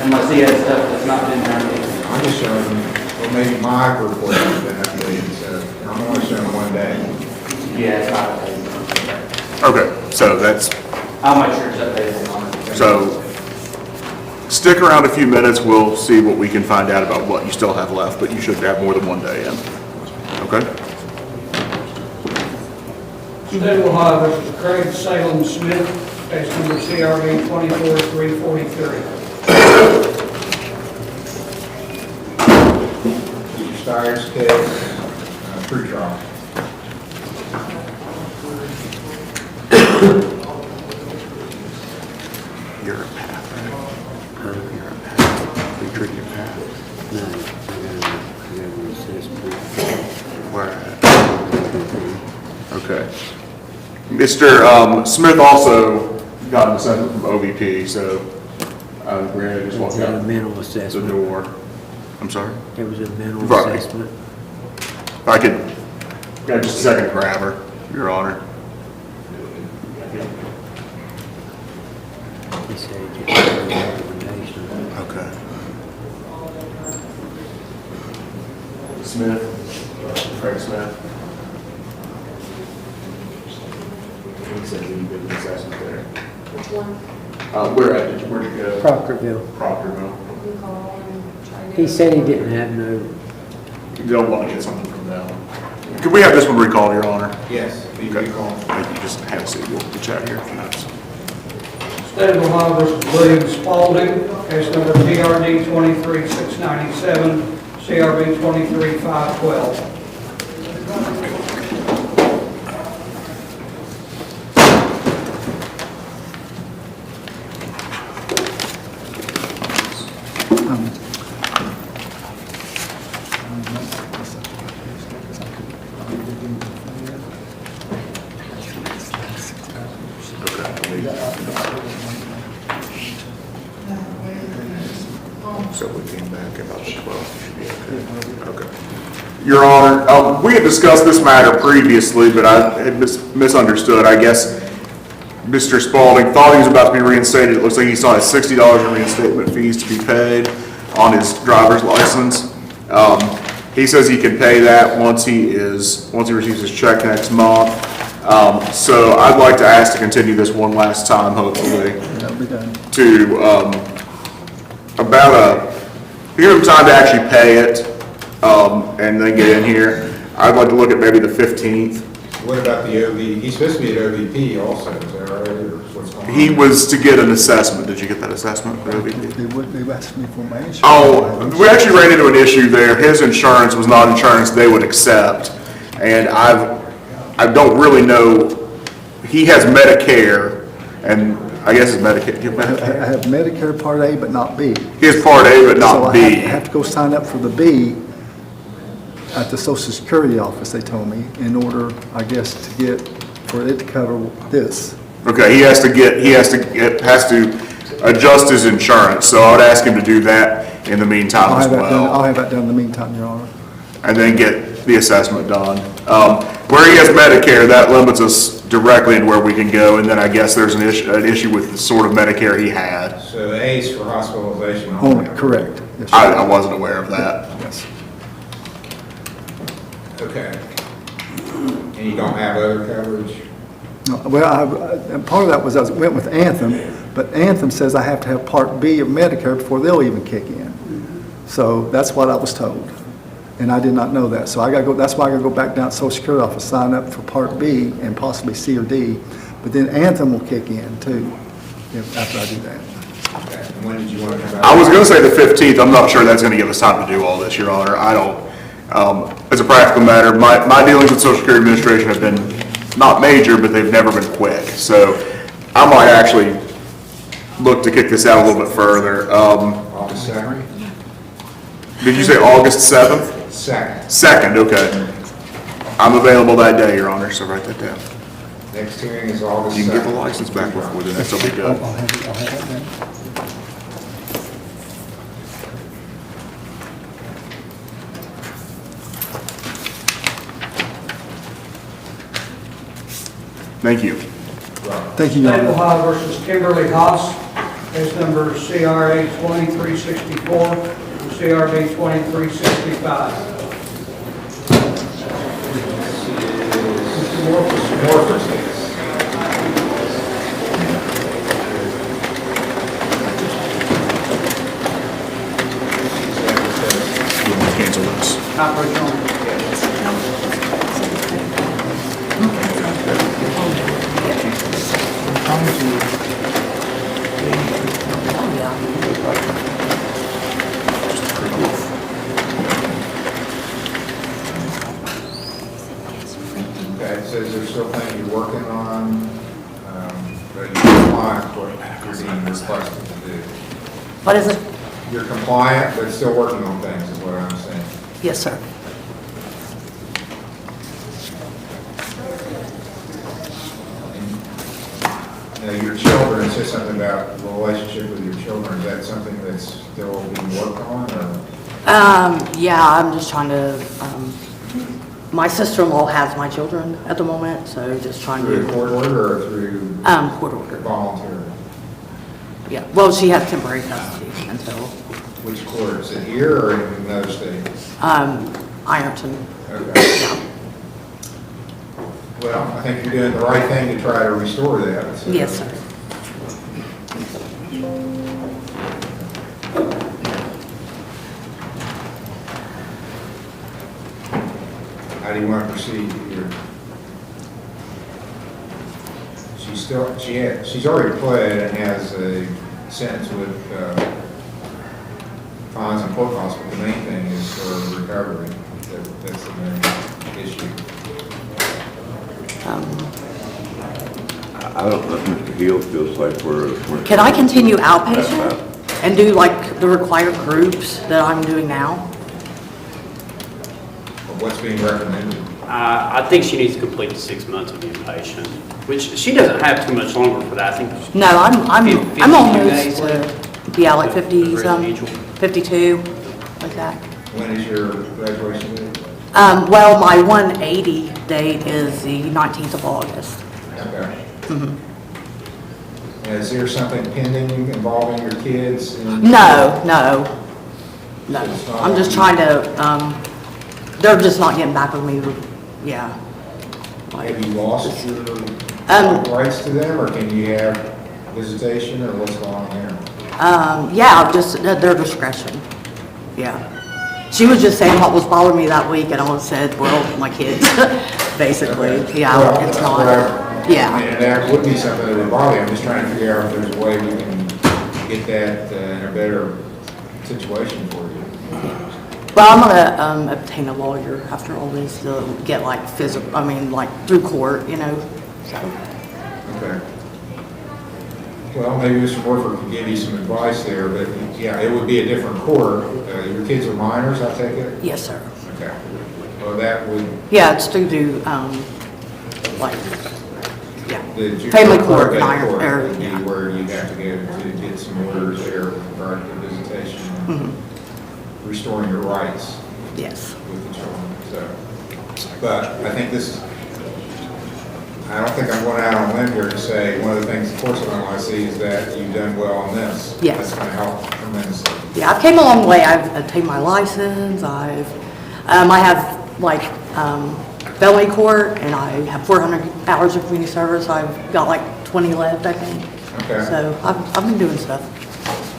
Unless he has stuff that's not been turned in. I'm just showing, well, maybe my report has been updated, so I'm only showing one day. Yeah, it's not updated. Okay, so that's, I'll make sure it's updated, Your Honor. so stick around a few minutes, we'll see what we can find out about what you still have left, but you should have more than one day in. Okay? State of Ohio versus Craig Salem Smith, case number CRB 24343. Mr. Steyer's case, free trial. You're a path, right? You're a path. We treat your path. No, I got an assessment. Where at? Okay. Mr. Smith also got an assessment from OVP, so Granted, just walk It's a out mental the assessment. door. I'm sorry? It was a mental Right. assessment. If I could, got just a second to grab her, Your Honor. He said he could make a recommendation. Okay. Smith, Craig Smith. He said he did the assessment there. Which one? Where'd you go? Proctorville. Proctorville. You can call and try to get He said he didn't have no, You don't want to get something from them. Could we have this one recalled, Your Honor? Yes, be Okay. recalled. Thank you, just have a seat, we'll chat here for minutes. State of Ohio versus William Spalding, case number TRD 23697, CRB 23512. So we came back about 12, should be okay. Your Honor, we had discussed this matter previously, but I had misunderstood. I guess Mr. Spalding thought he was about to be reinstated. It looks like he still has $60 in reinstatement fees to be paid on his driver's license. He says he can pay that once he receives his check next month. So I'd like to ask to continue this one last time, hopefully, to give him time to actually pay it. and then get in here. I'd like to look at maybe the 15th. What about the OV? He's supposed to be at OVP also, is that right, or what's going on? He was to get an assessment. Did you get that assessment for OVP? They asked me for my insurance. Oh, we actually ran into an issue there. His insurance was not insurance they would accept. And I don't really know, he has Medicare, and I guess it's Medicare. Do you have Medicare? I have Medicare Part A, but not B. He has Part A, but So not I B. have to go sign up for the B at the Social Security office, they told me, in order, I guess, for it to cover this. Okay, he has to adjust his insurance, so I would ask him to do that in the meantime as well. I'll have that done in the meantime, Your Honor. And then get the assessment done. Where he has Medicare, that limits us directly in where we can go, and then I guess there's an issue with the sort of Medicare he had. So A is for hospitalization Only, only? correct. Yes, sir. I wasn't aware of that. Yes. Okay. And you don't have other coverage? No, well, and part of that was I went with Anthem, but Anthem says I have to have Part B of Medicare before they'll even kick in. So that's what I was told, and I did not know that. So I got to go. That's why I got to go back down to Social Security office, sign up for Part B and possibly C or D. But then Anthem will kick in too after I do that. Okay. And when did you want to come back? I was going to say the 15th. I'm not sure that's going to give us time to do all this, Your Honor. I don't. As a practical matter, my dealings with Social Security Administration have been not major, but they've never been quick. So I might actually look to kick this out a little bit further. August 2nd? Did you say August 7th? 2nd. 2nd, okay. I'm available that day, Your Honor, so write that down. Next hearing is August 2nd. You can get the license back before the next, will be good. I'll have that done. Thank you. Thank you, Your State of Honor. Ohio versus Kimberly H, case number CRA 2364, and CRB 2365. Mr. Morpheus. Cancel this. Okay, so is there still things you're working on, but you're compliant with what you're being requested to do? What is it? You're compliant, but still working on things, is what I'm saying. Yes, sir. Now, your children, say something about the relationship with your children, is that something that's still being worked on, or? Yeah, I'm just trying to, my sister-in-law has my children at the moment, so just trying Through a to, court order or through? court order. Voluntary? Yeah, well, she has temporary custody until, Which court, is it here or in another state? Ironton. Okay. Yeah. Well, I think you're doing the right thing to try to restore that. So- Yes, sir. How do you want to proceed here? She's already pled and has a sentence with fines and court costs, but the main thing is for recovery. That's the main issue. I don't know if Mr. Hill feels like we're... Can I continue outpatient and do like the required groups that I'm doing now? What's being recommended? I think she needs to complete the 6 months of inpatient, which she doesn't have too much longer for that. I think. No, I'm 52 almost days left. yeah, like 50 some, 52, like that. When is your graduation date? Well, my 180 date is the 19th of August. Okay. Mhm. Is there something pending involving your kids? No. I'm just trying to, they're just not getting back with me, yeah. Have you lost your rights to them, or can you have visitation, or what's going on there? Yeah, just at their discretion, yeah. She was just saying what was bothering me that week, and I said, well, my kids, basically. Yeah, Well, it's not, well, yeah. And that would be something that would bother you. I'm just trying to figure out if there's a way we can get that in a better situation for you. Well, I'm gonna obtain a lawyer after all this to get like physical, like through court, so. Okay. Well, maybe Mr. Morford could give you some advice there, but yeah, it would be a different court. Your kids are minors, I take it? Yes, sir. Okay. Well, that would. Yeah, it's to do, The family court, probate minor, court or, would be yeah. where you have to go to get some orders there regarding the visitation, restoring your rights. Yes. With the children, so. But I think this, I don't think I'm going out on a limb here to say, one of the things, of course, I want to see is that you've done well on this. Yes. That's going to help tremendously. Yeah, I've came a long way. I've obtained my license. I have felony court, and I have 400 hours of community service. I've got like 20 left, I think. Okay. So I've been doing stuff.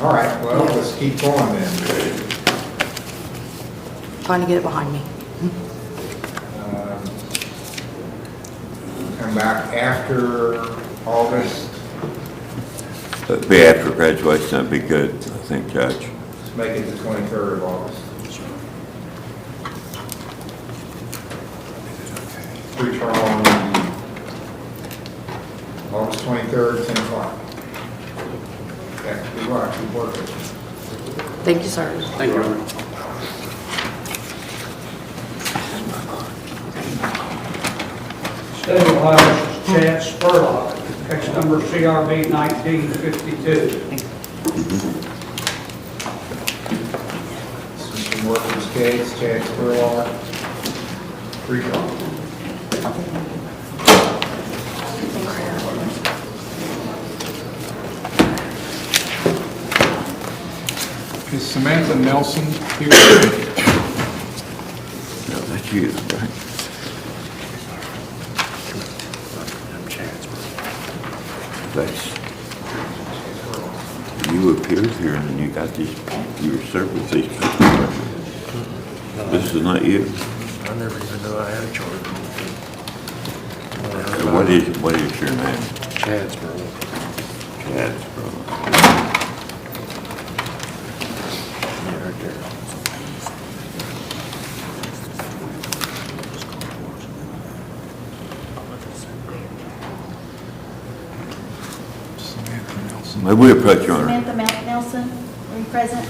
All right, well, let's keep going then. Trying to get it behind me. Come back after August, That'd be after graduation, that'd be good, I think, Judge. let's make it the 23rd of August. Pre-trial on August 23rd, 10 o'clock. That could be right, keep working. Thank you, sir. Thank you, Your Honor. State of Ohio versus Chad Spurlock, case number CRB 1952. Mr. Morgan's case, Chad Spurlock, pre-trial. Is Samantha Nelson here? No, that's you, right? That's, you appeared here and then you got these, you were served with these papers. This is not you? I never even knew I had a charge. What is your name? Chad Spurlock. Chad Spurlock. Yeah, right there. Samantha Nelson. May we approach, Your Honor? Samantha Nelson, are you present?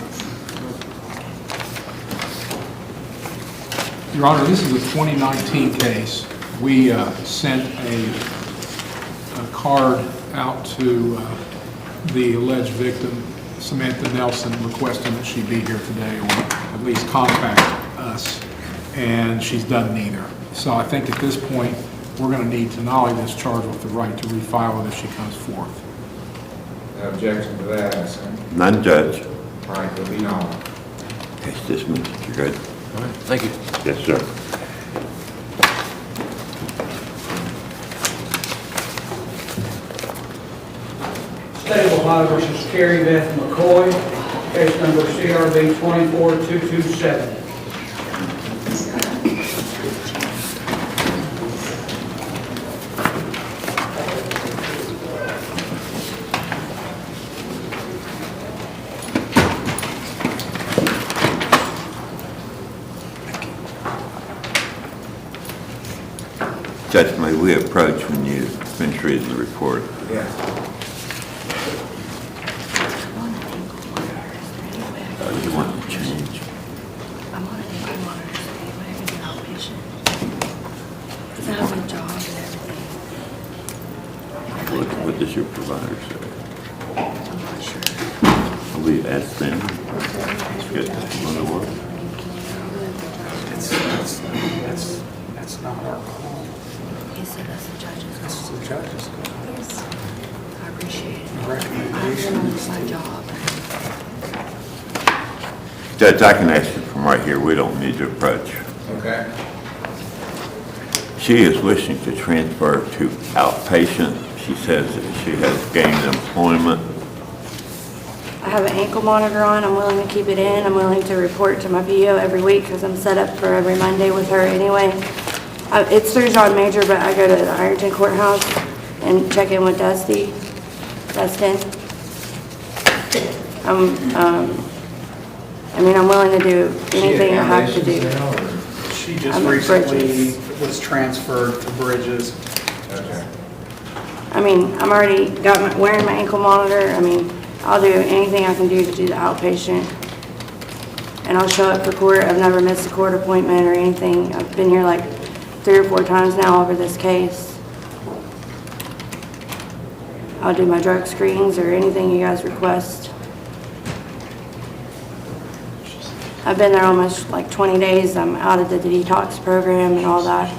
Your Honor, this is a 2019 case. We sent a card out to the alleged victim, Samantha Nelson, requesting that she be here today or at least contact us, and she's done neither. So I think at this point, we're going to need to not only this charge with the right to refile it if she comes forth. No objection to that, I assume. None, Judge. All right, there'll be no. Case dismissed. You good? All right, thank you. Yes, sir. State of Ohio versus Carrie, Beth, McCoy, case number CRB 24227. Judge, may we approach when you finish reading the report? Yes. You want to change? I'm on an monitor, anyway, I'm an outpatient. Because I have a job and everything. What does your provider say? I'm not sure. Will we ask them? Let's get this one to work. That's not our call. He said that's the judge's call. It's the judge's call. Yes. I appreciate it. I've Recommendation. been on my job. Judge, I can ask you from right here. We don't need to approach. Okay. She is wishing to transfer to outpatient. She says that she has gained employment. I have an ankle monitor on. I'm willing to keep it in. I'm willing to report to my PO every week because I'm set up for every Monday with her anyway. It's through John Major, but I go to the Ironton Courthouse and check in with Dustin. I mean, I'm willing to do anything I have to do. She just I'm at recently Bridges. was transferred to Bridges. Okay. I mean, I'm already wearing my ankle monitor. I mean, I'll do anything I can do to do the outpatient. And I'll show up for court. I've never missed a court appointment or anything. I've been here like 3 or 4 times now over this case. I'll do my drug screens or anything you guys request. I've been there almost like 20 days. I'm out of the detox program and all that.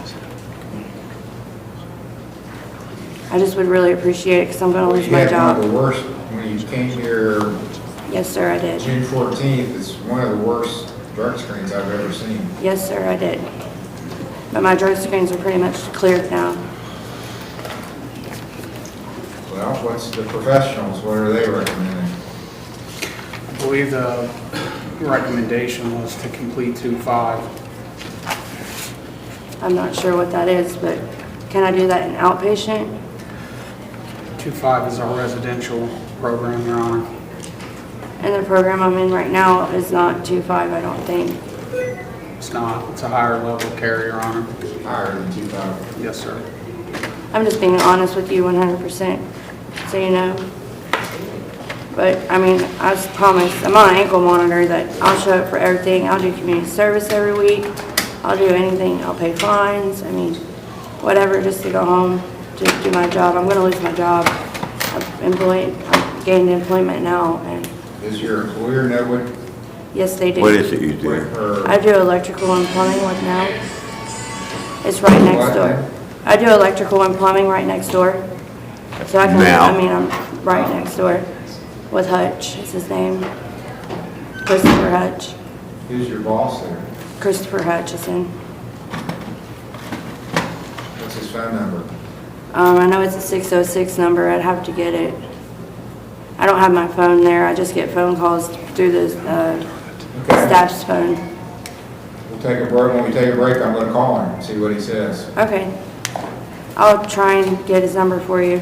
I just would really appreciate it because I'm going to lose my You had one job. of the worst, when you came here Yes, sir, I did. June 14th, it's one of the worst drug screens I've ever seen. Yes, sir, I did. But my drug screens are pretty much cleared now. Well, what's the professionals, what are they recommending? I believe the recommendation was to complete 2-5. I'm not sure what that is, but can I do that in outpatient? 2-5 is our residential program, Your Honor. And the program I'm in right now is not 2-5, I don't think. It's not. It's a higher level care, Your Honor. Higher than 2,000. Yes, sir. I'm just being honest with you 100%, so you know. But, I mean, I just promise, I'm on an ankle monitor that I'll show up for everything. I'll do community service every week. I'll do anything. I'll pay fines. I mean, whatever, just to go home, just do my job. I'm going to lose my job. I've gained employment now, and Does your employer know what? yes, they do. What is it you do? I do electrical and plumbing with now. It's right next What? door. I do electrical and plumbing right next door. So I can, Now? I mean, I'm right next door with Hutch, is his name. Christopher Hutch. Who's your boss there? Christopher Hutchison. What's his phone number? I know it's a 606 number. I'd have to get it. I don't have my phone there. I just get phone calls through the staff's phone. We'll take a break. When we take a break, I'm gonna call him and see what he says. Okay. I'll try and get his number for you.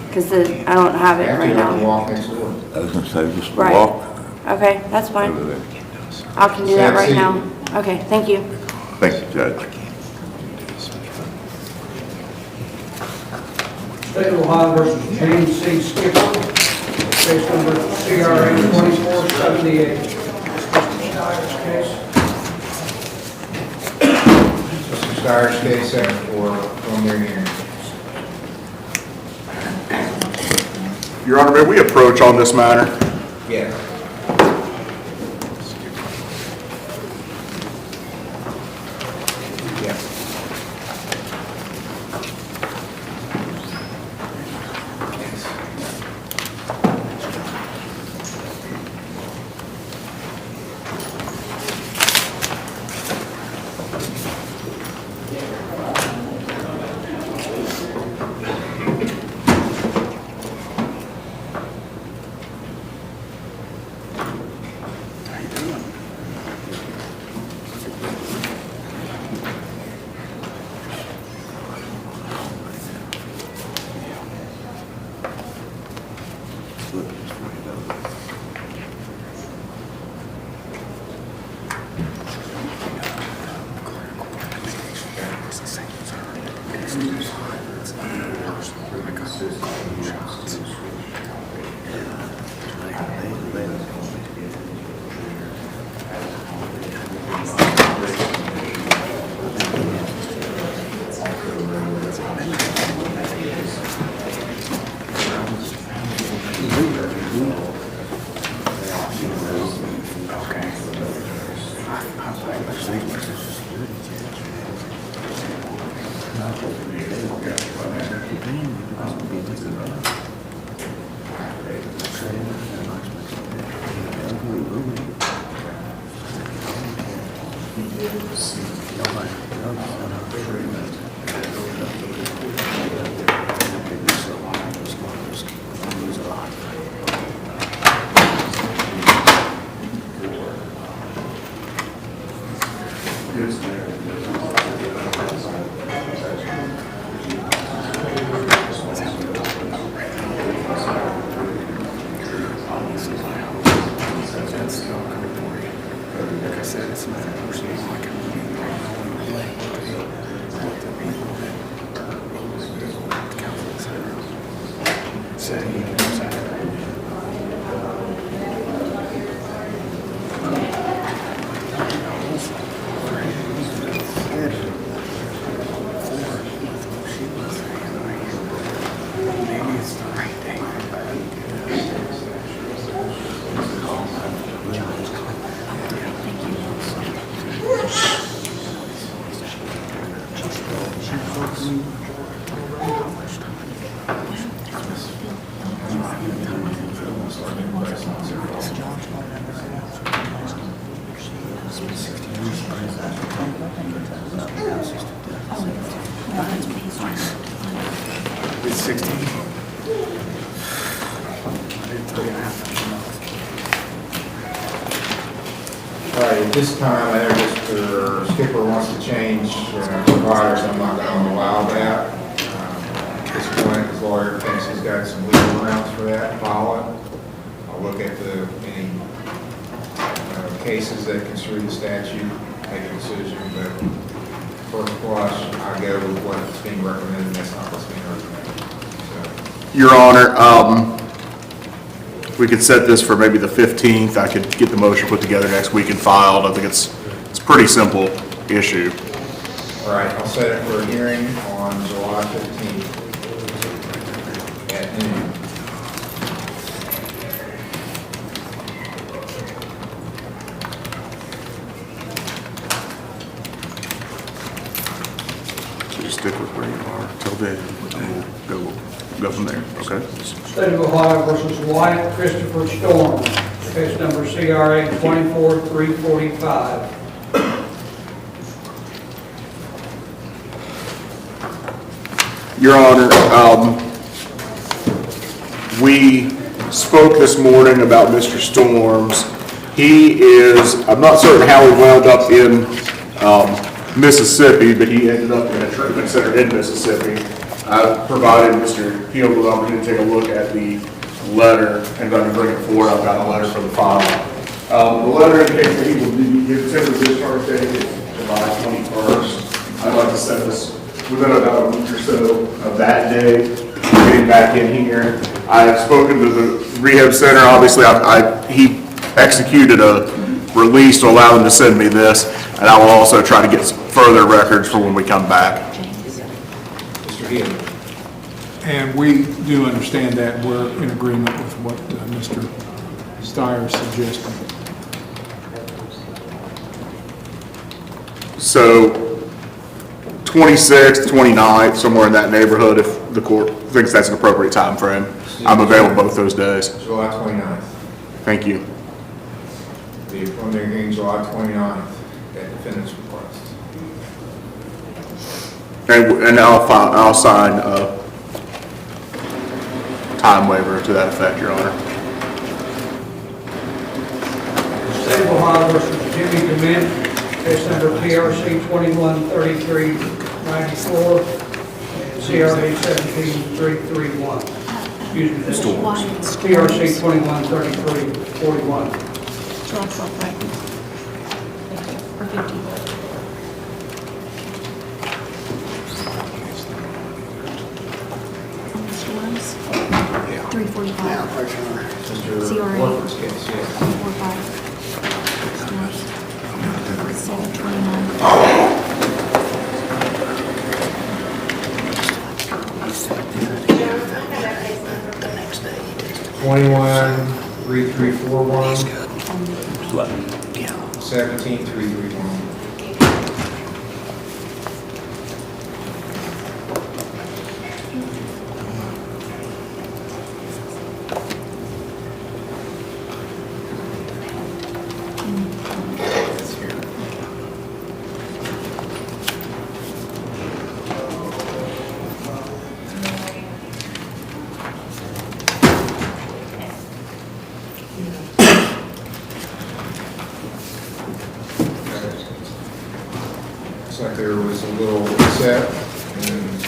Because I don't have it After right you have to now. walk next door. I was gonna say, just Right. walk Okay, that's fine. over there. I can do that right Sad now. Okay, thank you. Thank you, Judge. State of Ohio versus James C. Skipper, case number CRA 2478. Mr. Stiers, case set for preliminary hearing. Your Honor, may we approach on this matter? Yes. Yes. All right, at this time, I know Mr. Skipper wants to change providers. I'm not going to allow that. At this point, his lawyer thinks he's got some legal grounds for that. Follow it. I'll look at any cases that construe the statute, make a decision, but first blush, I go with what's being recommended, and that's not what's being recommended. Your Honor, we could set this for maybe the 15th. I could get the motion put together next week and filed. I think it's a pretty simple issue. All right, I'll set it for a hearing on July 15th at noon. So just stick with where you are till then, and we'll go from there, okay? State of Ohio versus Wyatt, Christopher Storm, case number CRA 24345. Your Honor, we spoke this morning about Mr. Storms. He is, I'm not certain how he wound up in Mississippi, but he ended up in a treatment center in Mississippi. I provided Mr. Peel with the opportunity to take a look at the letter, and I'm going to bring it forward. I've got a letter for the file. The letter indicates that he will be his temporary discharge date is July 21st. I'd like to set this within about a week or so of that day, getting back in here. I have spoken to the rehab center. Obviously, he executed a release to allow them to send me this, and I will also try to get some further records for when we come back. Mr. Healy. And we do understand that. We're in agreement with what Mr. Steyer suggested. So 26th, 29th, somewhere in that neighborhood, if the court thinks that's an appropriate time frame. I'm available both those days. July 29th. Thank you. The preliminary hearing, July 29th, at defendant's request. And I'll sign a time waiver to that effect, Your Honor. State of Ohio versus Jimmy DeMint, case number PRC 213394 and CRA 17331. Excuse me, this is PRC 213341. July 12th, right? Or 15th. Storms? 345. CRA. Warford's case, yeah. 345. Storms. 729. 213341. 17331. that there was a little upset and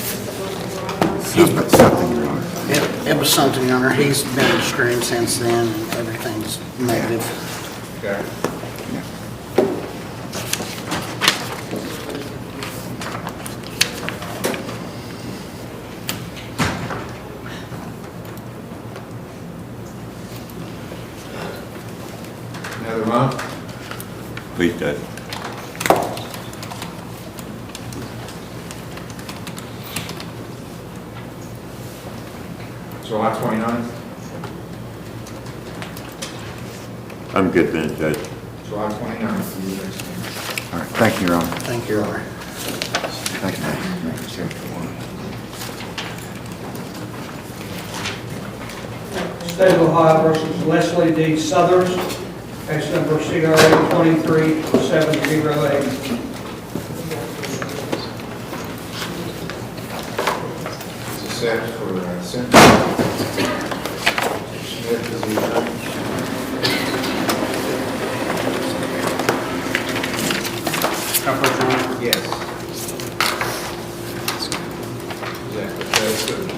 It was something, Your Honor. He's been extreme since then, and everything's negative. okay. Another month? Please, Judge. July 29th? I'm good then, Judge. July 29th, you next meeting. All right, thank you, Your Honor. Thank you, Your Honor. Thank you, State of Ohio versus Leslie D. Southers, case number CRA 23708. Is it set for sentence? Smith is the attorney. Yes. Yeah, that's good.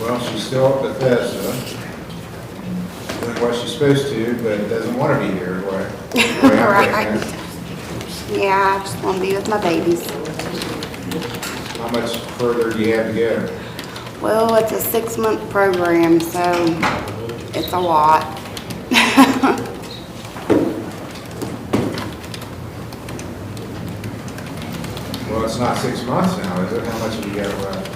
Well, she's still at Bethesda, doing what she's supposed to, but doesn't want to be here, right? Right. Yeah, I just want to be with my babies. How much further do you have to go? Well, it's a 6-month program, so it's a lot. Well, it's not 6 months now, is it? How much have you got left?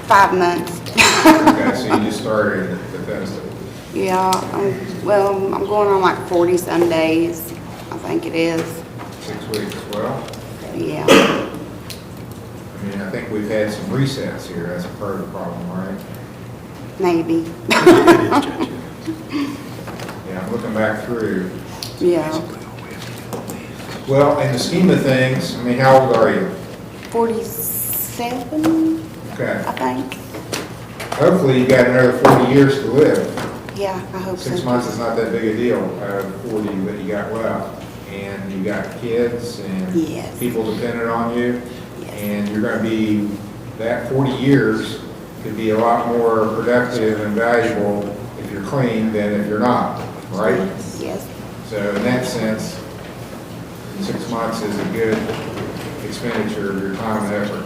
5 months. Okay, so you just started at Bethesda. Yeah, I'm going on like 40 some days, I think it is. 6 weeks, well, Yeah. I mean, I think we've had some resets here, that's part of the problem, right? Maybe. Yeah, I'm looking back through. Yeah. Well, in the scheme of things, I mean, how old are you? 47, Okay. I think. Hopefully you got another 40 years to live. Yeah, I hope so. 6 months is not that big a deal, 40 that you got left. And you got kids and Yes. people dependent on you. And you're going to be, that 40 years could be a lot more productive and valuable if you're clean than if you're not, right? Yes. So in that sense, 6 months is a good expenditure of your time and effort.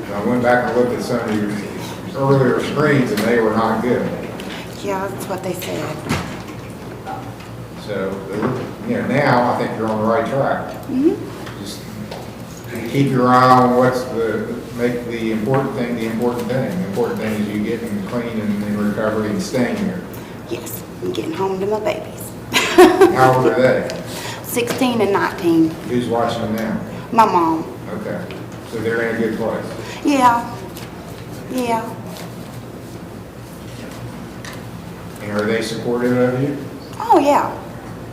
And I went back and looked at some of your earlier screens and they were not good. Yeah, that's what they said. So, now I think you're on the right track. Just keep your eye on make the important thing the important thing. The important thing is you getting clean and in recovery and staying here. Yes, I'm getting home to my babies. How old are they? 16 and 19. Who's watching them now? My mom. Okay, so they're in a good place. Yeah. Yeah. And are they supportive of you? Oh, yeah.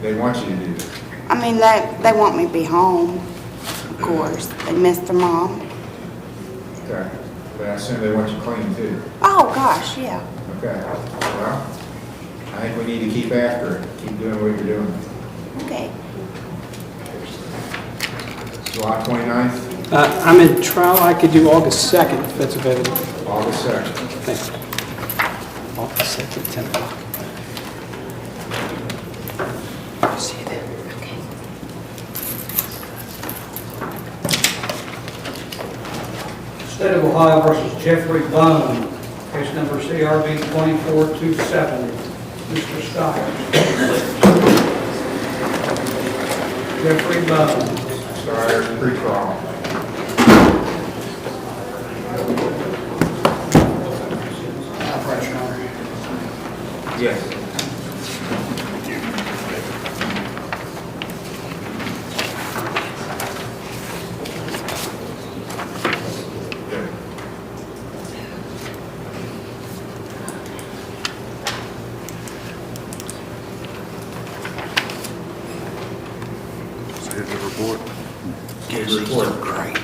They want you to do this. I mean, they want me to be home, of course. They miss their mom. Okay, but I assume they want you clean too. Oh, gosh, yeah. Okay, well, I think we need to keep after it, keep doing what you're doing. Okay. July 29th? I'm in trial. I could do August 2nd if that's available. August 2nd. Thanks. August 2nd, 10 o'clock. See you then. Okay. State of Ohio versus Jeffrey Bone, case number CRB 24270. Mr. Stiers. Jeffrey Bone. Stiers, pre-trial. Yes. Good report. Good report. Great.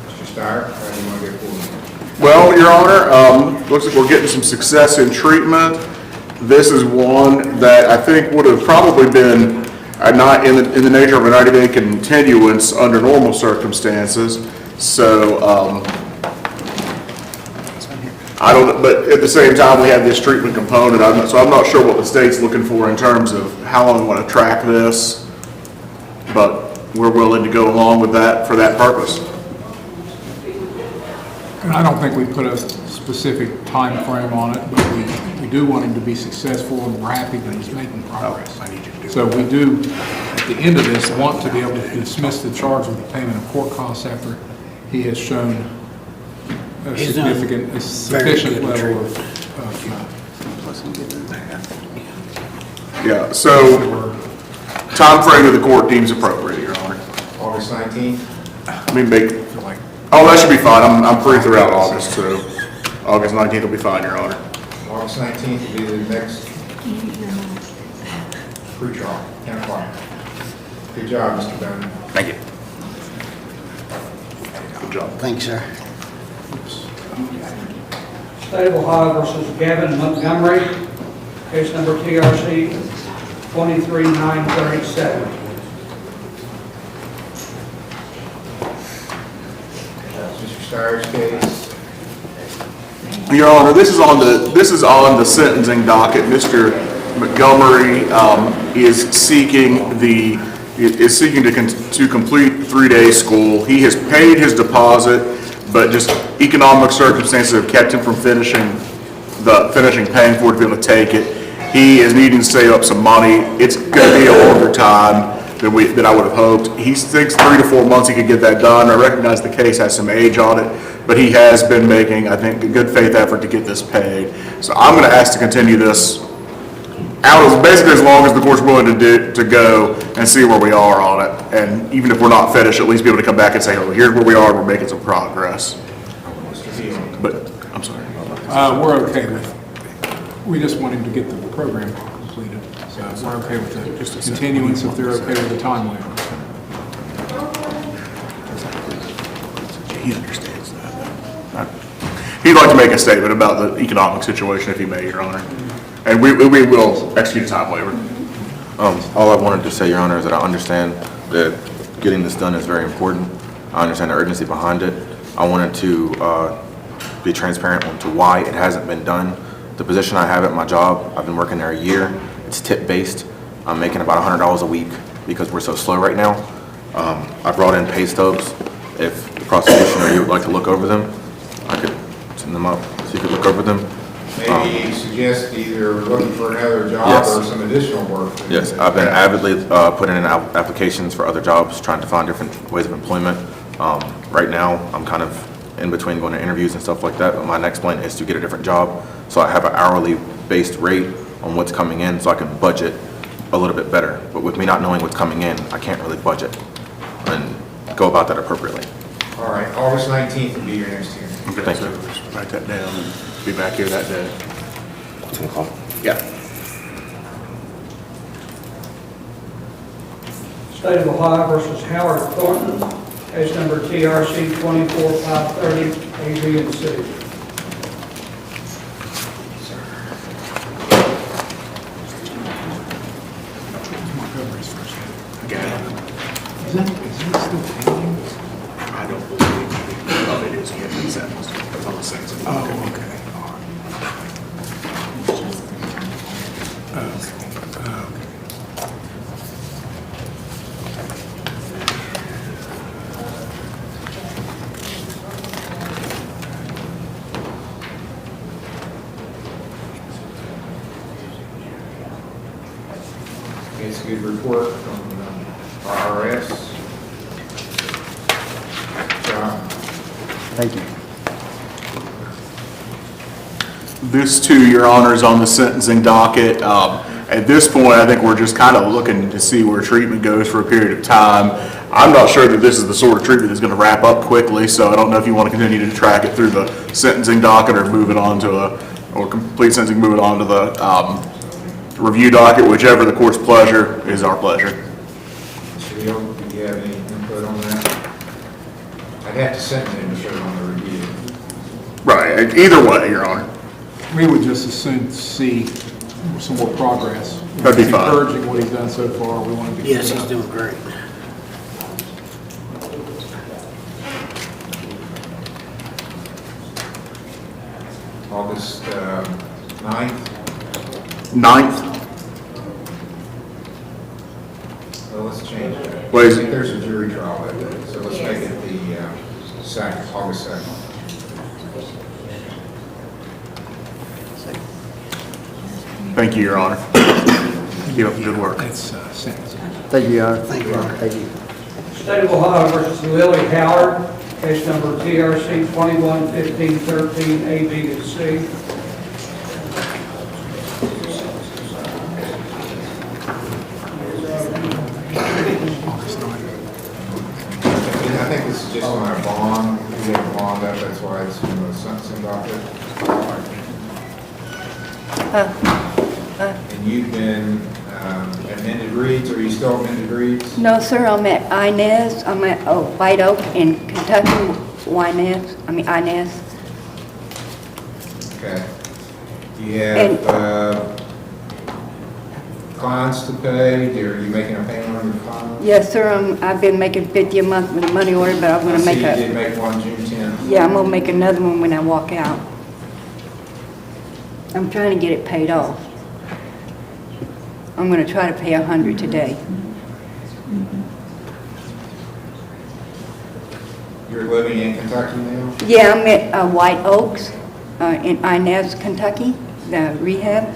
Mr. Stiers, how do you want to get forward? Well, Your Honor, looks like we're getting some success in treatment. This is one that I think would have probably been not in the nature of a 90-day continuance under normal circumstances. So, I don't, but at the same time, we have this treatment component, so I'm not sure what the state's looking for in terms of how long we want to track this, but we're willing to go along with that for that purpose. And I don't think we put a specific time frame on it, but we do want him to be successful, and we're happy that he's making progress. So we do, at the end of this, want to be able to dismiss the charge with the payment of court costs after he has shown a sufficient level of Yeah, so time frame of the court deems appropriate, Your Honor. August 19th? I mean, oh, that should be fine. I'm free throughout August, so August 19th will be fine, Your Honor. August 19th will be the next pre-trial, 10 o'clock. Good job, Mr. Bowman. Thank you. Good job. Thanks, sir. State of Ohio versus Gavin Montgomery, case number TRC 23937. Mr. Stiers' case. Your Honor, this is on the sentencing docket. Mr. Montgomery is seeking to complete 3-day school. He has paid his deposit, but just economic circumstances have kept him from paying for it to be able to take it. He is needing to save up some money. It's going to be a longer time than I would have hoped. He thinks 3 to 4 months he could get that done. I recognize the case has some age on it, but he has been making, I think, a good faith effort to get this paid. So I'm going to ask to continue this out basically as long as the court's willing to go and see where we are on it. And even if we're not finished, at least be able to come back and say, oh, here's where we are, we're making some progress. But, I'm sorry. we're okay with, we just want him to get the program completed. So we're okay with the continuance if they're okay with the time waiver. He understands that. He'd like to make a statement about the economic situation if he may, Your Honor. And we will execute a time waiver. All I wanted to say, Your Honor, is that I understand that getting this done is very important. I understand the urgency behind it. I wanted to be transparent to why it hasn't been done. The position I have at my job, I've been working there a year. It's tip-based. I'm making about $100 a week because we're so slow right now. I brought in pay stubs. If the prosecution or you would like to look over them, I could send them up so you could look over them. Maybe you suggest either looking for another job Yes. or some additional work. Yes, I've been avidly putting in applications for other jobs, trying to find different ways of employment. Right now, I'm kind of in between going to interviews and stuff like that, but my next plan is to get a different job, so I have an hourly based rate on what's coming in, so I can budget a little bit better. But with me not knowing what's coming in, I can't really budget and go about that appropriately. All right, August 19th will be your next hearing. Okay, Thank so you. just write that down and be back here that day. 10 o'clock. Yeah. State of Ohio versus Howard Thornton, case number TRC 24530, A, B, and C. Is that still pending? I don't believe charges he had been sentenced. That's on the sentencing. Oh, okay. It's a good report from IRS. John? Thank you. This too, Your Honor, is on the sentencing docket. At this point, I think we're just kind of looking to see where treatment goes for a period of time. I'm not sure that this is the sort of treatment that's going to wrap up quickly, so I don't know if you want to continue to track it through the sentencing docket or move it on to or complete sentencing, move it on to the review docket, whichever the court's pleasure is our pleasure. Mr. Hill, do you have any input on that? I'd have to send him to show on the review. Right, either way, Your Honor. We would just as soon see some more progress. That'd be It's fine. encouraging what he's done so far. We want to be. Yes, he's doing great. August 9th. 9th? Well, let's change it. Wait. I think there's a jury trial that day, so let's make it the 2nd, August 2nd. Thank you, Your Honor. Keep up the good work. It's sentencing. Thank you, Your Honor. Thank you, Your Honor. Thank you. State of Ohio versus Lily Howard, case number TRC 211513, A, B, and C. I think this is just on a bond. We have a bond up, that's why it's in the sentencing docket. And you've been at Mended Reeds, are you still at Mended Reeds? No, sir, I'm at Inez, I'm at White Oak in Kentucky, Inez. Okay. Do you have fines to pay? Are you making a payment on your fines? Yes, sir, I've been making 50 a month with a money order, but I'm gonna make I see you did make one June 10th. yeah, I'm gonna make another one when I walk out. I'm trying to get it paid off. I'm gonna try to pay 100 today. You're living in Kentucky now? Yeah, I'm at White Oaks in Inez, Kentucky, the rehab.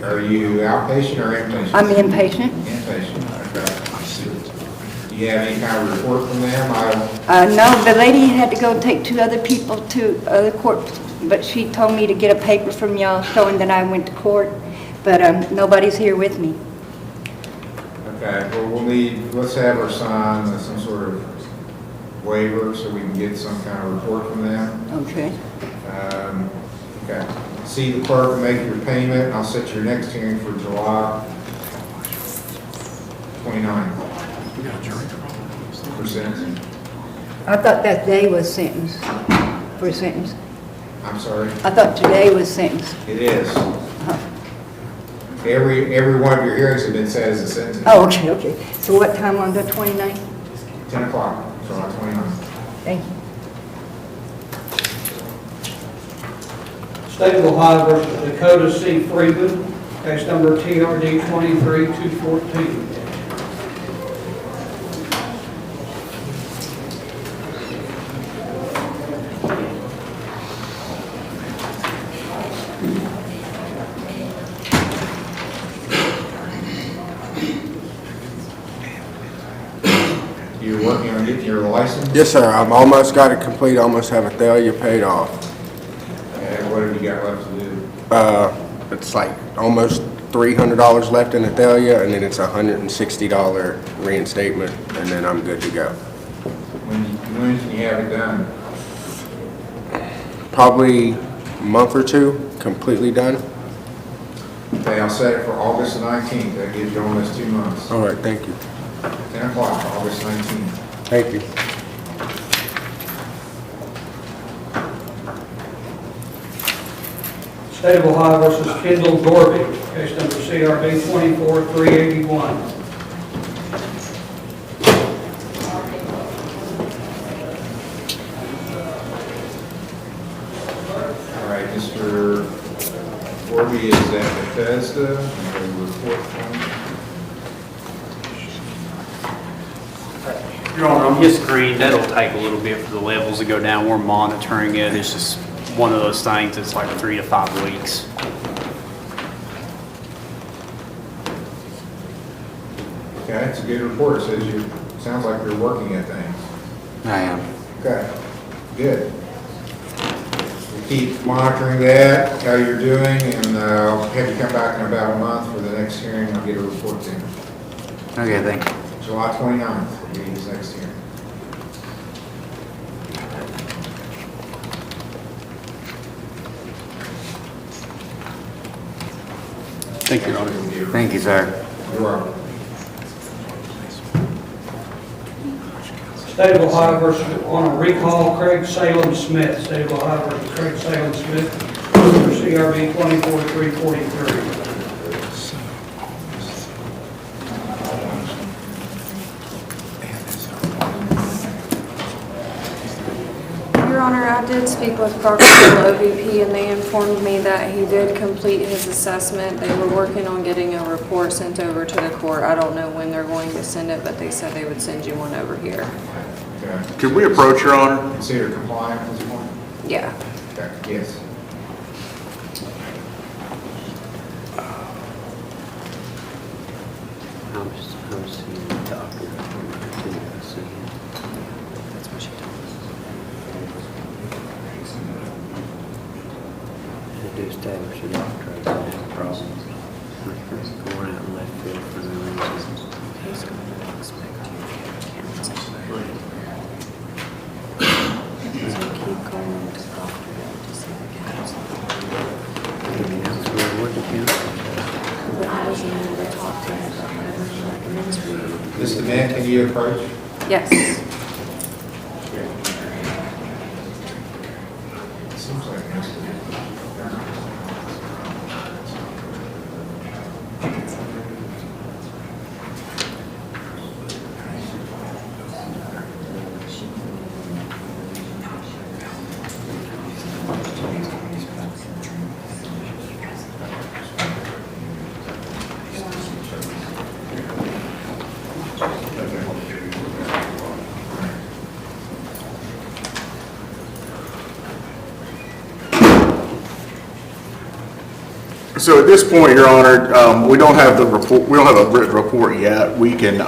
Are you outpatient or inpatient? I'm inpatient. Inpatient, okay. Do you have any kind of report from them? No, the lady had to go take two other people to other courts, but she told me to get a paper from y'all showing that I went to court, but nobody's here with me. Okay, well, let's have her sign some sort of waiver so we can get some kind of report from them. Okay. Okay. See the clerk and make your payment. I'll set your next hearing for July 29th. We got a jury trial. For sentencing. I thought that day was sentence, for sentence. I'm sorry? I thought today was sentence. It is. Every one of your hearings have been set as a sentence. Oh, okay. So what time on the 29th? 10 o'clock, July 29th. Thank you. State of Ohio versus Dakota C. Freeman, case number TRD 23214. You're working on getting your license? Yes, sir. I've almost got it complete, almost have Athalia paid off. And what have you got left to do? It's like almost $300 left in Athalia, and then it's $160 reinstatement, and then I'm good to go. When can you have it done? Probably a month or two, completely done. Okay, I'll set it for August 19th. That gives you almost 2 months. All right, thank you. 10 o'clock, August 19th. Thank you. State of Ohio versus Kendall Gorby, case number CRB 24381. Bethesda, and a report from Your Honor, on his screen, that'll take a little bit for the levels to go down. We're monitoring it. It's just one of those things that's like 3 to 5 weeks. Okay, it's a good report. It says you, sounds like you're working at things. I am. Okay, good. We'll keep monitoring that, how you're doing, and I'll have you come back in about a month for the next hearing. I'll get a report to you. Okay, thank you. July 29th will be his next hearing. Thank you, Your Honor. Thank you, sir. You're welcome. State of Ohio versus, on a recall, Craig Salem Smith. State of Ohio versus Craig Salem Smith, for CRB 24343. Your Honor, I did speak with Proctorville OVP, and they informed me that he did complete his assessment. They were working on getting a report sent over to the court. I don't know when they're going to send it, but they said they would send you one over here. Okay. Could we approach, Your Honor? Consider compliant at this point? Yeah. Okay, yes. That's what she told me. They do establish a doctor has no problem. Going out in left field for no reason. He's going to expect you to get counsel. So keep going to Proctorville to see the counsel. What the council? But I wasn't able to talk to him about whatever he recommends for you. Mr. Man, can you approach? Yes. Seems like Mr. So at this point, Your Honor, we don't have the report, we don't have a written report yet. We can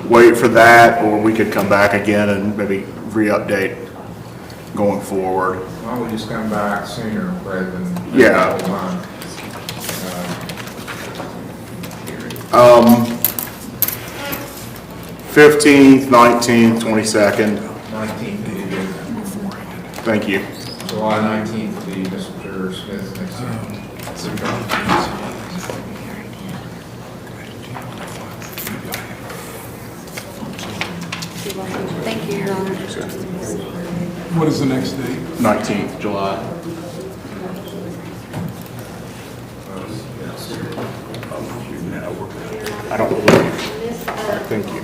wait for that, or we could come back again and maybe re-update going forward. Why don't we just come back sooner rather than? Yeah. 15th, 19th, 22nd. 19th would be good. Thank you. July 19th would be Mr. Smith's next hearing. Thank you, Your Honor. What is the next date? 19th, July. I don't believe. Thank you.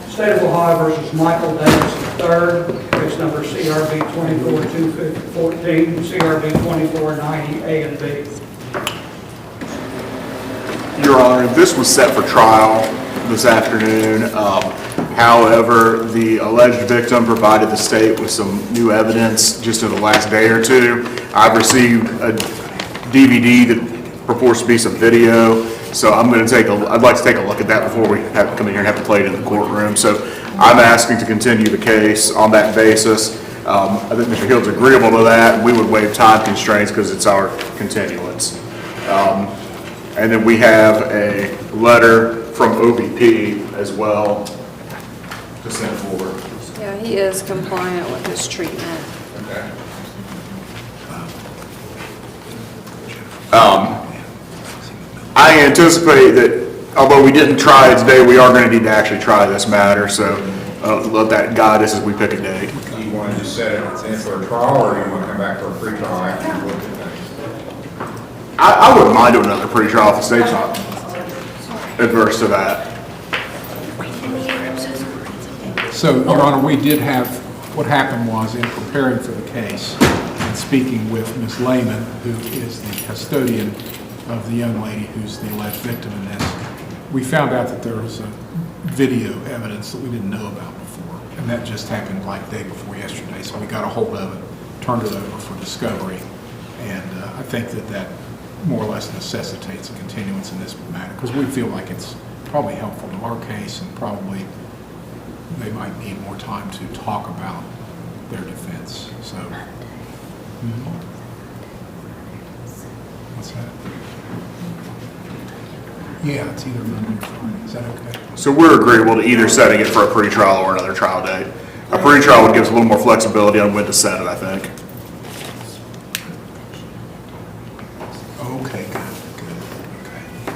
State of Ohio versus Michael Davis III, case number CRB 24214, CRB 2490, A and B. Your Honor, this was set for trial this afternoon. However, the alleged victim provided the state with some new evidence just in the last day or two. I've received a DVD that purports to be some video, so I'd like to take a look at that before we have to come in here and have to play it in the courtroom. So I'm asking to continue the case on that basis. I think Mr. Hill's agreeable to that. We would waive time constraints because it's our continuance. And then we have a letter from OVP as well to send forward. Yeah, he is compliant with his treatment. Okay. I anticipate that, although we didn't try it today, we are going to need to actually try this matter, so let that guide us as we pick a date. Do you want to just set it in for a trial, or do you want to come back for a free trial after you look at things? I wouldn't mind doing another pre-trial if the state's not adverse to that. So, Your Honor, we did have, what happened was in preparing for the case and speaking with Ms. Lehman, who is the custodian of the young lady who's the alleged victim in this, we found out that there was a video evidence that we didn't know about before. And that just happened like the day before yesterday. So we got a hold of it, turned it over for discovery. And I think that that more or less necessitates a continuance in this matter because we feel like it's probably helpful to our case and probably they might need more time to talk about their defense. So, what's that? Yeah, it's either Monday or Friday. Is that okay? So we're agreeable to either setting it for a pretrial or another trial date. A pretrial would give us a little more flexibility on when to set it, I think. Okay, good.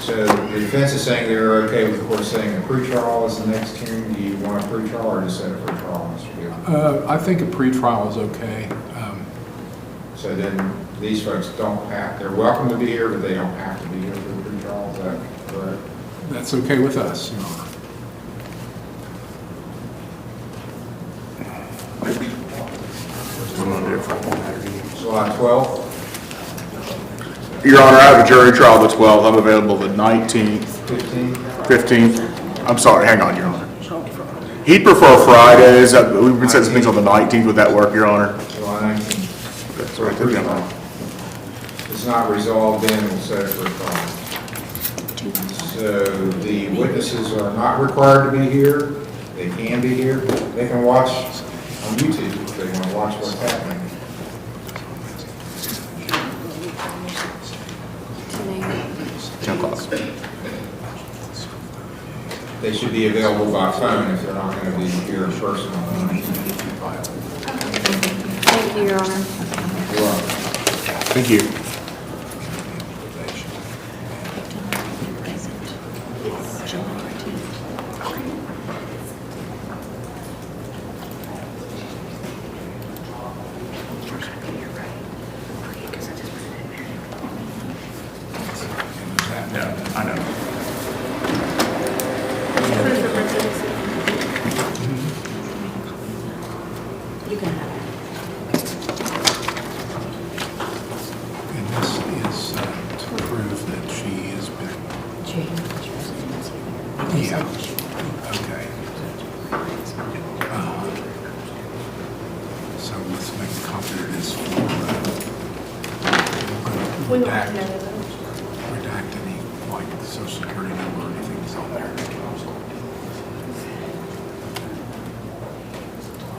So the defense is saying they're okay with the court saying a pretrial is the next hearing. Do you want a pretrial or just set a pretrial, Mr. Gilman? I think a pretrial is okay. So then these folks don't have, they're welcome to be here, but they don't have to be here for the pretrial, is that correct? That's okay with us, Your Honor. July 12th? Your Honor, I have a jury trial the 12th. I'm available the 19th. 15th. I'm sorry, hang on, Your Honor. He'd prefer Fridays. We've been setting some things on the 19th. Would that work, Your Honor? July 19th. That's right there, Your Honor. It's not resolved, then we'll set it for trial. So the witnesses are not required to be here. They can be here. They can watch on YouTube if they want to watch what's happening. They should be available by phone if they're not going to be here in person. Thank you, Your Honor. You're welcome. Thank you. Yeah, I know. You can have it. And this is to prove that she has been... Yeah, okay. So let's make a copy of this for redact any, like, social security number or anything that's on there.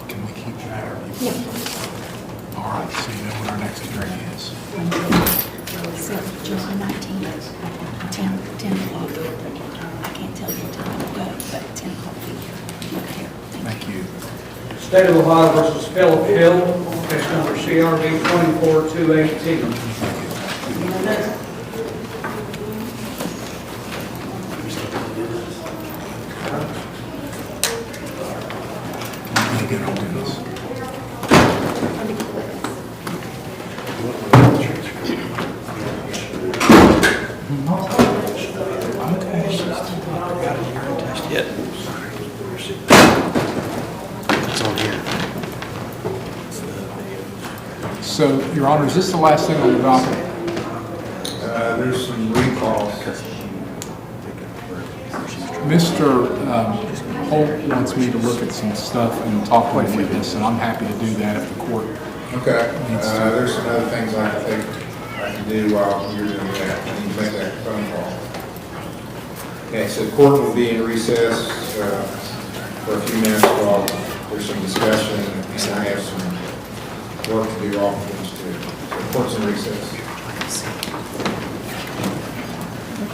Can we keep that or? Yeah. All right, so you know what our next hearing is. So July 19th, 10 o'clock. I can't tell you the time of go, but 10 o'clock be here. Okay. Thank you. State of Ohio versus Philip Hill, case number CRB 24218. So, Your Honor, is this the last thing on the docket? There's some recalls. Mr. Holt wants me to look at some stuff and talk with witness, and I'm happy to do that if the court Okay. needs to. There's some other things I think I can do while you're doing that. I need to make that phone call. Okay, so the court will be in recess for a few minutes while there's some discussion, and I have some work to do off of this too. So the court's in recess.